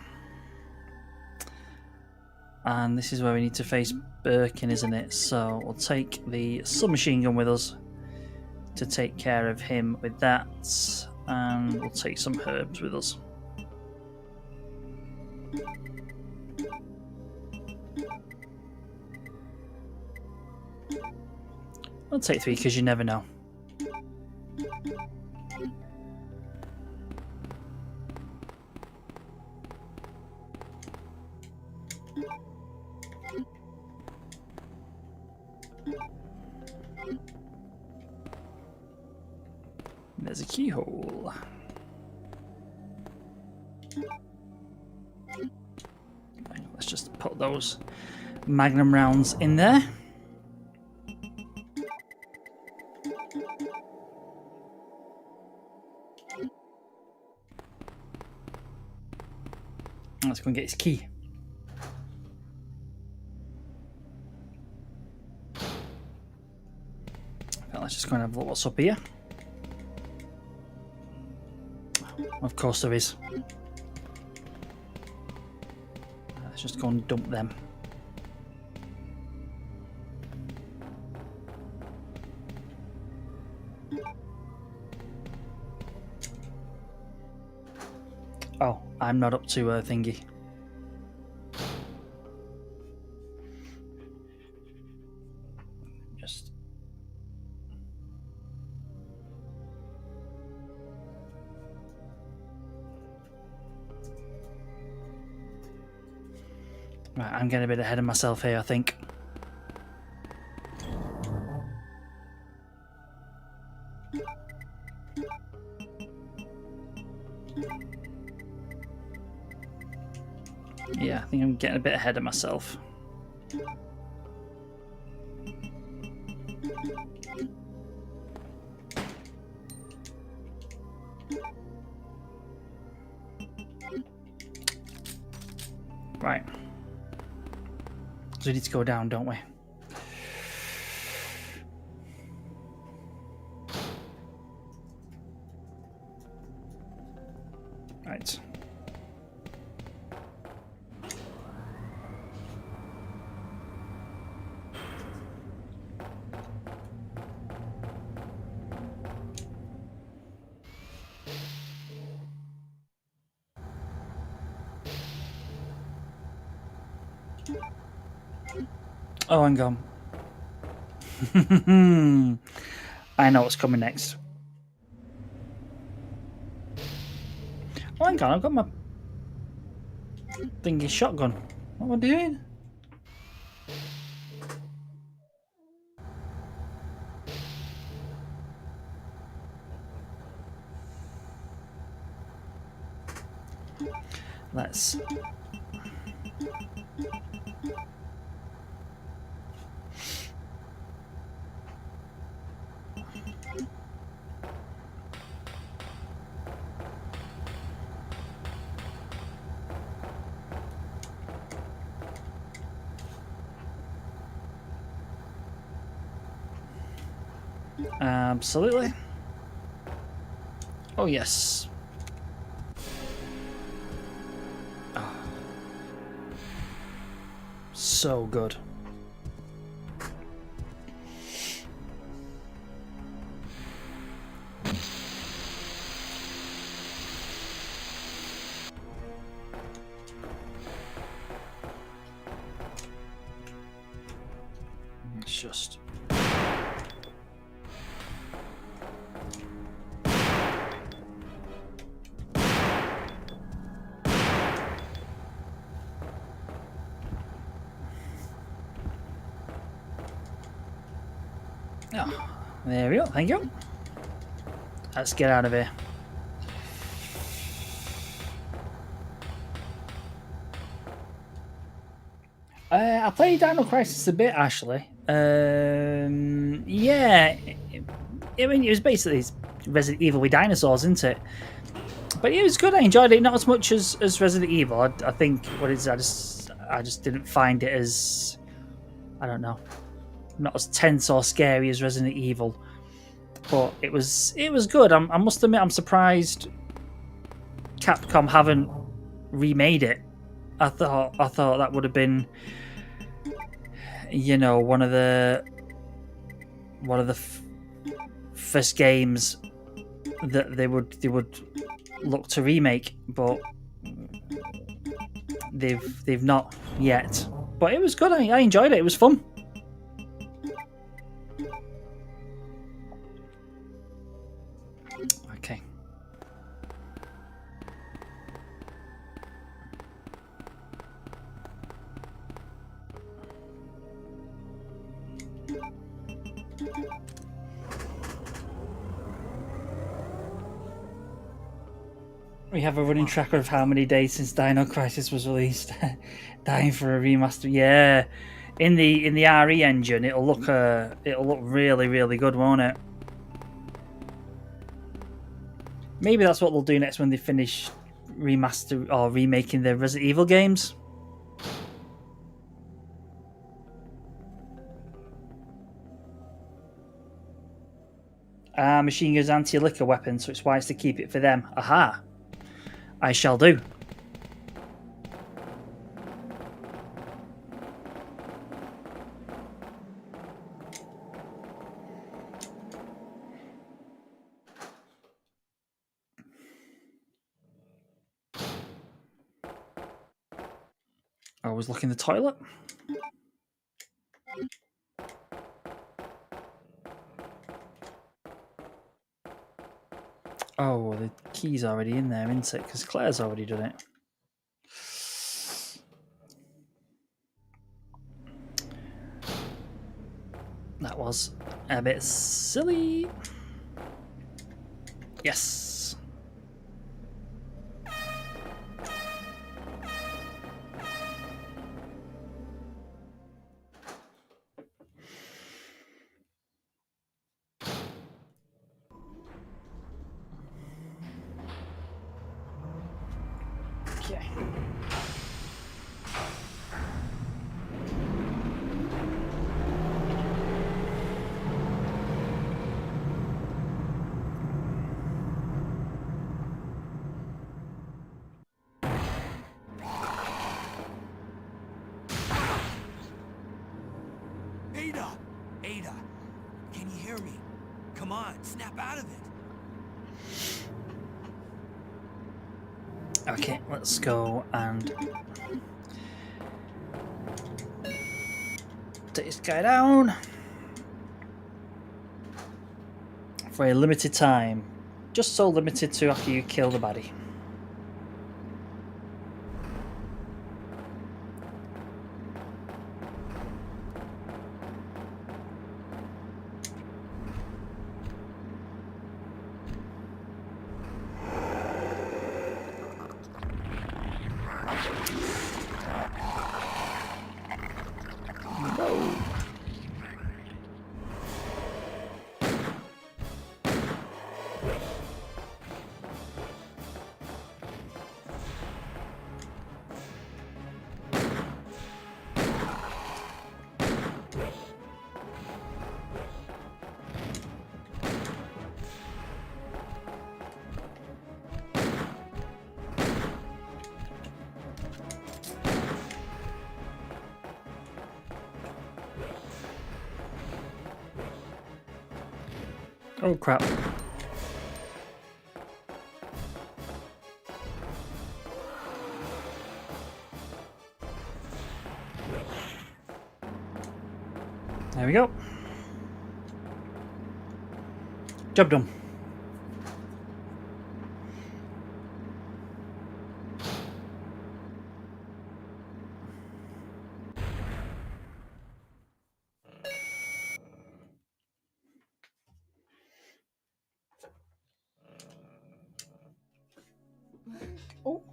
Speaker 1: And this is where we need to face Birkin, isn't it? So we'll take the submachine gun with us to take care of him with that. And we'll take some herbs with us. I'll take 3 because you never know. There's a keyhole. Let's just put those magnum rounds in there. Let's go and get his key. Well, let's just go and have a look what's up here. Of course there is. Let's just go and dump them. Oh, I'm not up to a thingy. Just... Right, I'm getting a bit ahead of myself here, I think. Yeah, I think I'm getting a bit ahead of myself. Right. So we need to go down, don't we? Right. Oh, hang on. I know what's coming next. Oh, hang on, I've got my thingy shotgun. What am I doing? Let's... Absolutely. Oh, yes. Oh. So good. It's just... Oh, there we go. Thank you. Let's get out of here. I played Dino Crisis a bit, actually. Yeah. I mean, it was basically Resident Evil with dinosaurs, isn't it? But it was good. I enjoyed it. Not as much as Resident Evil. I think what it is, I just didn't find it as... I don't know. Not as tense or scary as Resident Evil, but it was good. I must admit, I'm surprised Capcom haven't remade it I thought that would have been, you know, one of the first games that they would look to remake, but they've not yet. But it was good. I enjoyed it. It was fun. Okay. We have a running tracker of how many days since Dino Crisis was released. Dying for a remaster. Yeah, in the RE engine, it'll look really, really good, won't it? Maybe that's what they'll do next when they finish remaster or remaking the Resident Evil games. Machine Gun's anti-liquor weapon, so it's wise to keep it for them. Aha! I shall do. I was looking in the toilet. Oh, well, the key's already in there, isn't it? Because Claire's already done it. That was a bit silly. Yes. Okay.
Speaker 2: Ada, can you hear me? Come on, snap out of it.
Speaker 1: Okay, let's go and take this guy down for a limited time. Just so limited to after you kill the baddie. Oh crap. There we go. Job done. Oh,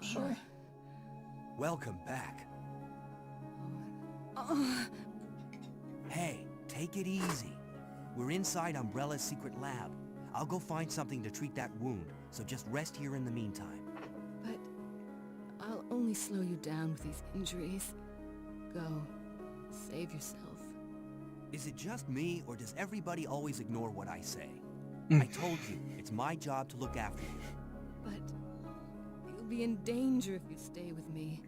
Speaker 1: sorry.
Speaker 2: Welcome back. Hey, take it easy. We're inside Umbrella's secret lab. I'll go find something to treat that wound, so just rest here in the meantime.
Speaker 5: But I'll only slow you down with these injuries. Go. Save yourself.
Speaker 2: Is it just me, or does everybody always ignore what I say? I told you, it's my job to look after you.
Speaker 5: But you'll be in danger if you stay with me.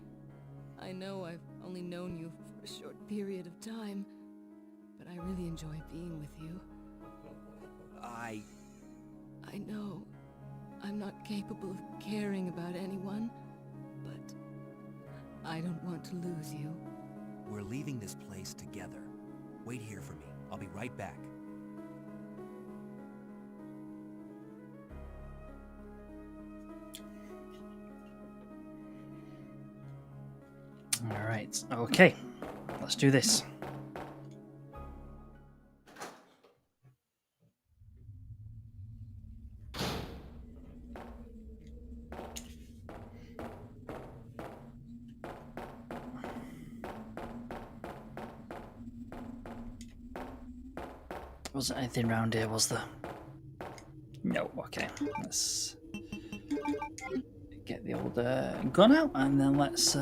Speaker 5: I know I've only known you for a short period of time, but I really enjoy being with you. I know I'm not capable of caring about anyone, but I don't want to lose you.
Speaker 2: We're leaving this place together. Wait here for me. I'll be right back.
Speaker 1: All right. Okay. Let's do this. Wasn't anything around here, was there? No. Okay. Let's get the old gun out, and then let's.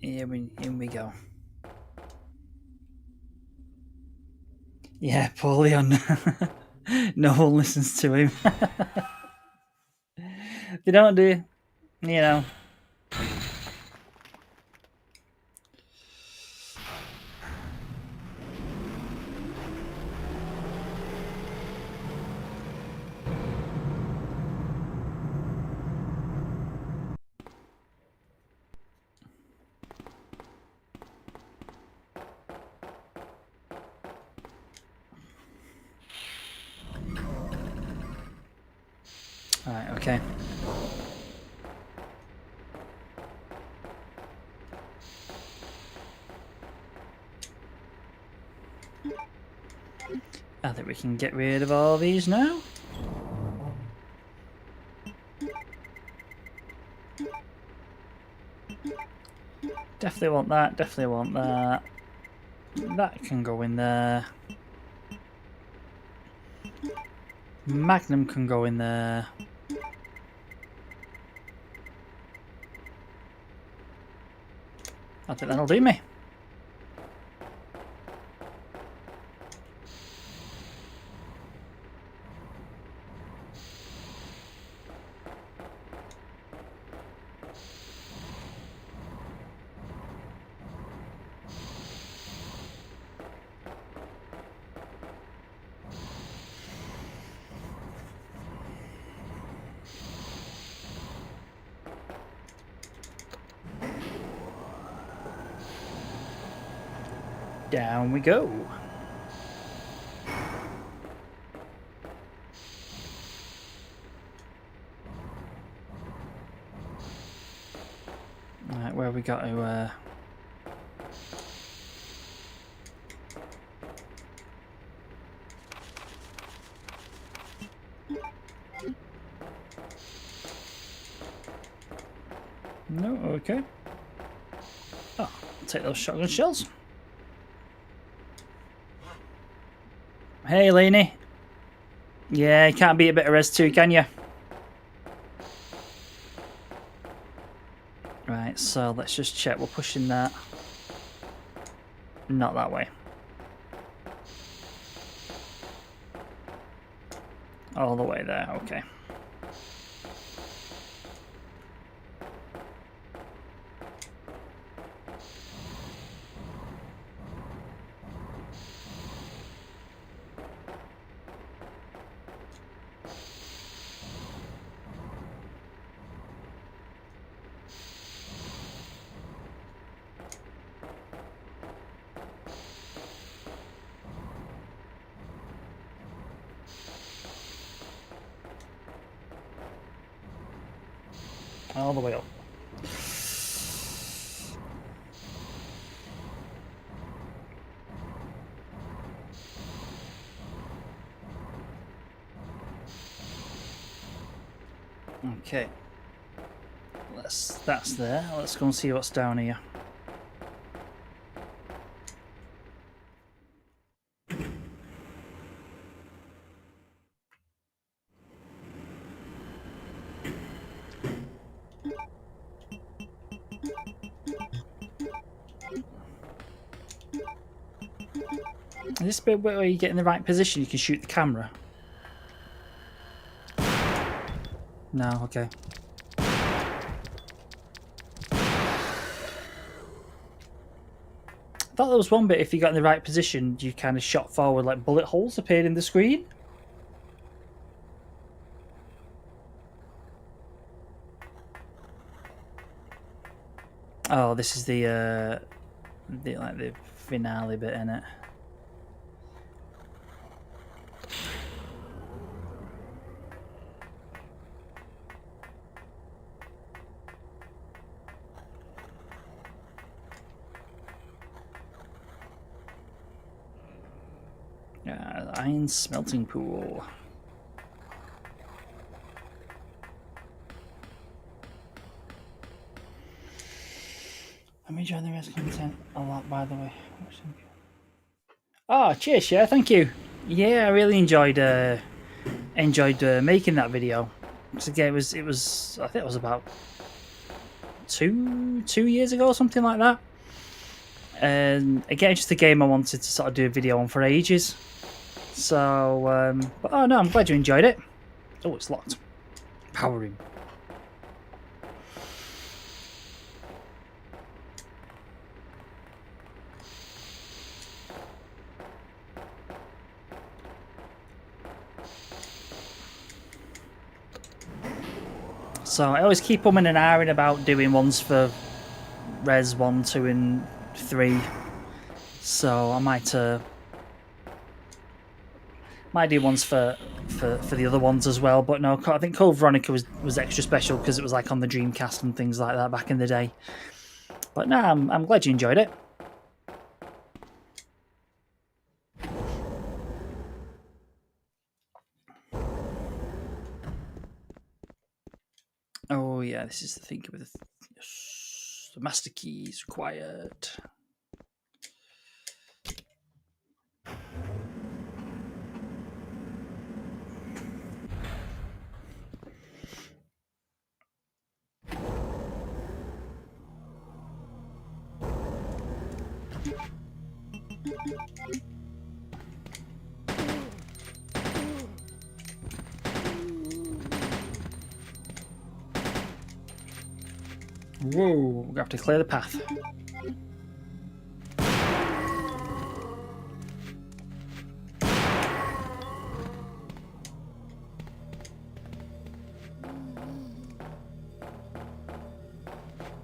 Speaker 1: Here we go. Yeah, poor Leon. No one listens to him. They don't do, you know. Alright, okay. I think we can get rid of all these now. Definitely want that, definitely want that. That can go in there. Magnum can go in there. I think that'll do me. Down we go. Right, where we got to no, okay. Oh, I'll take those shotgun shells. Hey, Laney. Yeah, you can't beat a bit of res 2, can you? Right, so let's just check. We're pushing that. Not that way. All the way there, okay. All the way up. Okay. That's there. Let's go and see what's down here. Is this bit where you get in the right position, you can shoot the camera? No, okay. I thought there was one bit, if you got in the right position, you kind of shot forward, like bullet holes appeared in the screen. Oh, this is the finale bit, in it. Yeah, iron smelting pool. I'm enjoying the rest content a lot, by the way. Oh, cheers, yeah, thank you. Yeah, I really enjoyed making that video. Because again, it was I think it was about two years ago or something like that. And again, just a game I wanted to sort of do a video on for ages. So, but oh no, I'm glad you enjoyed it. Oh, it's locked. Power room. So I always keep umming and ahhing about doing ones for Res 1, 2 and 3. So I might do ones for the other ones as well. But no, I think Code Veronica was extra special because it was like on the Dreamcast and things like that back in the day. But no, I'm glad you enjoyed it. Oh yeah, this is the thing with the master keys required. Whoa, we're gonna have to clear the path.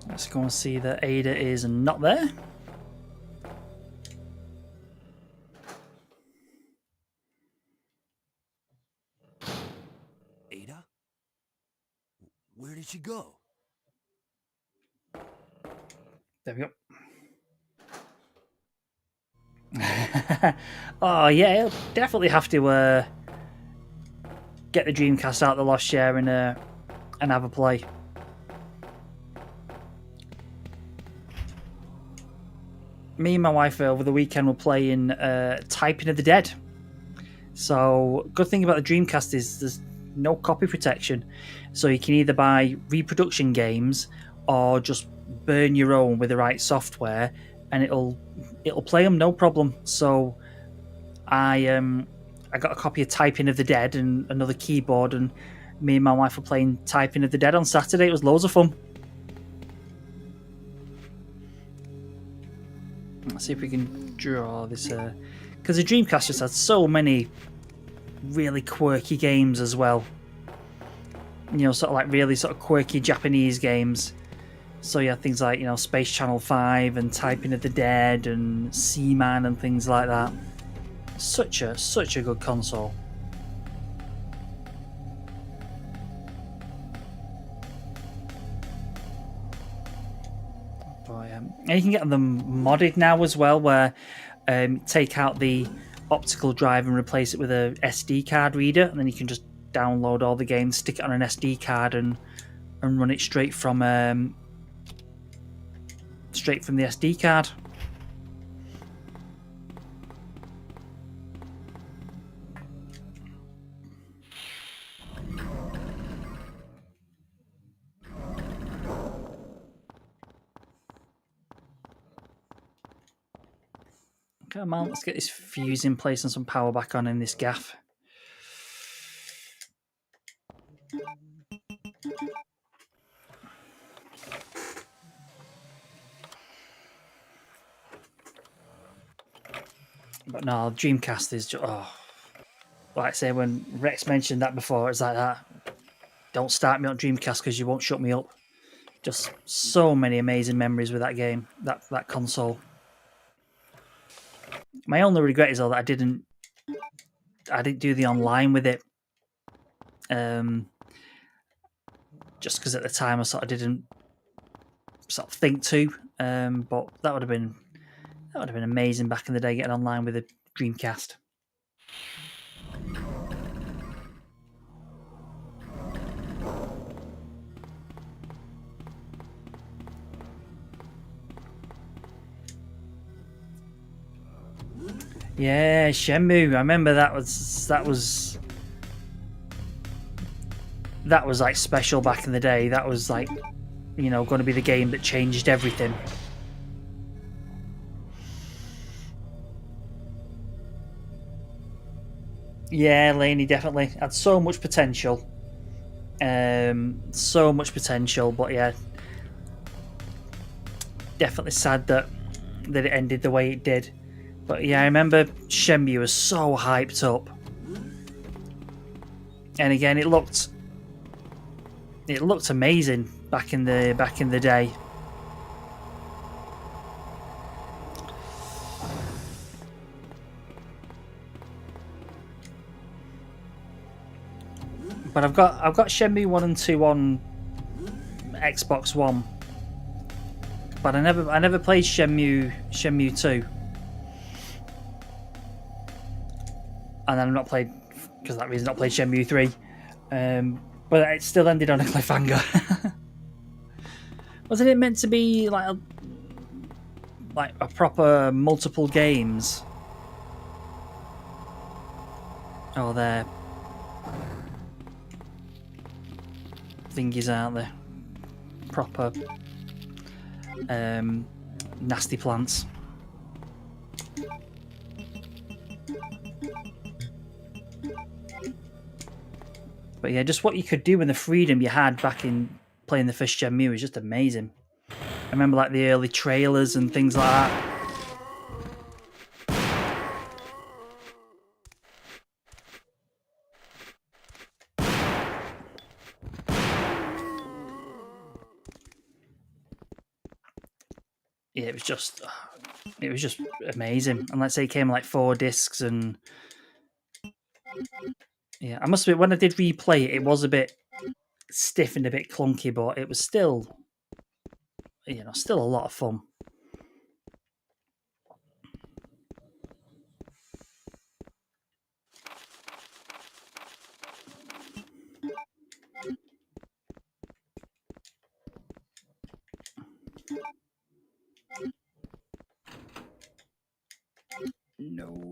Speaker 1: Let's go and see that Ada is not there.
Speaker 2: Ada? Where did she go?
Speaker 1: There we go. Oh yeah, he'll definitely have to get the Dreamcast out of the lost share and have a play. Me and my wife over the weekend were playing Typing of the Dead. So good thing about the Dreamcast is there's no copy protection, so you can either buy reproduction games or just burn your own with the right software, and it'll play them no problem. So I got a copy of Typing of the Dead and another keyboard, and me and my wife were playing Typing of the Dead on Saturday. It was loads of fun. Let's see if we can draw this, because the Dreamcast just had so many really quirky games as well. You know, sort of like really sort of quirky Japanese games. So yeah, things like, you know, Space Channel 5 and Typing of the Dead and Seaman and things like that. Such a good console. And you can get them modded now as well, where take out the optical drive and replace it with a SD card reader, and then you can just download all the games, stick it on an SD card, and run it straight from the SD card. Come on, let's get this fuse in place and some power back on in this gaff. But no, Dreamcast is just, oh, like I say, when Rex mentioned that before, it's like that. Don't start me on Dreamcast because you won't shut me up. Just so many amazing memories with that game, that console. My only regret is though that I didn't do the online with it. Just because at the time I sort of didn't sort of think to. But that would have been amazing back in the day, getting online with a Dreamcast. Yeah, Shenmue. I remember that was like special back in the day. That was like, you know, going to be the game that changed everything. Yeah, Laney definitely had so much potential. So much potential, but yeah, definitely sad that it ended the way it did. But yeah, I remember Shenmue was so hyped up, and again, it looked amazing back in the day. But I've got Shenmue 1 and 2 on Xbox One. But I never played Shenmue 2. And I've not played, because of that reason, not played Shenmue 3. But it still ended on a cliffhanger. Wasn't it meant to be like a proper multiple games? Oh, there. Thingies, aren't there? Proper nasty plants. But yeah, just what you could do and the freedom you had back in playing the first Shenmue was just amazing. I remember like the early trailers and things like that. Yeah, it was just amazing. And let's say it came like 4 discs, and yeah, I must admit when I did replay it, it was a bit stiff and a bit clunky, but it was still, you know, still a lot of fun. No.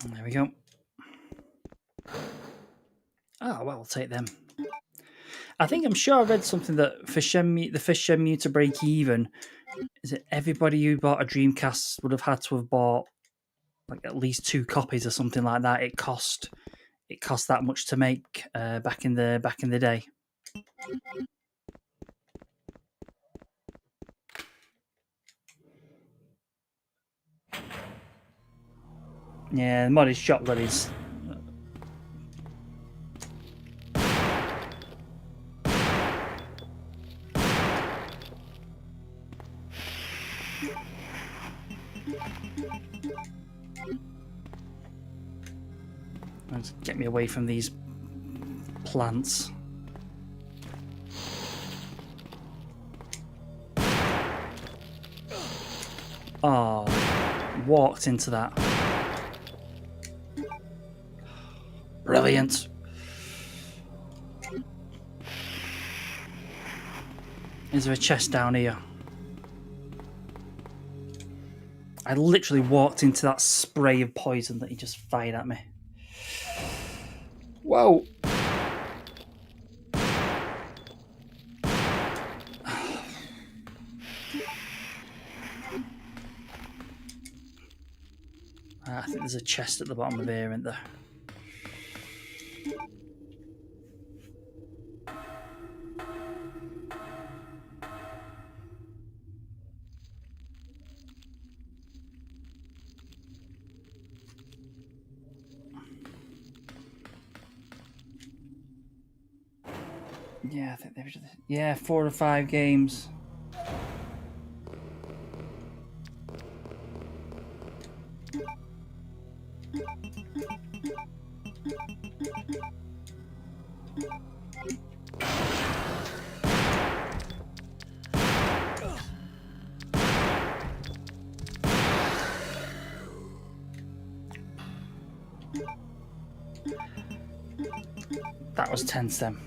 Speaker 1: There we go. Oh, well, I'll take them. I'm sure I read something that for Shenmue, the first Shenmue to break even, is it everybody who bought a Dreamcast would have had to have bought like at least 2 copies or something like that. It cost that much to make back in the day. Yeah, the modded shotgun is. Let's get me away from these plants. Oh, walked into that. Brilliant. Is there a chest down here? I literally walked into that spray of poison that he just fired at me. Whoa. there's a chest at the bottom of here, isn't there? Yeah, I think they were just, yeah, 4 or 5 games. That was 10 stem.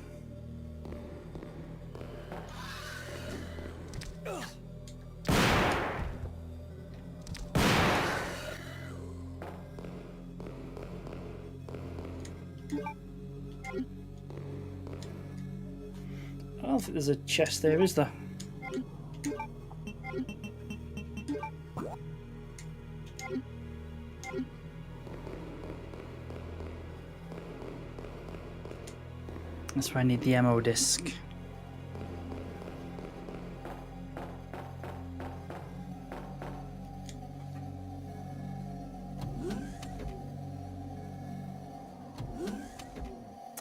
Speaker 1: I don't think there's a chest there, is there? That's why I need the ammo disc.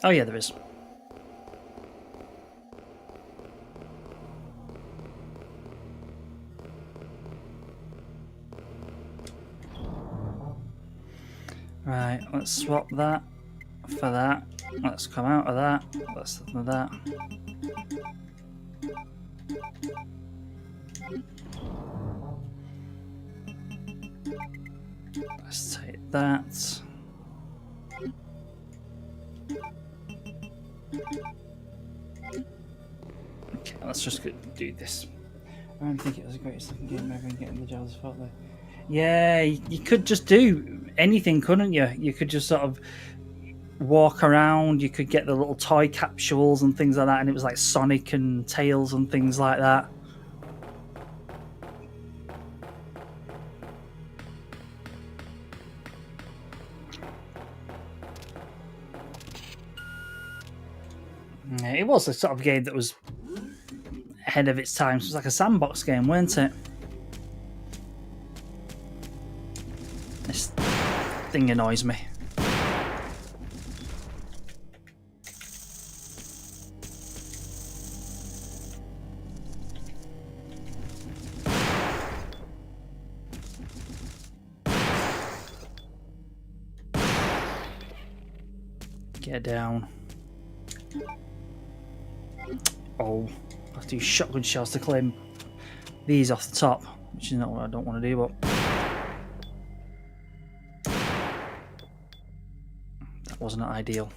Speaker 1: Oh yeah, there is. Right, let's swap that for that. Let's come out of that. Let's do that. Let's take that. Okay, let's just do this. I don't think it was the greatest looking game ever in getting the jobs felt there. Yeah, you could just do anything, couldn't you? You could just sort of walk around, you could get the little toy capsules and things like that, and it was like Sonic and Tails and things like that. Yeah, it was a sort of game that was ahead of its time. It was like a sandbox game, weren't it? This thing annoys me. Get down. Oh, I have to use shotgun shells to claim these off the top, which is not what I don't want to do, but that wasn't ideal.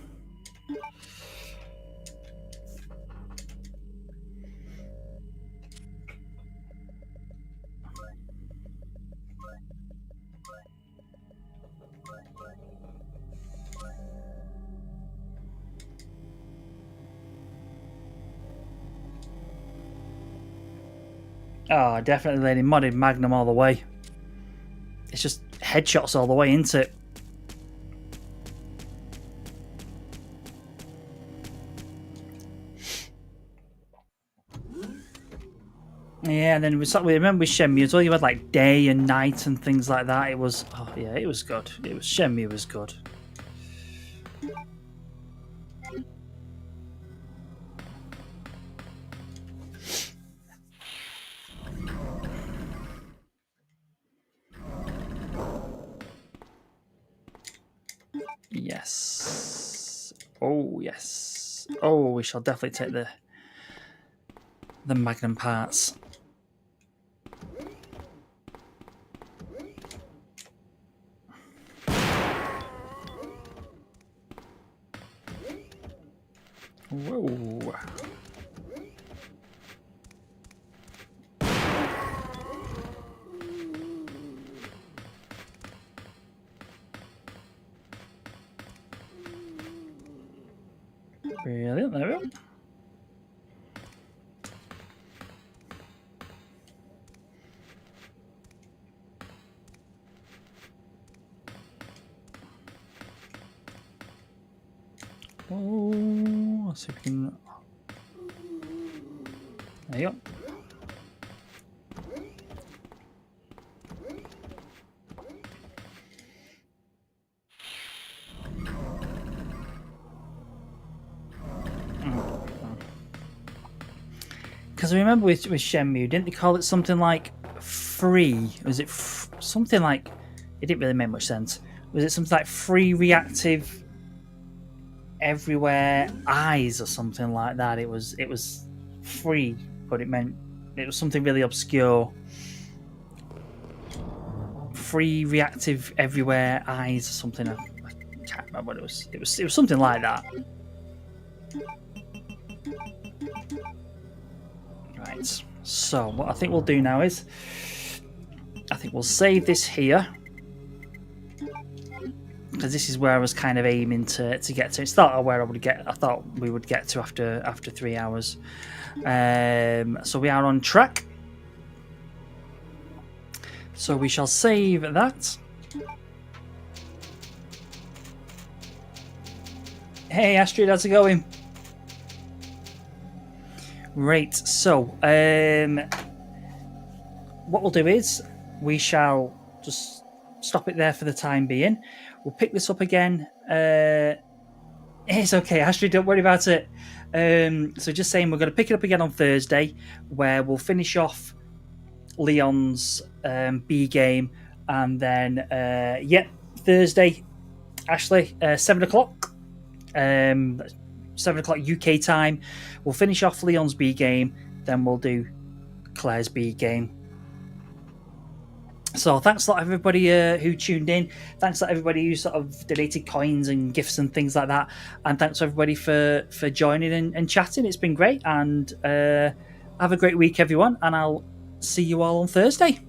Speaker 1: Oh, definitely letting modded Magnum all the way. It's just headshots all the way, isn't it? Yeah, and then we remember with Shenmue as well, you had like day and night and things like that. It was, oh yeah, it was good. Shenmue was good. Yes. Oh yes. Oh, we shall definitely take the Magnum parts. Whoa. Brilliant, there we go. Oh, let's see if we can... There you go. Because I remember with Shenmue, didn't they call it something like free? Was it something like... It didn't really make much sense. Was it something like free reactive everywhere eyes or something like that? It was free, but it meant it was something really obscure. Free reactive everywhere eyes or something. I can't remember what it was. It was something like that. Right. So what I think we'll do now is I think we'll save this here. Because this is where I was kind of aiming to get to. It's not where I thought we would get to after 3 hours. So we are on track. So we shall save that. Hey Astrid, how's it going? Right, so what we'll do is we shall just stop it there for the time being. We'll pick this up again. It's okay, Astrid, don't worry about it. So just saying, we're going to pick it up again on Thursday, where we'll finish off Leon's B game, and then Thursday, Ashley, 7 o'clock, 7 o'clock UK time. We'll finish off Leon's B game, then we'll do Claire's B game. So thanks a lot everybody who tuned in. Thanks a lot everybody who sort of donated coins and gifts and things like that. And thanks everybody for joining and chatting. It's been great. And have a great week, everyone. And I'll see you all on Thursday.